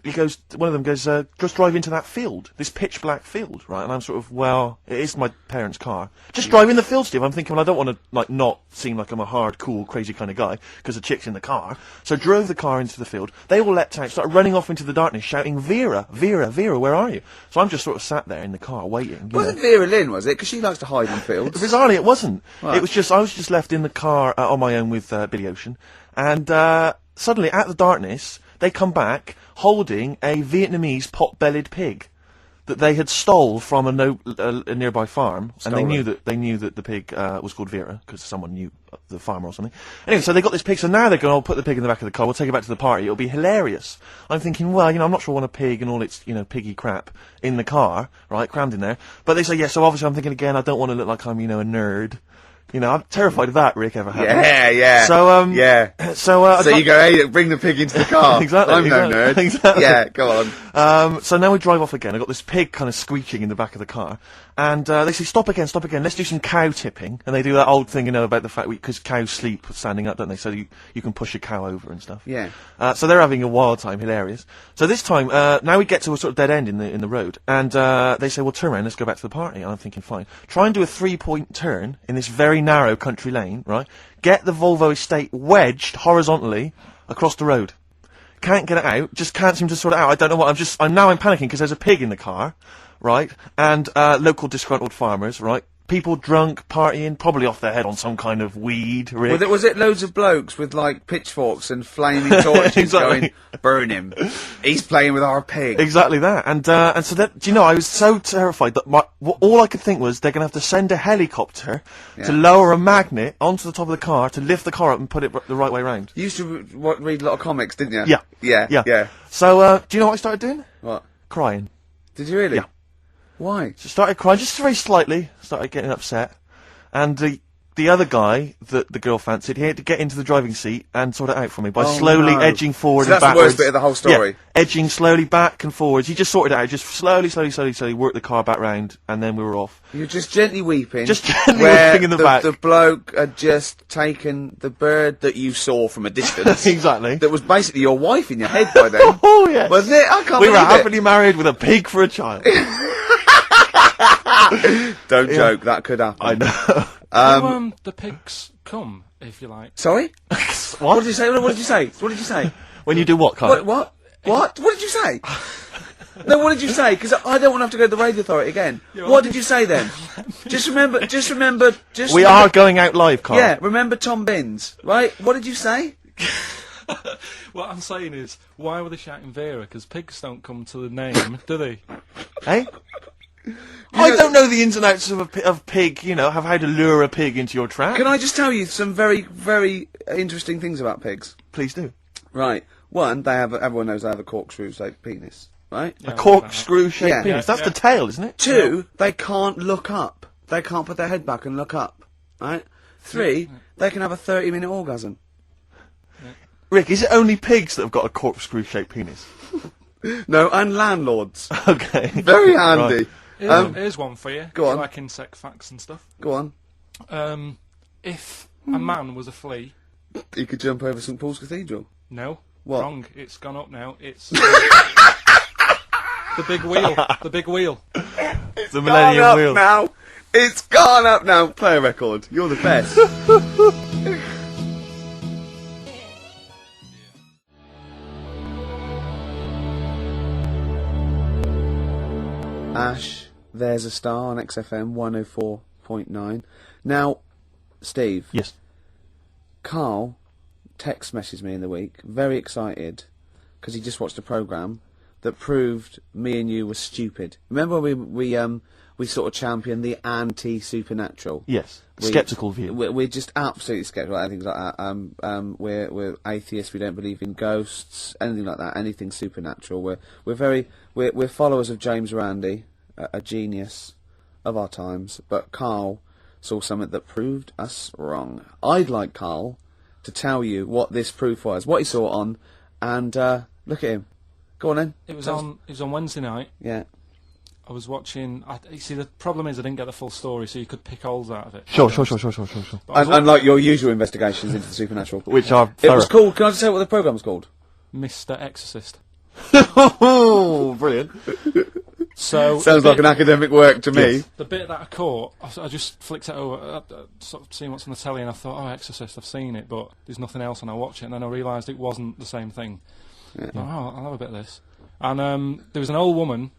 of them goes, just drive into that field, this pitch black field, right? And I'm sort of, well, it is my parents' car. Just drive in the field, Steve. I'm thinking, well, I don't want to, not seem like I'm a hard, cool, crazy kind of guy, because the chick's in the car. So drove the car into the field, they all leapt out, started running off into the darkness, shouting, Vera, Vera, Vera, where are you? So I'm just sort of sat there in the car, waiting. Wasn't Vera Lynn, was it? Because she likes to hide in fields. Bizarrely, it wasn't. Right. It was just, I was just left in the car on my own with Billy Ocean, and suddenly, at the darkness, they come back holding a Vietnamese pot-bellied pig that they had stole from a nearby farm, and they knew that the pig was called Vera because someone knew the farmer or something. Anyway, so they got this pig, so now they're going, I'll put the pig in the back of the car, we'll take it back to the party, it'll be hilarious. I'm thinking, well, I'm not sure I want a pig and all its, piggy crap in the car, right, crammed in there. But they say, yeah, so obviously I'm thinking again, I don't want to look like I'm, a nerd. I'm terrified of that, Rick, ever happened. Yeah. So, yeah. So you go, hey, bring the pig into the car. Exactly, I'm no nerd. exactly. Yeah, go on. So now we drive off again. I got this pig kind of screeching in the back of the car, and they say, "Stop again, stop again. Let's do some cow tipping." And they do that old thing, about the fact because cows sleep standing up, don't they? So you can push a cow over and stuff. Yeah. So they're having a wild time, hilarious. So this time, now we get to a sort of dead end in the road, and they say, "Well, turn around, let's go back to the party." And I'm thinking, fine. Try and do a 3-point turn in this very narrow country lane, right? Get the Volvo estate wedged horizontally across the road. Can't get it out, just can't seem to sort it out. I don't know what, I'm panicking because there's a pig in the car, right? And, local disgruntled farmers, right? People drunk, partying, probably off their head on some kind of weed, Rick. Was it loads of blokes with, pitchforks and flaming torches Exactly. going, burn him. He's playing with our pig. Exactly that. And so that, I was so terrified that all I could think was they're going to have to send a helicopter to lower a magnet onto the top of the car to lift the car up and put it the right way round. You used to read a lot of comics, didn't you? Yeah. Yeah. So, do you know what I started doing? What? Crying. Did you really? Yeah. Why? So started crying, just very slightly, started getting upset. And the other guy that the girl fancied, he had to get into the driving seat and sort it out for me by slowly edging forward So and that's the backwards. worst bit of the whole story? Yeah, edging slowly back and forwards. He just sorted it out, just slowly worked the car back round, and then we were off. You're just gently weeping. Just gently where weeping in the back. The bloke had just taken the bird that you saw from a distance. Exactly. That was basically your wife in your head by then. Oh, yes. Wasn't it? I can't We were believe it. happily married with a pig for a child. Don't joke, that could happen. I know. The pigs come, if you like. Sorry? What did you say? What did you say? What did you say? When you do what, Karl? What? What did you say? No, what did you say? Because I don't want to have to go to the radio authority again. What did you say then? Just remember. We are going out live, Karl. Yeah, remember Tom Binns, right? What did you say? What I'm saying is, why were they shouting Vera? Because pigs don't come to the name, do they? Hey? I don't know the ins and outs of pig, of how to lure a pig into your trap. Can I just tell you some very, very interesting things about pigs? Please do. Right. One, everyone knows they have a corkscrew-shaped penis, right? Yeah, A corkscrew-shaped Yeah. penis. Yeah, That's the tail, isn't it? Two, they can't look up. They can't put their head back and look up, right? Three, they can have a 30-minute orgasm. Rick, is it only pigs that have got a corkscrew-shaped penis? No, and landlords. Okay. Very handy. Right. Here's one for you. Go on. Like insect facts and stuff. Go on. If a man was a flea, You could jump over St Paul's Cathedral. no, What? wrong. It's gone up now. It's the big wheel. The big wheel. The Millennium Gone up Wheel. now. It's gone up now. Play a record. You're the best. Ash, there's a star on XFM 104.9. Now, Steve, Yes. Karl text messaged me in the week, very excited, because he just watched a programme that proved me and you were stupid. Remember we sort of championed the anti-supernatural? Yes. We- Sceptical view. We're just absolutely sceptical about things like that. We're atheists. We don't believe in ghosts, anything like that. Anything supernatural. We're followers of James Randi, a genius of our times. But Karl saw something that proved us wrong. I'd like Karl to tell you what this proof was, what he saw it on, and look at him. Go on then. It was on Wednesday night. Yeah. I was watching. You see, the problem is I didn't get the full story, so you could pick holes out of it. Sure. But I was Unlike your usual investigations into the supernatural. Which are It was thorough. called. Can I just tell you what the programme was called? Mr. Exorcist. Oh, brilliant. So Sounds like an academic work to me. The bit that I caught, I just flicked it over, sort of seeing what's on the telly, and I thought, oh, Exorcist, I've seen it, but there's nothing else, and I watch it, and then I realised it wasn't the same thing. I thought, oh, I'll have a bit of this. And there was an old woman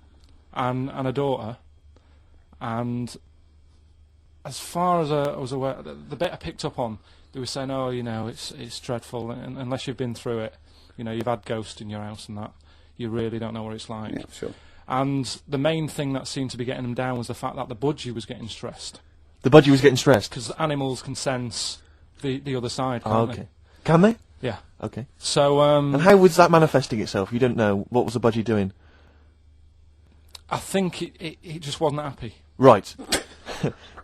and a daughter, and as far as I was aware, the bit I picked up on, they were saying, oh, it's dreadful, and unless you've been through it, you've had ghosts in your house and that, you really don't know what it's like. Yeah, sure. And the main thing that seemed to be getting them down was the fact that the budgie was getting stressed. The budgie was getting stressed. Because animals can sense the other side, Oh, can't okay. they? Can they? Yeah. Okay. So, And how was that manifesting itself? You don't know. What was the budgie doing? I think it just wasn't happy. Right.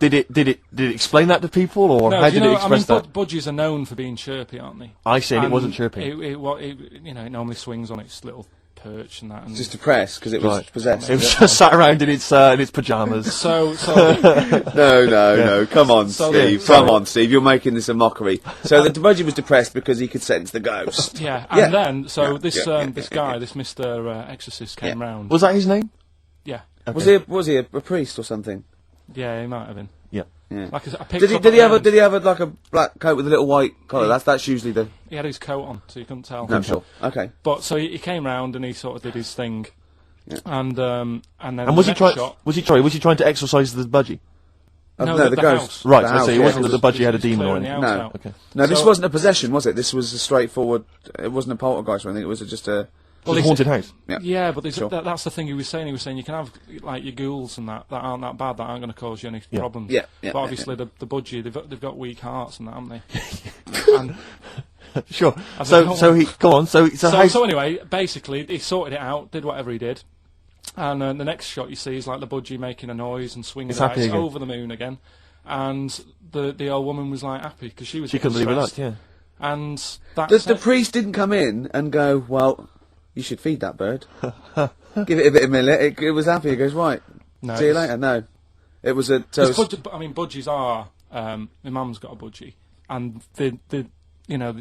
Did it explain that to people, or No, how do did it express that? budgies are known for being chirpy, aren't they? I see, and it And wasn't chirping. It normally swings on its little perch and that. And Just depressed because it was Right. possessed. It was just sat around in its pyjamas. so No. Come on, So Steve. the- Come on, Steve. You're making this a mockery. So the budgie was depressed because he could sense the ghost. yeah, Yeah. and then this yeah, guy, this Mr. Exorcist, came round. Was that his name? Yeah, Was he a priest or something? yeah, he might have been. Yeah. Yeah. Like I picked Did he? up Did he at have? the Did he end. have like a black coat with a little white collar? That's usually the. He had his coat on, so you couldn't tell. No, sure. Okay. But so he came round and he sort of did his thing, Yeah. and then And was the he next trying? shot, Was he trying to exorcise the budgie? No, the the ghost. house. Right. The So house, it yeah. wasn't that the budgie had a was demon or clearing the anything. house No. out. Okay. No, this So- wasn't a possession, was it? This was a straightforward. It wasn't a poltergeist or anything. It was just a. Well, he a haunted said- house. Yeah. Yeah, but Sure. that's the thing he was saying. He was saying you can have like your ghouls and that aren't that bad, that aren't going to cause you any Yeah. problems. Yeah, But yeah, obviously the budgie, they've got weak hearts and that, haven't they? And Sure. I So don't so know. he go on. So so anyway, basically he sorted it out, did whatever he did, and the next shot you see is like the budgie making a noise and swinging It's about. happy It's again. over the moon again, and the old woman was like happy because she was she getting couldn't believe it. stressed. Yeah. And that's The priest didn't come in and go, well, you should feed that bird. Give it a bit of millet. It was happy. He goes, right. No, See you it's- later. No. It was a. So Because budgies are. My mum's got a budgie, and they're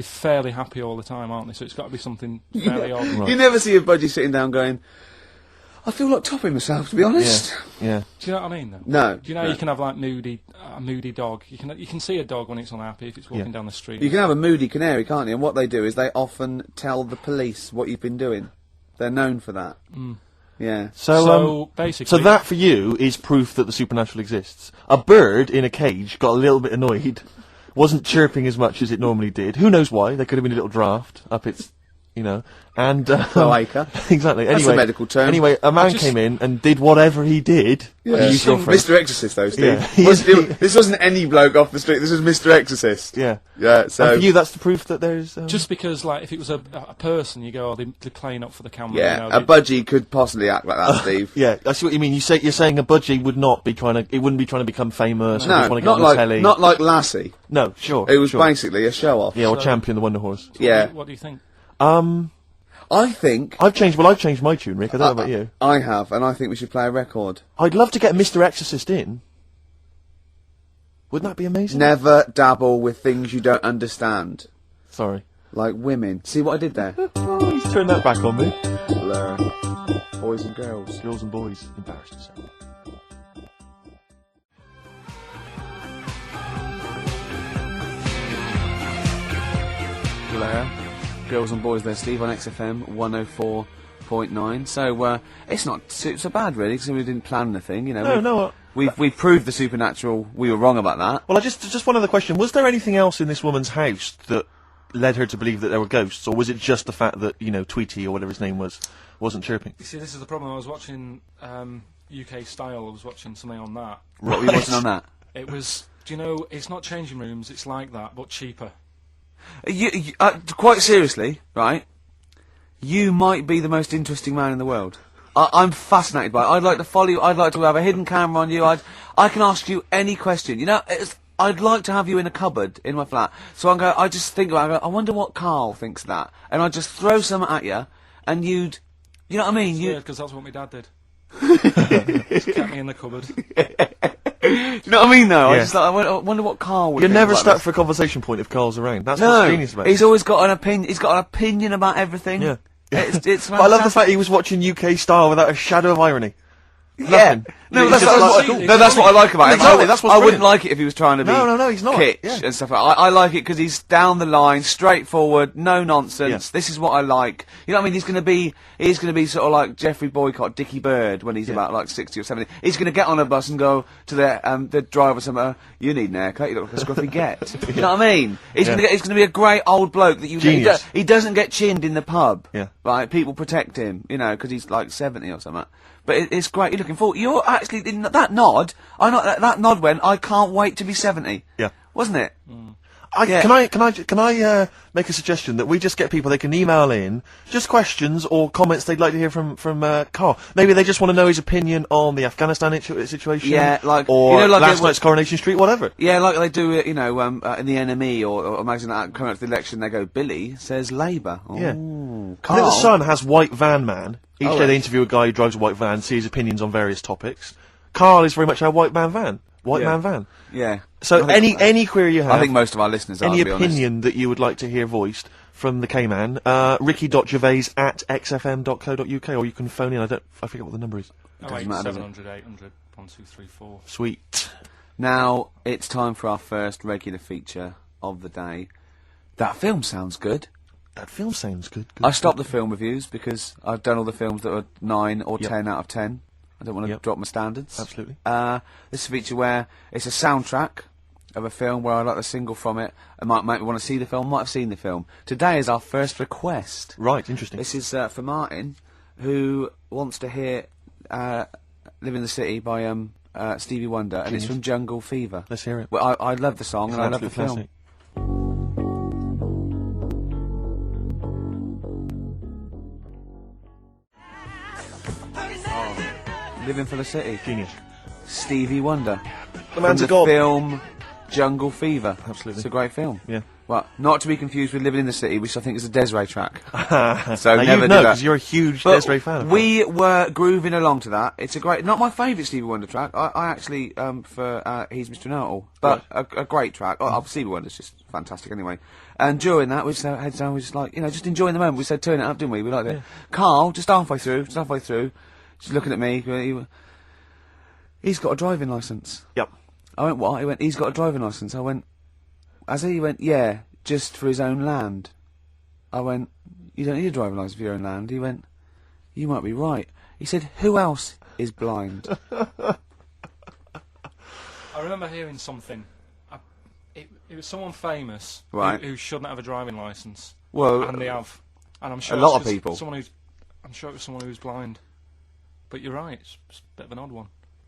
fairly happy all the time, aren't they? So it's got to be something fairly odd. you never see a budgie sitting down going, I feel like topping myself, to be honest. Yeah. Do you know what I mean? Though? No. Do you know no. you can have like a moody dog? You can see a dog when it's unhappy if it's walking down the street. You can have a moody canary, can't you? And what they do is they often tell the police what you've been doing. They're known for that. Yeah. So basically, so that for you is proof that the supernatural exists. A bird in a cage got a little bit annoyed, wasn't chirping as much as it normally did. Who knows why? There could have been a little draft up its, and Cloaca. exactly. That's Anyway, a medical term. Anyway, a man came in and did whatever he did. Yeah. and used your phrase. Mr. Exorcist, though, Steve. Yeah. This wasn't any bloke off the street. This was Mr. Exorcist. Yeah. Yeah. So And for you, that's the proof that there's. just because, like, if it was a person, you go, they're playing up for the camera. yeah, you know, a budgie could possibly act like that, Steve. Yeah, I see what you mean. You're saying a budgie would not be trying to. It wouldn't be trying to become famous. or No, just want to get not on the like telly. not like Lassie. No, sure. It was sure. basically a show off. Yeah, or So- Champion the Wonder Horse. Yeah. What do you think? I think I've changed my tune, Rick. I don't know about you. I have, and I think we should play a record. I'd love to get Mr. Exorcist in. Wouldn't that be amazing? Never dabble with things you don't understand, Sorry. like women. See what I did there? Oh, he's turned that back on me. Blur. Boys and girls. Girls and boys, embarrassed yourself. Blur. Girls and boys there, Steve, on XFM 104.9. So it's not so bad, really, because we didn't plan anything. No. We proved the supernatural. We were wrong about that. Well, just one other question. Was there anything else in this woman's house that led her to believe that there were ghosts, or was it just the fact that, Tweety, or whatever his name was, wasn't chirping? You see, this is the problem. I was watching UK Style. I was watching something on that. What were you watching on that? It was, it's not changing rooms. It's like that, but cheaper. Quite seriously, right? You might be the most interesting man in the world. I'm fascinated by it. I'd like to follow you. I'd like to have a hidden camera on you. I can ask you any question. I'd like to have you in a cupboard in my flat. So I just think about it. I wonder what Karl thinks of that. And I'd just throw something at you, and you know what I mean? It's weird, because that's what my dad did. Just kept me in the cupboard. Do you know what I mean, though? Yeah. I wonder what Karl would You're think never about stuck this. for a conversation point if Carl's around. That's No, what's genius about it. he's always got an opinion. He's got an opinion about everything. Yeah. It's But I love the fact he was watching UK Style without a shadow of irony. Yeah. Nothing. No, It's that's, just that's, like- what, no, that's what I like about him. Exactly, that's what's I wouldn't brilliant. like it if he was trying to be No, he's not. kitsch Yeah. and stuff like that. I like it because he's down the line, straightforward, no nonsense. Yeah. This is what I like. You know what I mean? He's going to be sort of like Jeffrey Boycott, Dickie Bird when he's about like 60 or 70. He's going to get on a bus and go to the driver somewhere. You need an haircut. You look like a scruffy get. You know what I mean? He's going to be a great old bloke that you. Genius. He doesn't get chinned in the pub. Yeah. Right. People protect him. Because he's like 70 or something. But it's great. You're looking forward. You're actually in that nod. That nod went. I can't wait to be 70. Yeah. Wasn't it? Can I make a suggestion that we just get people, they can email in just questions or comments they'd like to hear from Karl. Maybe they just want to know his opinion on the Afghanistan situation. Yeah, like or like last night's Coronation Street, whatever. Yeah, like they do it. In the NME or magazine that coming up to the election, they go, Billy says Labour. Yeah. Ooh, I think the Karl. Sun has White Van Man. Each day right. they interview a guy who drives a white van, see his opinions on various topics. Karl is very much our white man van. White Yeah. man van. Yeah. So I think- any query you have, I think most of our listeners are. any to be honest. opinion that you would like to hear voiced from the K-Man, ricky.gervais@xfm.co.uk, or you can phone in. I forget what the number is. Doesn't matter, does it? 700 800 1234. Sweet. Now it's time for our first regular feature of the day. That film sounds good. That film sounds good. I stopped the film reviews because I've done all the films that were 9 or Yep. 10 out of 10. I don't want to Yep. drop my standards. Absolutely. This is a feature where it's a soundtrack of a film where I like the single from it. I might want to see the film, might have seen the film. Today is our first request. Right, interesting. This is for Martin, who wants to hear Live in the City by Stevie Wonder, and it's from Jungle Fever. Let's hear it. Well, I love the song and I love the Absolute film. classic. Living for the City. Genius. Stevie Wonder. The man's from a god. the film Jungle Fever. Absolutely. It's a great film. Yeah. Well, not to be confused with Living in the City, which I think is a Desiree track. So never you do know, that. because you're a huge But Desiree fan. of we were grooving along to that. It's a great, not my favourite Stevie Wonder track. I actually, for He's Mr. Know-It-All, but a great track. Stevie Wonder's just fantastic anyway. And during that, we just had heads down, we just like, just enjoying the moment. We said turn it up, didn't we? We liked it. Karl, just halfway through, She's looking at me. He's got a driving licence. Yep. I went, what? He went, he's got a driving licence. I went, as he went, yeah, just for his own land. I went, you don't need a driving licence for your own land. He went, you might be right. He said, who else is blind? I remember hearing something. It was someone famous Right. who shouldn't have a driving licence. Well, And they have. And I'm sure a lot it's of 'cause people. I'm sure it was someone who's blind. But you're right, it's a bit of an odd one.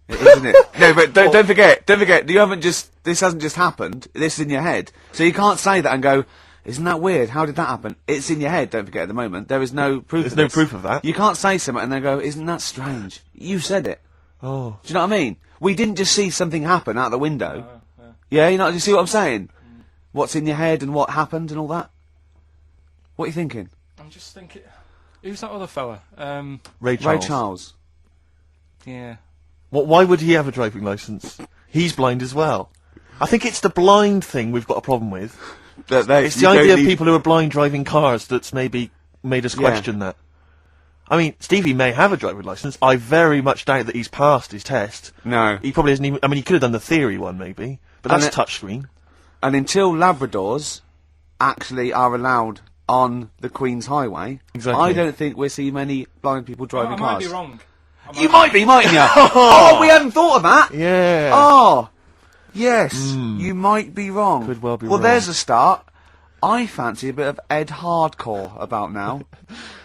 Isn't it? No, but don't forget, this hasn't just happened, this is in your head. So you can't say that and go, isn't that weird? How did that happen? It's in your head, don't forget at the moment. There is no proof There's of no this. proof of that. You can't say something and then go, isn't that strange? You said it. Oh. Do you know what I mean? We didn't just see something happen out the window. Yeah, you know, do you see what I'm saying? What's in your head and what happened and all that? What are you thinking? I'm just thinking, who's that other fella? Ray Charles. Ray Charles. Yeah. Why would he have a driving licence? He's blind as well. I think it's the blind thing we've got a problem with. It's the idea of people who are blind driving cars that's maybe made us question that. I mean, Stevie may have a driving licence. I very much doubt that he's passed his test. No. He probably hasn't even... I mean, he could have done the theory one, maybe. But And that's it- touchscreen. And until Labradors actually are allowed on the Queen's Highway, Exactly. I don't think we'll see many blind people driving I cars. might be wrong. You might be, mightn't you? Oh, we hadn't thought of that. Yeah. Oh, yes, you might be wrong. Could well be Well, wrong. there's a start. I fancy a bit of Ed Hardcore about now.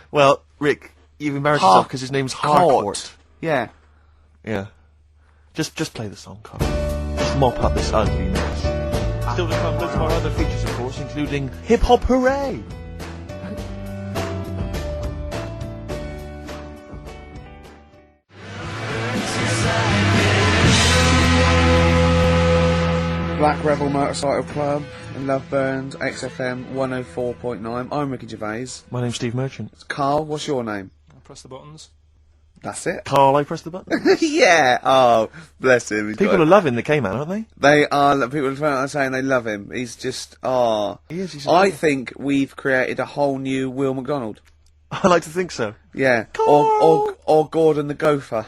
Well, Rick, you've embarrassed yourself because his name's Harcourt. Yeah. Yeah. Just play the song, Karl. Just mop up this ugliness. Still to come, loads of our other features, of course, including Hip Hop Hooray! Black Rebel Motorcycle Club in Loveburns, XFM 104.9. I'm Ricky Gervais. My name's Steve Merchant. Carl, what's your name? I press the buttons. That's it. Karl, I press the button. Yeah. Oh, bless him. He's People got are loving the K-Man, aren't they? They are. People are saying they love him. He's just. Oh. He is, he's I lovely. think we've created a whole new Will McDonald. I like to think so. Yeah. Carl! Or Gordon the Gopher.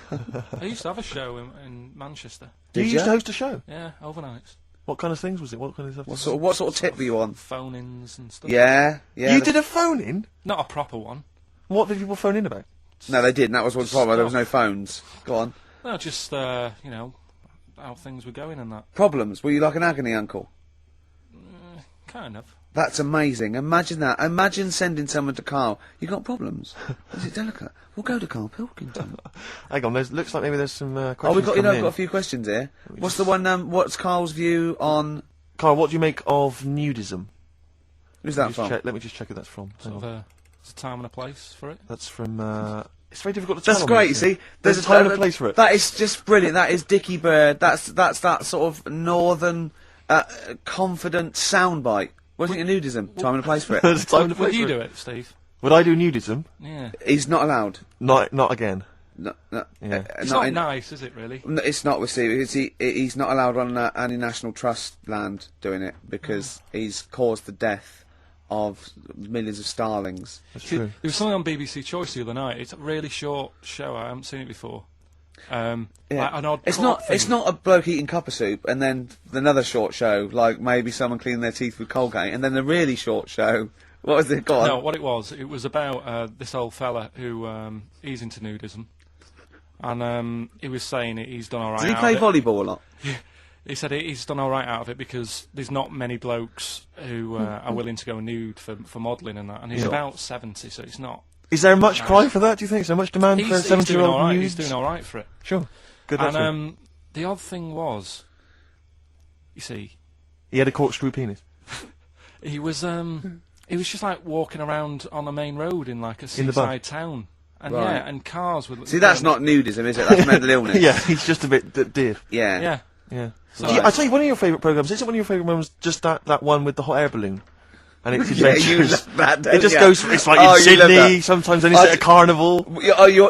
I used to have a show in Manchester. You Did used ya? to host a show. Yeah, overnights. What kind of things was it? What kind of stuff? What sort of tip were you on? Phone-ins and stuff. Yeah. Yeah. You did a phone-in? Not a proper one. What did people phone in about? No, they didn't. That was one problem. There was no phones. Go on. No, just, you know, how things were going and that. Problems. Were you like an agony uncle? Kind of. That's amazing. Imagine that. Imagine sending someone to Carl. You got problems? Is it delicate? We'll go to Carl Pilkington. Hang on, looks like maybe there's some questions Oh, we've got coming in. a few questions here. What's the one? What's Carl's view on? Karl, what do you make of nudism? Who's that Just from? check- let me just check who that's from. Hang Sort of on. there's a time and a place for it. That's from... it's very difficult to tell. That's on great. these See, things. There's a time and a place for it. That is just brilliant. That is Dickie Bird. That's that sort of northern, confident soundbite. Wasn't it nudism? Time and a place for it. There's a time and a Would place you for do it. it, Steve? Would I do nudism? Yeah. He's not allowed. Not again. No, no, Yeah. It's not not in- nice, is it, really? No, it's not with Steve. He's not allowed on any National Trust land doing it because he's caused the death of millions of starlings. That's See, true. there was something on BBC Choice the other night. It's a really short show. I haven't seen it before. Like an odd It's co-op not. thing. It's not a bloke eating cup of soup and then another short show like maybe someone cleaning their teeth with Colgate and then the really short show. What was it? Go on. No, what it was about this old fella who he's into nudism, and he was saying he's done all right. Did he out play of it. volleyball a lot? He said he's done all right out of it because there's not many blokes who are willing to go nude for modelling and that, and he's Yeah. about 70, so it's not. Is there much cry for that, do you think? Is there much demand for a He's doing 70-year-old all right. nude? He's doing all right for it. Sure. Good luck to him. And the odd thing was, you see, He had a corkscrew penis. he was just like walking around on a main road in like a In the bar. seaside town, and Right. yeah, and cars would. See, that's not nudism, is it? That's mental illness. Yeah, he's just a bit dear. Yeah. Yeah. Yeah. So I tell you, one of your favourite programmes, is it one of your favourite ones, just that one with the hot air balloon? And it's Yeah, you adventures. love that, It don't just you? goes, it's like Oh, in you love Sydney, that. sometimes then it's at a carnival.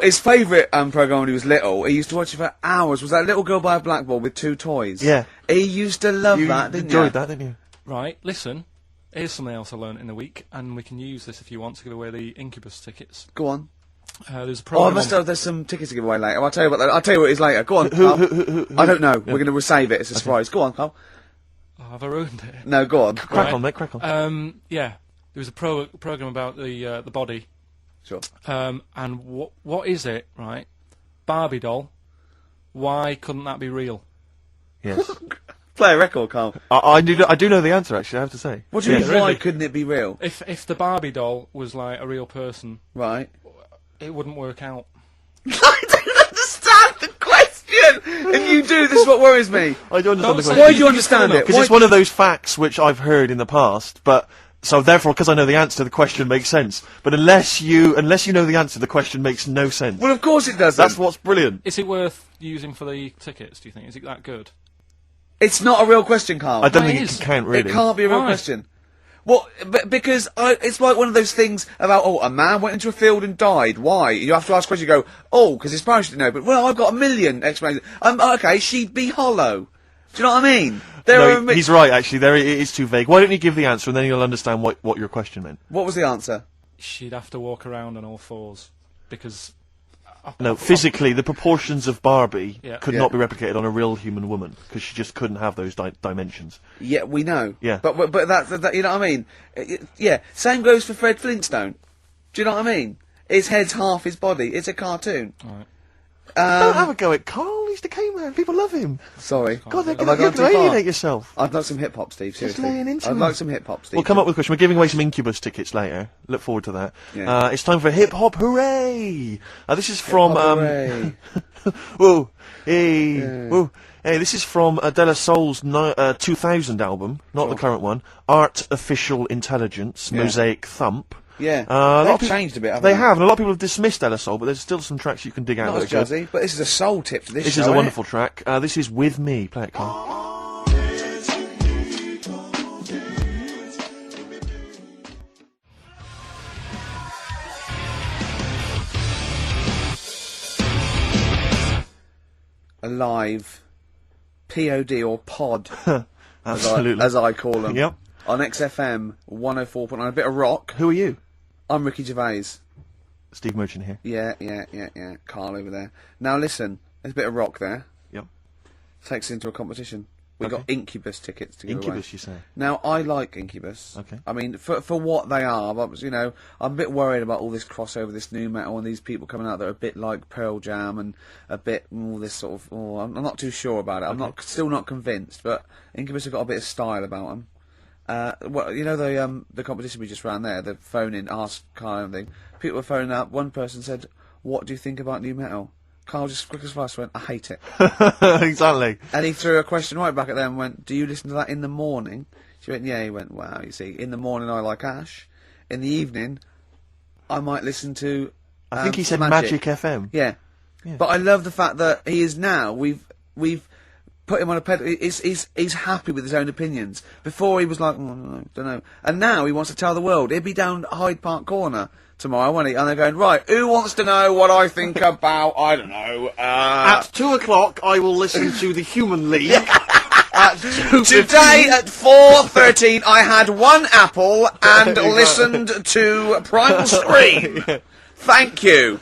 His favourite programme when he was little, he used to watch it for hours, was that little girl by a blackboard with two toys. Yeah. He used to love You that, didn't enjoyed you? that, didn't you? Right, listen. Here's something else I learnt in the week, and we can use this if you want to give away the Incubus tickets. Go on. There's a Oh, I program. must have. There's some tickets to give away later. I'll tell you what. I'll tell you what it is later. Go on. Carl. who- I don't know. We're going to save it. It's a surprise. Go on, Carl. Oh, have I ruined it? No, go on. Crack on, mate, crack on. Yeah, there was a program about the body. Sure. And what is it, right? Barbie doll. Why couldn't that be real? Yes. Play a record, Carl. I do know the answer, actually, I have to say. What do you mean? really? Why couldn't it be real? If the Barbie doll was like a real person, Right. it wouldn't work out. I don't understand the question. If you do, this is what worries me. I do understand the Don't question. say- Why do you understand it? Because it's one of those facts which I've heard in the past, but so therefore, because I know the answer, the question makes sense. But unless you know the answer, the question makes no sense. Well, of course it doesn't. That's what's brilliant. Is it worth using for the tickets? Do you think? Is it that good? It's not a real question, Carl. I don't Well, think it it is. can count, really. It can't be a real Why? question. Well, because it's like one of those things about, a man went into a field and died. Why? You have to ask a question. You go, because his parents didn't know. But, well, I've got a million explanations. Okay, she'd be hollow. Do you know what I mean? No, he's right, actually. It is too vague. Why don't you give the answer, and then you'll understand what your question meant. What was the answer? She'd have to walk around on all fours because. No, physically, the proportions of Barbie Yeah. could Yeah. not be replicated on a real human woman, because she just couldn't have those dimensions. Yeah, we know. Yeah. But that you know what I mean? Yeah. Same goes for Fred Flintstone. Do you know what I mean? His head's half his body. It's a cartoon. Right. Don't have a go at Karl. He's the caveman. People love him. Sorry. God, Have I you're gone going too to far? alienate yourself. I'd like some hip hop, Steve. Seriously. laying into I'd it. like some hip hop, Steve. We'll come up with a question. We're giving away some Incubus tickets later. Look forward to that. Yeah. It's time for Hip Hop Hooray! This is from... Hooray. Whoa, hey, whoa. Hey, this is from De La Soul's 2000 album, not the current one. Art Official Intelligence, Yeah. Mosaic Thump. Yeah. A lot They've of people- changed a bit, haven't They they? have, and a lot of people have dismissed De La Soul, but there's still some tracks you can dig out. Not as that are good. jazzy, but this is a soul tip to this This show, is a innit? wonderful track. This is With Me. Play it, Karl. A live POD or pod, Absolutely. as I call them. Yep. On XFM 104.9. A bit of rock. Who are you? I'm Ricky Gervais. Steve Merchant here. Yeah. Karl over there. Now listen, there's a bit of rock there. Yep. Takes us into a competition. We Okay. got Incubus tickets to give away. Incubus, you say? Now, I like Incubus. Okay. I mean, for what they are, but, I'm a bit worried about all this crossover, this new metal, and these people coming out that are a bit like Pearl Jam and a bit all this sort of. I'm not too sure about it. I'm still not convinced, but Incubus have got a bit of style about them. Well, the competition we just ran there, the phone in, ask Karl and everything. People were phoning up. One person said, "What do you think about new metal?" Karl just quick as fast went, "I hate it." Exactly. And he threw a question right back at them and went, "Do you listen to that in the morning?" She went, "Yeah." He went, "Wow, you see, in the morning I like Ash. In the evening, I might listen to I think he said Magic FM. Yeah. But I love the fact that he is now, we've put him on a pedal, he's happy with his own opinions. Before he was like, don't know. And now he wants to tell the world. He'll be down Hyde Park Corner tomorrow, won't he? And they're going, right, who wants to know what I think about, I don't know, At 2 o'clock, I will listen to the Human League. At 2:15. Today at 4:13 I had one apple and listened to Primal Scream. Thank you.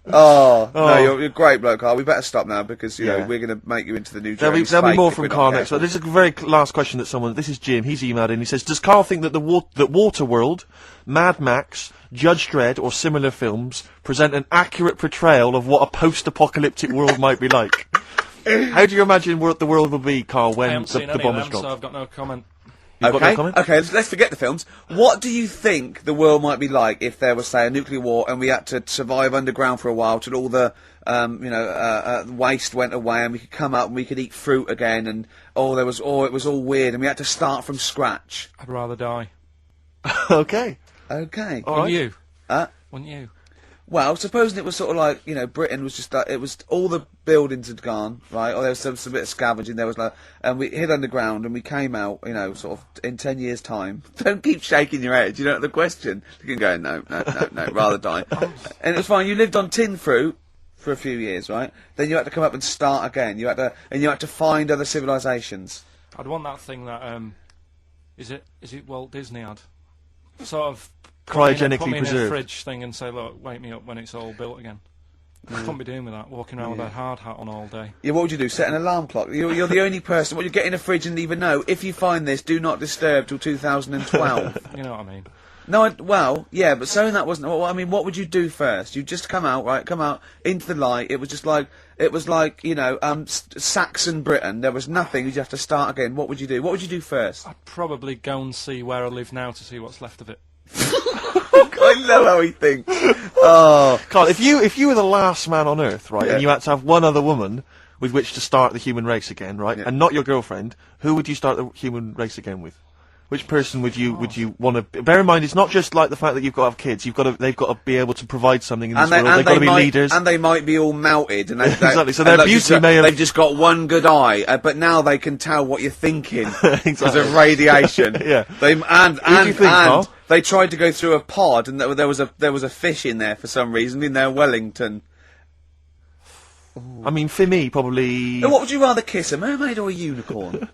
No, you're a great bloke, Karl. We better stop now because we're going to make you into the new. There'll be more from Karl next. So this is a very last question that someone. This is Jim. He's emailed in. He says, "Does Karl think that that Waterworld, Mad Max, Judge Dredd, or similar films present an accurate portrayal of what a post-apocalyptic world might be like?" How do you imagine what the world will be, Karl, I when haven't seen the any bomb of has them, so dropped? I've got no comment. You've got no comment? Okay, let's forget the films. What do you think the world might be like if there was, say, a nuclear war and we had to survive underground for a while till all the, waste went away and we could come up and we could eat fruit again and, it was all weird and we had to start from scratch? I'd rather die. Okay. Okay. All right. Wouldn't you? Uh, Wouldn't you? Well, supposing it was sort of like, Britain was just like, it was all the buildings had gone, right? Or there was some bit of scavenging, there was like, and we hid underground and we came out, sort of in 10 years' time. Don't keep shaking your head, you know the question. You can go, no, rather die. And it was fine, you lived on tin fruit for a few years, right? Then you had to come up and start again. You had to find other civilizations. I'd want that thing that, is it Walt Disney had? Sort of cryogenically put me in a preserved. fridge thing and say, look, wake me up when it's all built again. I couldn't be doing with that, walking around with a hard hat on all day. Yeah, what would you do? Set an alarm clock? You're the only person. What you get in a fridge and even know, if you find this, do not disturb till 2012. You know what I mean? No, well, yeah, but saying that wasn't. Well, I mean, what would you do first? You just come out into the light. It was just like Saxon Britain. There was nothing. You'd have to start again. What would you do? What would you do first? I'd probably go and see where I live now to see what's left of it. I know how he thinks. Oh, Carl, if you were the last man on Earth, right, Yeah. and you had to have one other woman with which to start the human race again, right, Yeah. and not your girlfriend, who would you start the human race again with? Which person would you want to? Bear in mind, it's not just like the fact that you've got to have kids. They've got to be able to provide something in this world. They've got to be leaders. And they might be all melted. And Exactly, so their beauty may have- They've just got one good eye, but now they can tell what you're thinking because Exactly. of radiation. Yeah. Who do you think, Carl? they tried to go through a pod, and there was a fish in there for some reason in their Wellington. I mean, for me, probably. Now, what would you rather kiss, a mermaid or a unicorn?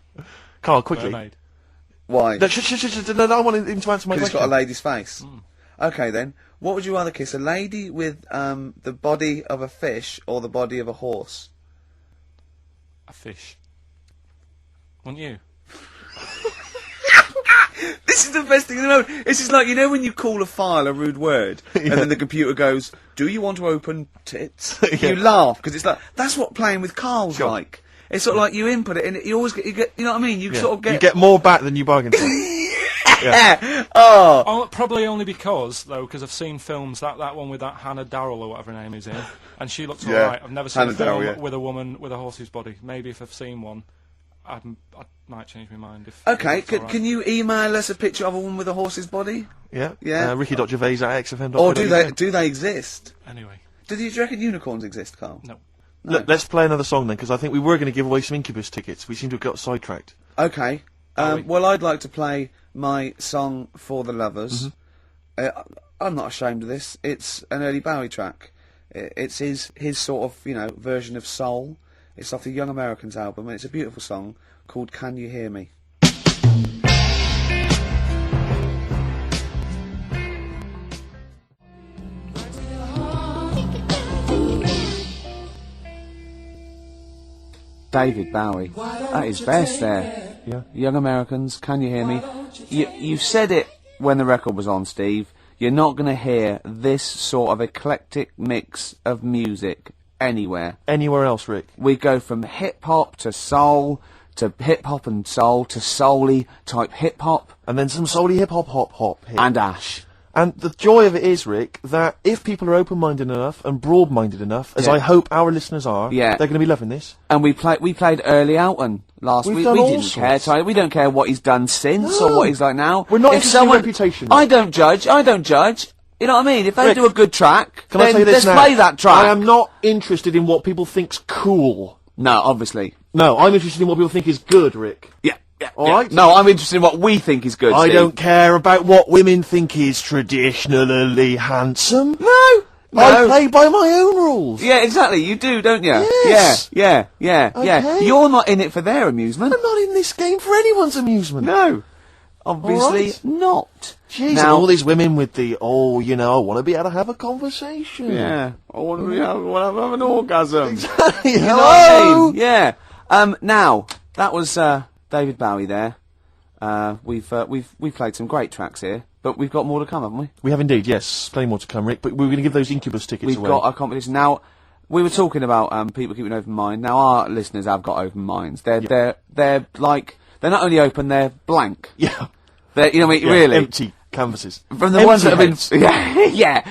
Carl, quickly. Mermaid. Why? No, no, I want him to answer my Because it's got question. a lady's face. Okay then, what would you rather kiss, a lady with the body of a fish or the body of a horse? A fish. Wouldn't you? This is the best thing in the world. It's just like, you know when you call a file a rude word, and then the computer goes, do you want to open tits? Yeah. You laugh, because it's like, that's what playing with Karl's Sure. like. It's sort of like you input it, and you always get, you know what I mean? You Yeah. sort of get... You get more back than you bargained for. Yeah. Oh. Oh, probably only because I've seen films, that one with that Hannah Darrell or whatever her name is in, and she looks Yeah. alright. I've never seen Hannah a film Darrell, yeah. with a woman with a horse's body. Maybe if I've seen one, I might change my mind. If Okay, if it's alright. can you email us a picture of a woman with a horse's body? Yeah. Yeah. Ricky.gervais@xfm.co.uk. Or do they exist? Anyway, Do you reckon unicorns exist, Karl? no. Look, let's play another song then, because I think we were going to give away some Incubus tickets. We seem to have got sidetracked. Okay. we? Well, I'd like to play my song for the lovers. I'm not ashamed of this. It's an early Bowie track. It's his sort of, version of soul. It's off the Young Americans album, and it's a beautiful song called Can You Hear Me? David Bowie, at his best there. Yeah. Young Americans, Can You Hear Me? You said it when the record was on, Steve. You're not going to hear this sort of eclectic mix of music anywhere. Anywhere else, Rick? We go from hip-hop to soul, to hip-hop and soul, to soul-y type hip-hop, And then some soul-y hip-hop here. and Ash. And the joy of it is, Rick, that if people are open-minded enough and broad-minded enough, as Yeah. I hope our listeners are, Yeah. they're going to be loving this. And we played Early Alton last We've week. done We all didn't care. sorts. We don't care what he's done since or No. what he's like now. We're not If interested in reputation. I don't judge. You know what I mean? If they Rick, do a good track, Can I then say this let's now? play that track. I am not interested in what people think's cool. No, obviously. No, I'm interested in what people think is good, Rick. Yeah. All right. No, I'm interested in what we think is good. I Steve. don't care about what women think is traditionally handsome. No. I play by my own rules. Yeah, exactly. You do, don't you? Yes. Yeah. Okay. You're not in it for their amusement. I'm not in this game for anyone's amusement. No. Obviously right. not. Jeez, Now- and all these women with the, I want to be able to have a conversation. Yeah. I want to have an orgasm. Hello? You know what I mean? Yeah. Now that was David Bowie there. We've played some great tracks here, but we've got more to come, haven't we? We have indeed, yes. Plenty more to come, Rick. But we're going to give those Incubus tickets We've away. got a competition now. We were talking about people keeping an open mind. Now our listeners have got open minds. They're like they're not only open, they're blank. Yeah. They're, you know what I mean? Yeah, Really. empty canvases. From the Empty ones that have heads. been,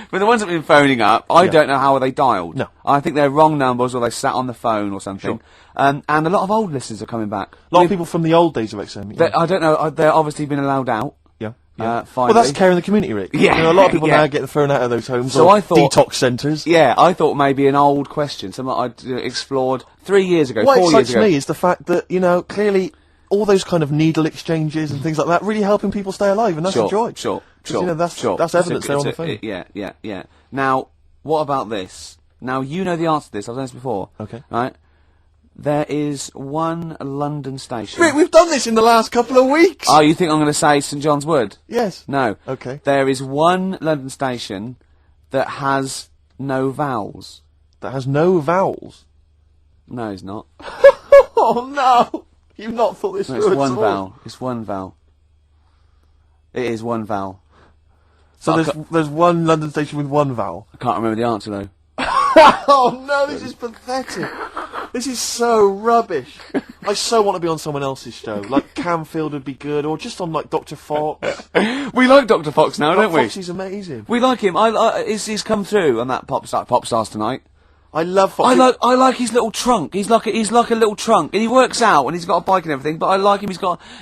from the ones that have been phoning up, I Yeah. don't know how they dialed. No. I think they're wrong numbers or they sat on the phone or something. Sure. And a lot of old listeners are coming back. A lot of people from the old days of XM. I don't know. They're obviously been allowed out. Yeah. Well, Well, that's care in the community, Rick. Yeah, A lot of people yeah. now getting thrown out of those homes So or I thought- detox centres. Yeah, I thought maybe an old question, something I'd explored 3 years ago, What 4 years excites ago. me is the fact that, clearly all those kind of needle exchanges and things like that really helping people stay alive, and that's Sure, a joy. sure. 'Cause, that's evidence there on the phone. Yeah. Now, what about this? Now, you know the answer to this. I've done this before. Okay. Right? There is one London station. Rick, we've done this in the last couple of weeks. Oh, you think I'm going to say St John's Wood? Yes. No. Okay. There is one London station that has no vowels. That has no vowels. No, it's not. Oh no! You've not thought this No, through it's one at all. vowel. It's one vowel. It is one vowel. So there's one London station with one vowel. I can't remember the answer though. Oh no, this is pathetic. This is so rubbish. I so want to be on someone else's show. Like Camfield would be good, or just on like Dr. Fox. We like Dr. Fox now, don't we? Foxy's amazing. We like him. He's come through on that Pop Stars tonight. I love Foxy. I like his little trunk. He's like a little trunk, and he works out, and he's got a bike and everything. But I like him.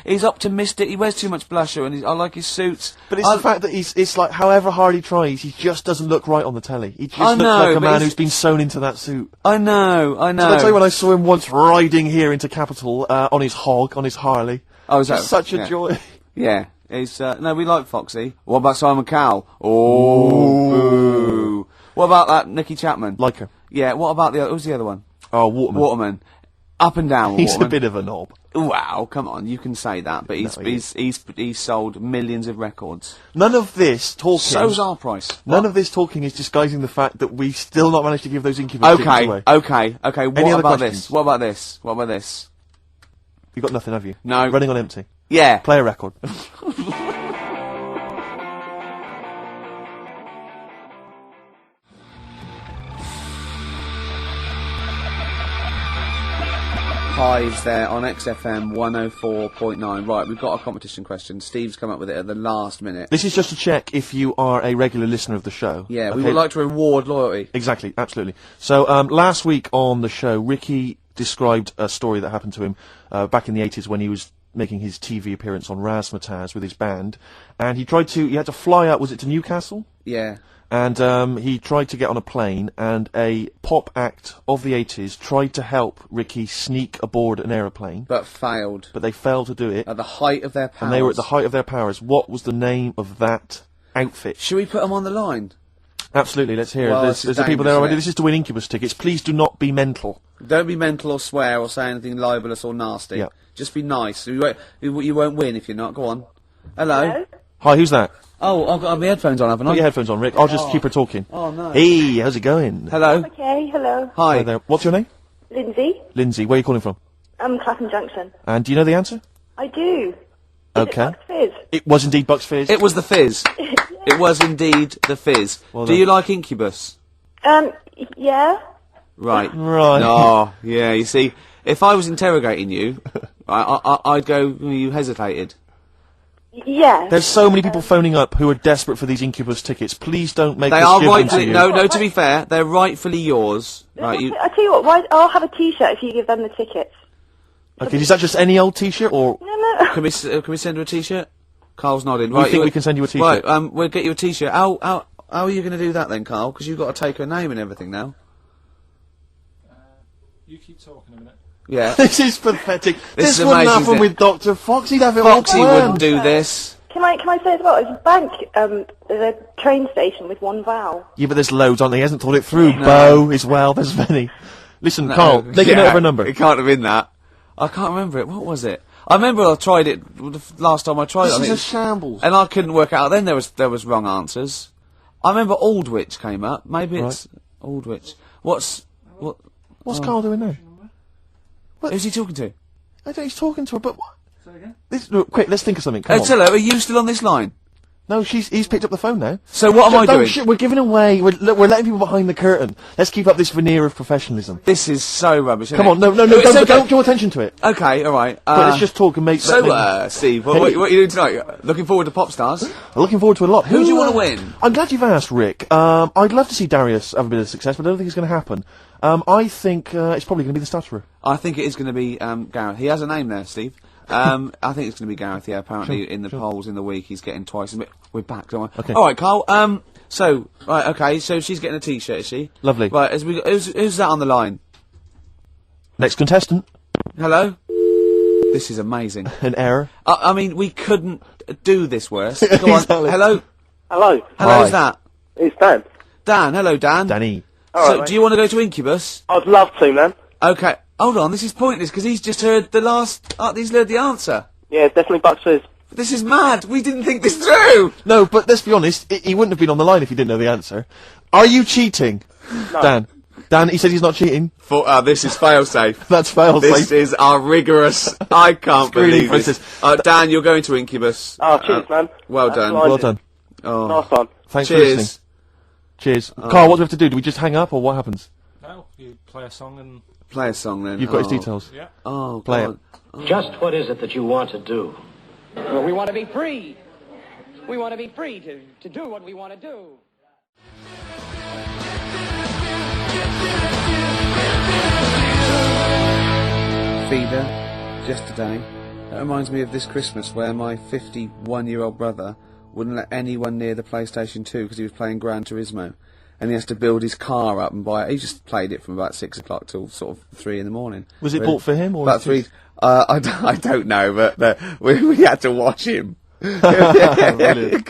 He's optimistic. He wears too much blusher, and I like his suits. But it's the fact that it's like, however hard he tries, he just doesn't look right on the telly. He just looks like a man who's been sewn into that suit. I know. Did I tell you when I saw him once riding here into Capital on his hog, on his Harley? Oh, is that such a joy? Yeah. It's no, we like Foxy. What about Simon Cowell? Oh, boo. What about that Nicky Chapman? Like her. Yeah. What about who's the other one? Oh, Waterman. Waterman. Up and down. He's Waterman. a bit of a knob. Wow, come on, you can say that, but he's sold millions of records. None of this talking. So's our price. None of this talking is disguising the fact that we've still not managed to give those Incubus tickets away. Okay. Any other What questions? about this? You've got nothing, have you? No. Running on empty. Yeah. Play a record. Hives there on XFM 104.9. Right, we've got a competition question. Steve's come up with it at the last minute. This is just to check if you are a regular listener of the show. Yeah, we Okay. would like to reward loyalty. Exactly, absolutely. So, last week on the show, Ricky described a story that happened to him back in the 80s when he was making his TV appearance on Razzmatazz with his band. And he had to fly out, was it to Newcastle? Yeah. And he tried to get on a plane, and a pop act of the 80s tried to help Ricky sneak aboard an aeroplane. But failed. But they failed to do it. At the height of their powers. And they were at the height of their powers. What was the name of that outfit? Should we put them on the line? Absolutely, let's hear Well, it. this There's is the people there dangerous, already. isn't it? This is to win Incubus tickets. Please do not be mental. Don't be mental or swear or say anything libelous or nasty. Yeah. Just be nice. You won't win if you're not. Go on. Hello? Hi, who's that? Oh, I've got my headphones on, haven't I? Put your headphones on, Rick. I'll just keep her talking. Oh, no. Hey, how's it going? Hello? Okay, hello. Hi. Hi there. What's your name? Lindsay. Lindsay. Where are you calling from? I'm Clapham Junction. And do you know the answer? I do. Okay. Is it Bucks Fizz? It was indeed Bucks Fizz. It was the Fizz. It was indeed the Fizz. Well Do done. you like Incubus? Yeah. Right. Right. Oh, yeah, you see, if I was interrogating you, I'd go, you hesitated. Yeah. There's so many people phoning up who are desperate for these Incubus tickets. Please don't make They us are give them to rightfully, you. no, to be fair, they're rightfully yours. Right, I tell you what, I'll have a T-shirt if you give them the tickets. Okay, is that just any old T-shirt, or No. can we send her a T-shirt? Carl's nodding. we think we can send you a T-shirt? Right, we'll get you a T-shirt. How are you going to do that then, Carl? Because you've got to take her name and everything now. You keep talking a minute. Yeah. This is pathetic. This This is wouldn't amazing, happen isn't with Dr. Fox. He'd have it all Foxy planned. wouldn't do this. Can I say as well, there's a bank, there's a train station with one vowel. Yeah, but there's loads, aren't there? He hasn't thought it through. Bo as well, there's many. Listen, Carl, make a note of her number. It can't have been that. I can't remember it. What was it? I remember I tried it the last time I tried it. This I is think a shambles. and I couldn't work out. Then there was wrong answers. I remember Aldwych came up. Maybe it's Aldwych. What's Carl doing now? who's he talking to? I don't know, he's talking to her, but what? Look, quick, let's think of something. Come Hey, on. Tillo, are you still on this line? No, he's picked up the phone now. So what am I Don't doing? shit, we're giving away, we're letting people behind the curtain. Let's keep up this veneer of professionalism. This is so rubbish. Isn't Come it? on, no, It's okay. don't draw attention to it. Okay, all right. But let's just talk and make... So, Steve, what are you doing tonight? Looking forward to Pop Stars? I'm looking forward to a lot. Who do you want to win? I'm glad you've asked, Rick. I'd love to see Darius have a bit of success, but I don't think it's going to happen. I think it's probably going to be the stutterer. I think it is going to be Gareth. He has a name there, Steve. I think it's going to be Gareth. Yeah, apparently in the polls in the week he's getting twice as much. We're back, don't we? Okay. All right, Carl. So she's getting a T-shirt, is she? Lovely. Right, who's that on the line? Next contestant, Hello. This is amazing. an error. I mean, we couldn't do this worse. Go on. Exactly. Hello. Hello, Who's that? it's Dan. Dan. Hello, Dan. Danny. All So, right, mate. do you want to go to Incubus? I'd love to, man. Okay. Hold on, this is pointless because he's just heard the last. He's heard the answer. Yeah, it's definitely Bucks Fizz. This is mad. We didn't think this through. No, but let's be honest, he wouldn't have been on the line if he didn't know the answer. Are you cheating, No. Dan, he said he's not cheating. This is fail-safe. That's fail-safe. This is our rigorous. I can't Screening believe this. Dan, you're going to Incubus. Oh, cheers, man. Well That's done. blinding. Well done. Oh. Nice one. Thanks for listening. Cheers. Cheers. Carl, what do we have to do? Do we just hang up, or what happens? No, you play a song and... Play a song then. You've got his details. Yeah. Oh, Play God. Just what is it that you want to do? Well, we want to be free. We want to be free to do what we want to do. Feeder, just today. That reminds me of this Christmas where my 51-year-old brother wouldn't let anyone near the PlayStation 2 because he was playing Gran Turismo. And he has to build his car up and buy it. He just played it from about 6 o'clock till sort of 3 in the morning. Was it bought for him, or about 3? I don't know, but we had to watch him. Brilliant.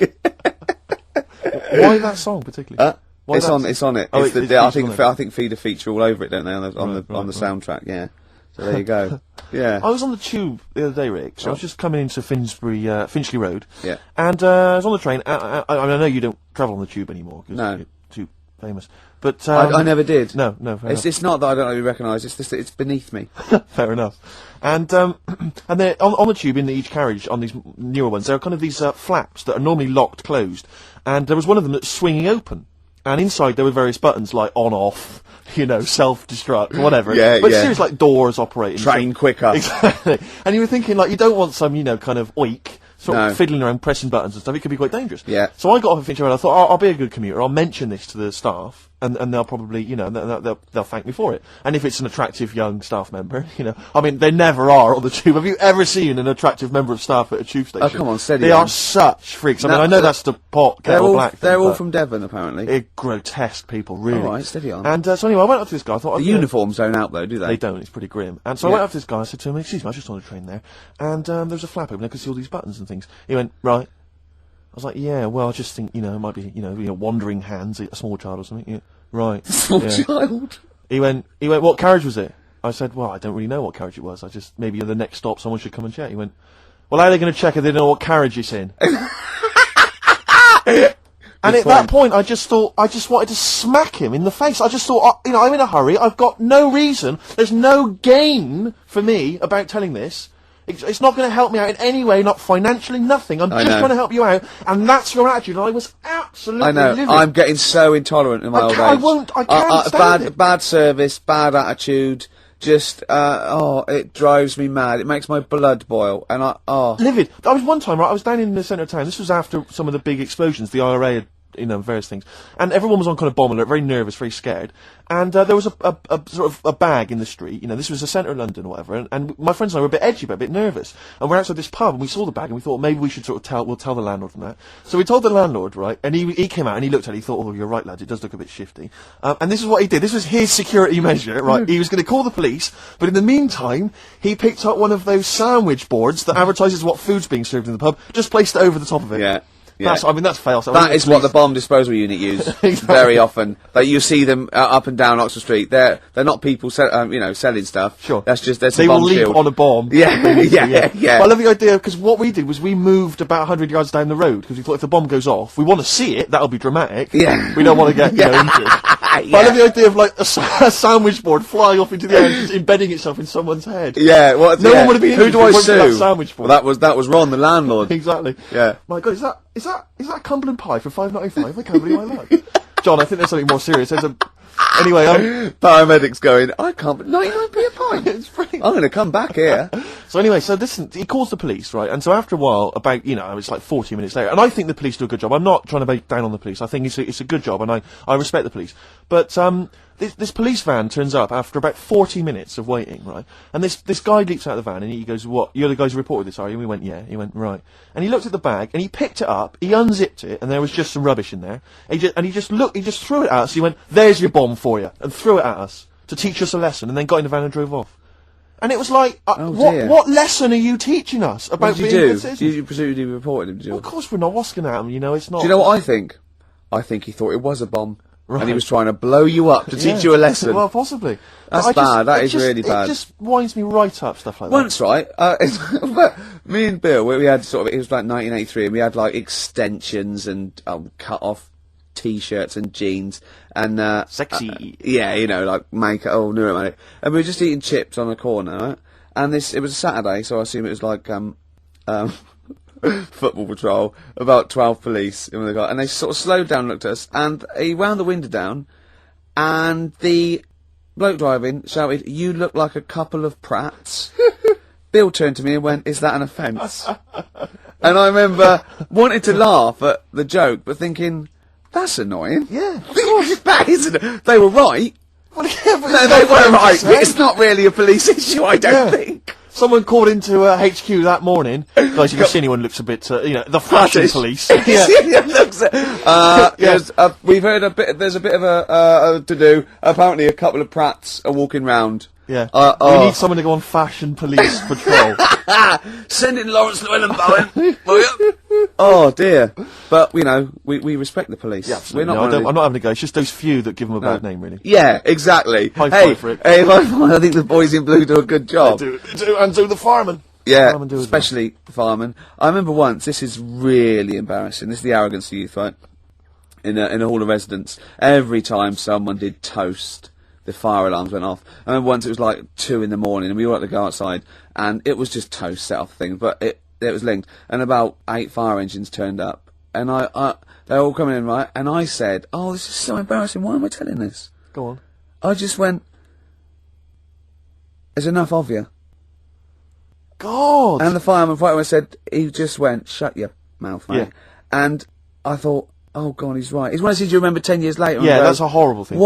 Why that song particularly? It's on it. Oh, It's it's I featured think on it. I think Feeder feature all over it, don't they? On the soundtrack, yeah. So there you go. Yeah. I was on the tube the other day, Rick. So I was just coming into Finchley Road. Yeah. And I was on the train. I know you don't travel on the tube anymore. 'Cause No. you're too famous. But I never did. No. Fair enough. It's not that I don't really recognise. It's just that it's beneath me. Fair enough. And they're on the tube in each carriage on these newer ones. There are kind of these flaps that are normally locked closed, and there was one of them that's swinging open. And inside there were various buttons like on, off, self-destruct, whatever. Yeah, but yeah. seriously, like doors operating. Train quicker. Exactly. And you were thinking, like, you don't want some, kind of oik, sort No. of fiddling around pressing buttons and stuff. It could be quite dangerous. Yeah. So I got off at Finchley Road. I thought, I'll be a good commuter. I'll mention this to the staff, and they'll probably, they'll thank me for it. And if it's an attractive young staff member, I mean, they never are on the tube. Have you ever seen an attractive member of staff at a tube station? Oh, come on, steady They on. are such freaks. I mean, No, I know that's the pot They're kettle all black. they're thing, all but from Devon, apparently. they're grotesque people, really. All right, steady on. And so anyway, I went up to this guy. I thought, The uniforms don't help though, do they? They don't, it's pretty grim. And so I Yeah. went up to this guy, I said to him, excuse me, I was just on a train there, and there was a flap open, I could see all these buttons and things. He went, right. I was like, yeah, well, I just think, it might be, wandering hands, a small child or something. Yeah, right. Small yeah. child. He went, what carriage was it? I said, well, I don't really know what carriage it was. I just, maybe at the next stop someone should come and check. He went, well, how are they going to check if they don't know what carriage it's in? And at that point, I just wanted to smack him in the face. I just thought, I'm in a hurry. I've got no reason. There's no gain for me about telling this. It's not going to help me out in any way, not financially, nothing. I'm just trying to help you out, and that's your attitude. And I was absolutely livid. I'm getting so intolerant in my old age. I can't stand it. Bad service, bad attitude. Just, it drives me mad. It makes my blood boil, and livid. I was one time, right, I was down in the centre of town. This was after some of the big explosions. The IRA had, various things. And everyone was on kind of bomb alert, very nervous, very scared. And there was a sort of a bag in the street. This was the centre of London or whatever. And my friends and I were a bit edgy, but a bit nervous. And we're outside this pub, and we saw the bag, and we thought maybe we should we'll tell the landlord from that. So we told the landlord, right, and he came out and he looked at it, he thought, oh, you're right, lads, it does look a bit shifty. And this is what he did. This was his security measure, right? He was going to call the police, but in the meantime, he picked up one of those sandwich boards that advertises what food's being served in the pub, just placed it over the top of it. Yeah. Yeah. That's fail. That is what the bomb disposal unit use very often. Like you see them up and down Oxford Street. They're not people selling stuff. Sure. That's a they bomb will leap shield. on a bomb. Yeah. But I love the idea because what we did was we moved about 100 yards down the road because we thought if the bomb goes off, we want to see it. That'll be dramatic. Yeah. We don't want to get injured. But I love the idea of like a sandwich board flying off into the air and just embedding itself in someone's head. Yeah. Well, no one would have been Who injured do I if it wasn't for sue? that sandwich board. Well, that was Ron, the landlord. Exactly. Yeah. My God, is that Cumberland pie for £5.95? I can't believe I luck. John, I think there's something more serious. Anyway, paramedics going, I can't, 99p a pint. It's brilliant. I'm going to come back here. So anyway, he calls the police, right? And so after a while, about, it's like 40 minutes later, and I think the police do a good job. I'm not trying to bake down on the police. I think it's a good job, and I respect the police. But, this police van turns up after about 40 minutes of waiting, right? And this guy leaps out of the van and he goes, what, you're the guys who reported this, are you? And we went, yeah. He went, right. And he looked at the bag and he picked it up, he unzipped it, and there was just some rubbish in there. He just threw it at us. He went, there's your bomb for you, and threw it at us to teach us a lesson, and then got in the van and drove off. And it was like, what lesson are you teaching us about being good citizens? Did you presumably reported him, did you? Well, of course we're not wasking at him, it's not... Do you know what I think? I think he thought it was a bomb. and he was trying to blow you up to teach you a lesson. Well, possibly. That's bad. That is really bad. It just winds me right up, stuff like that. Once, right, me and Bill, we had sort of, it was like 1983, and we had like extensions and cut off T-shirts and jeans and sexy. Yeah, you know, like makeup, neuromantic. And we were just eating chips on a corner, right? And it was a Saturday, so I assume it was like football patrol, about 12 police, and they sort of slowed down, looked at us, and he wound the window down, and the bloke driving shouted, "You look like a couple of prats." Bill turned to me and went, "Is that an offence?" And I remember wanting to laugh at the joke, but thinking, that's annoying. Yeah, that isn't. They were right. Well, yeah, but no, they were right. It's not really a police issue, I don't think. Someone called into HQ that morning. Guys, if you see anyone looks a bit, the fashion police. We've heard a bit. There's a bit of a to do. Apparently, a couple of prats are walking round. Yeah. We need someone to go on fashion police patrol. Send in Lawrence Llewellyn Bowen. Oh dear. But we respect the police. Yeah, absolutely. I'm not having a go. It's just those few that give them a bad name, really. Yeah, exactly. High five for it. Hey, I think the boys in blue do a good job. They do, and do the firemen. Yeah, Firemen do especially the firemen. I remember once. This is really embarrassing. This is the arrogance of youth, right? In a hall of residence, every time someone did toast, the fire alarms went off. I remember once it was like 2 in the morning, and we all had to go outside, and it was just toast set off thing, but it was linked, and about 8 fire engines turned up, and they're all coming in, right? And I said, "Oh, this is so embarrassing. Why am I telling this?" Go on. I just went, "There's enough of you." God. And the fireman said, he just went, "Shut your mouth, mate." Yeah. And I thought, oh God, he's right. It's one of those things you remember 10 years later. Yeah, that's a horrible thing.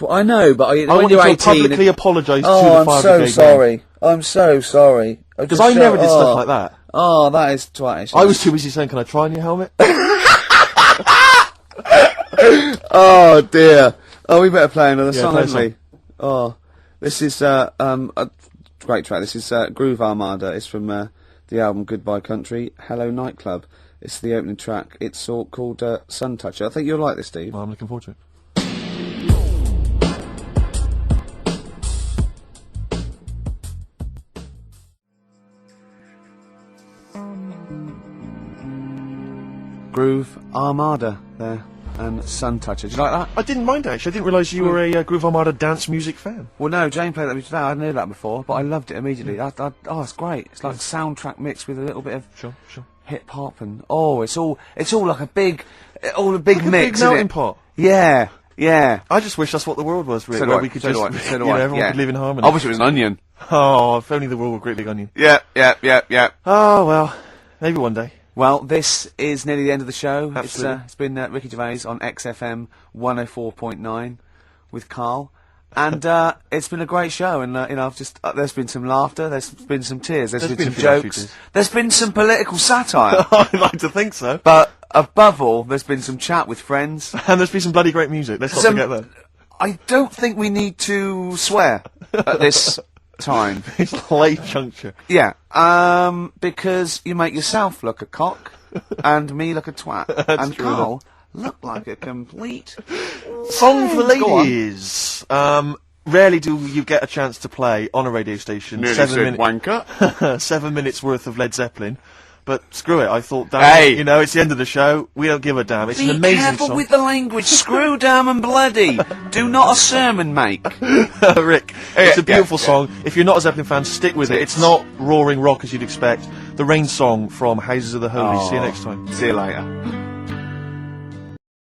I know, but I want you to publicly apologise to the fire brigade. I'm so sorry. I'm so sorry. Because I never did stuff like that. Oh, that is twatish. I was too busy saying, "Can I try on your helmet?" Oh dear. Oh, we better play another song, play a haven't we? Oh, this is a great track. This is Groove Armada. It's from the album Goodbye Country, Hello Nightclub. It's the opening track. It's called Sun Toucher. I think you'll like this, Steve. Well, I'm looking forward to it. Groove Armada there, and Sun Toucher. Do you like that? I didn't mind, actually. I didn't realise you were a Groove Armada dance music fan. Well, no, Jane played that with me today. I hadn't heard that before, but I loved it immediately. It's great. It's like soundtrack mixed with a little bit of sure. hip hop, and it's all like a big mix. Big melting pot. Yeah. I just wish that's what the world was, really. So where do we I. could So do I. just, So do you know, I. everyone Yeah. could live in harmony. I wish it was an onion. Oh, if only the world were a great big onion. Yeah. Oh, well, maybe one day. Well, this is nearly the end of the show. Absolutely. It's been Ricky Gervais on XFM 104.9 with Karl. And it's been a great show, and I've just there's been some laughter, there's been some tears, there's been some jokes, there's been some political satire. I'd like to think so. But above all, there's been some chat with friends, and there's been some bloody great music. Let's not forget that. I don't think we need to swear at this time. It's late juncture. Yeah, because you make yourself look a cock, and me look a twat, and true Karl look like a complete song for ladies. Rarely do you get a chance to play on a radio station. Nearly 7 wanker. 7 minutes worth of Led Zeppelin. But screw it, I thought, damn, Hey! It's the end of the show. We don't give a damn. It's an amazing Be careful song. with the language. Screw, damn, and bloody. Do not a sermon make. Rick, it's a beautiful song. If you're not a Zeppelin fan, stick with it. It's not roaring rock as you'd expect. The Rain song from Houses of the Holy. See you next time. See you later.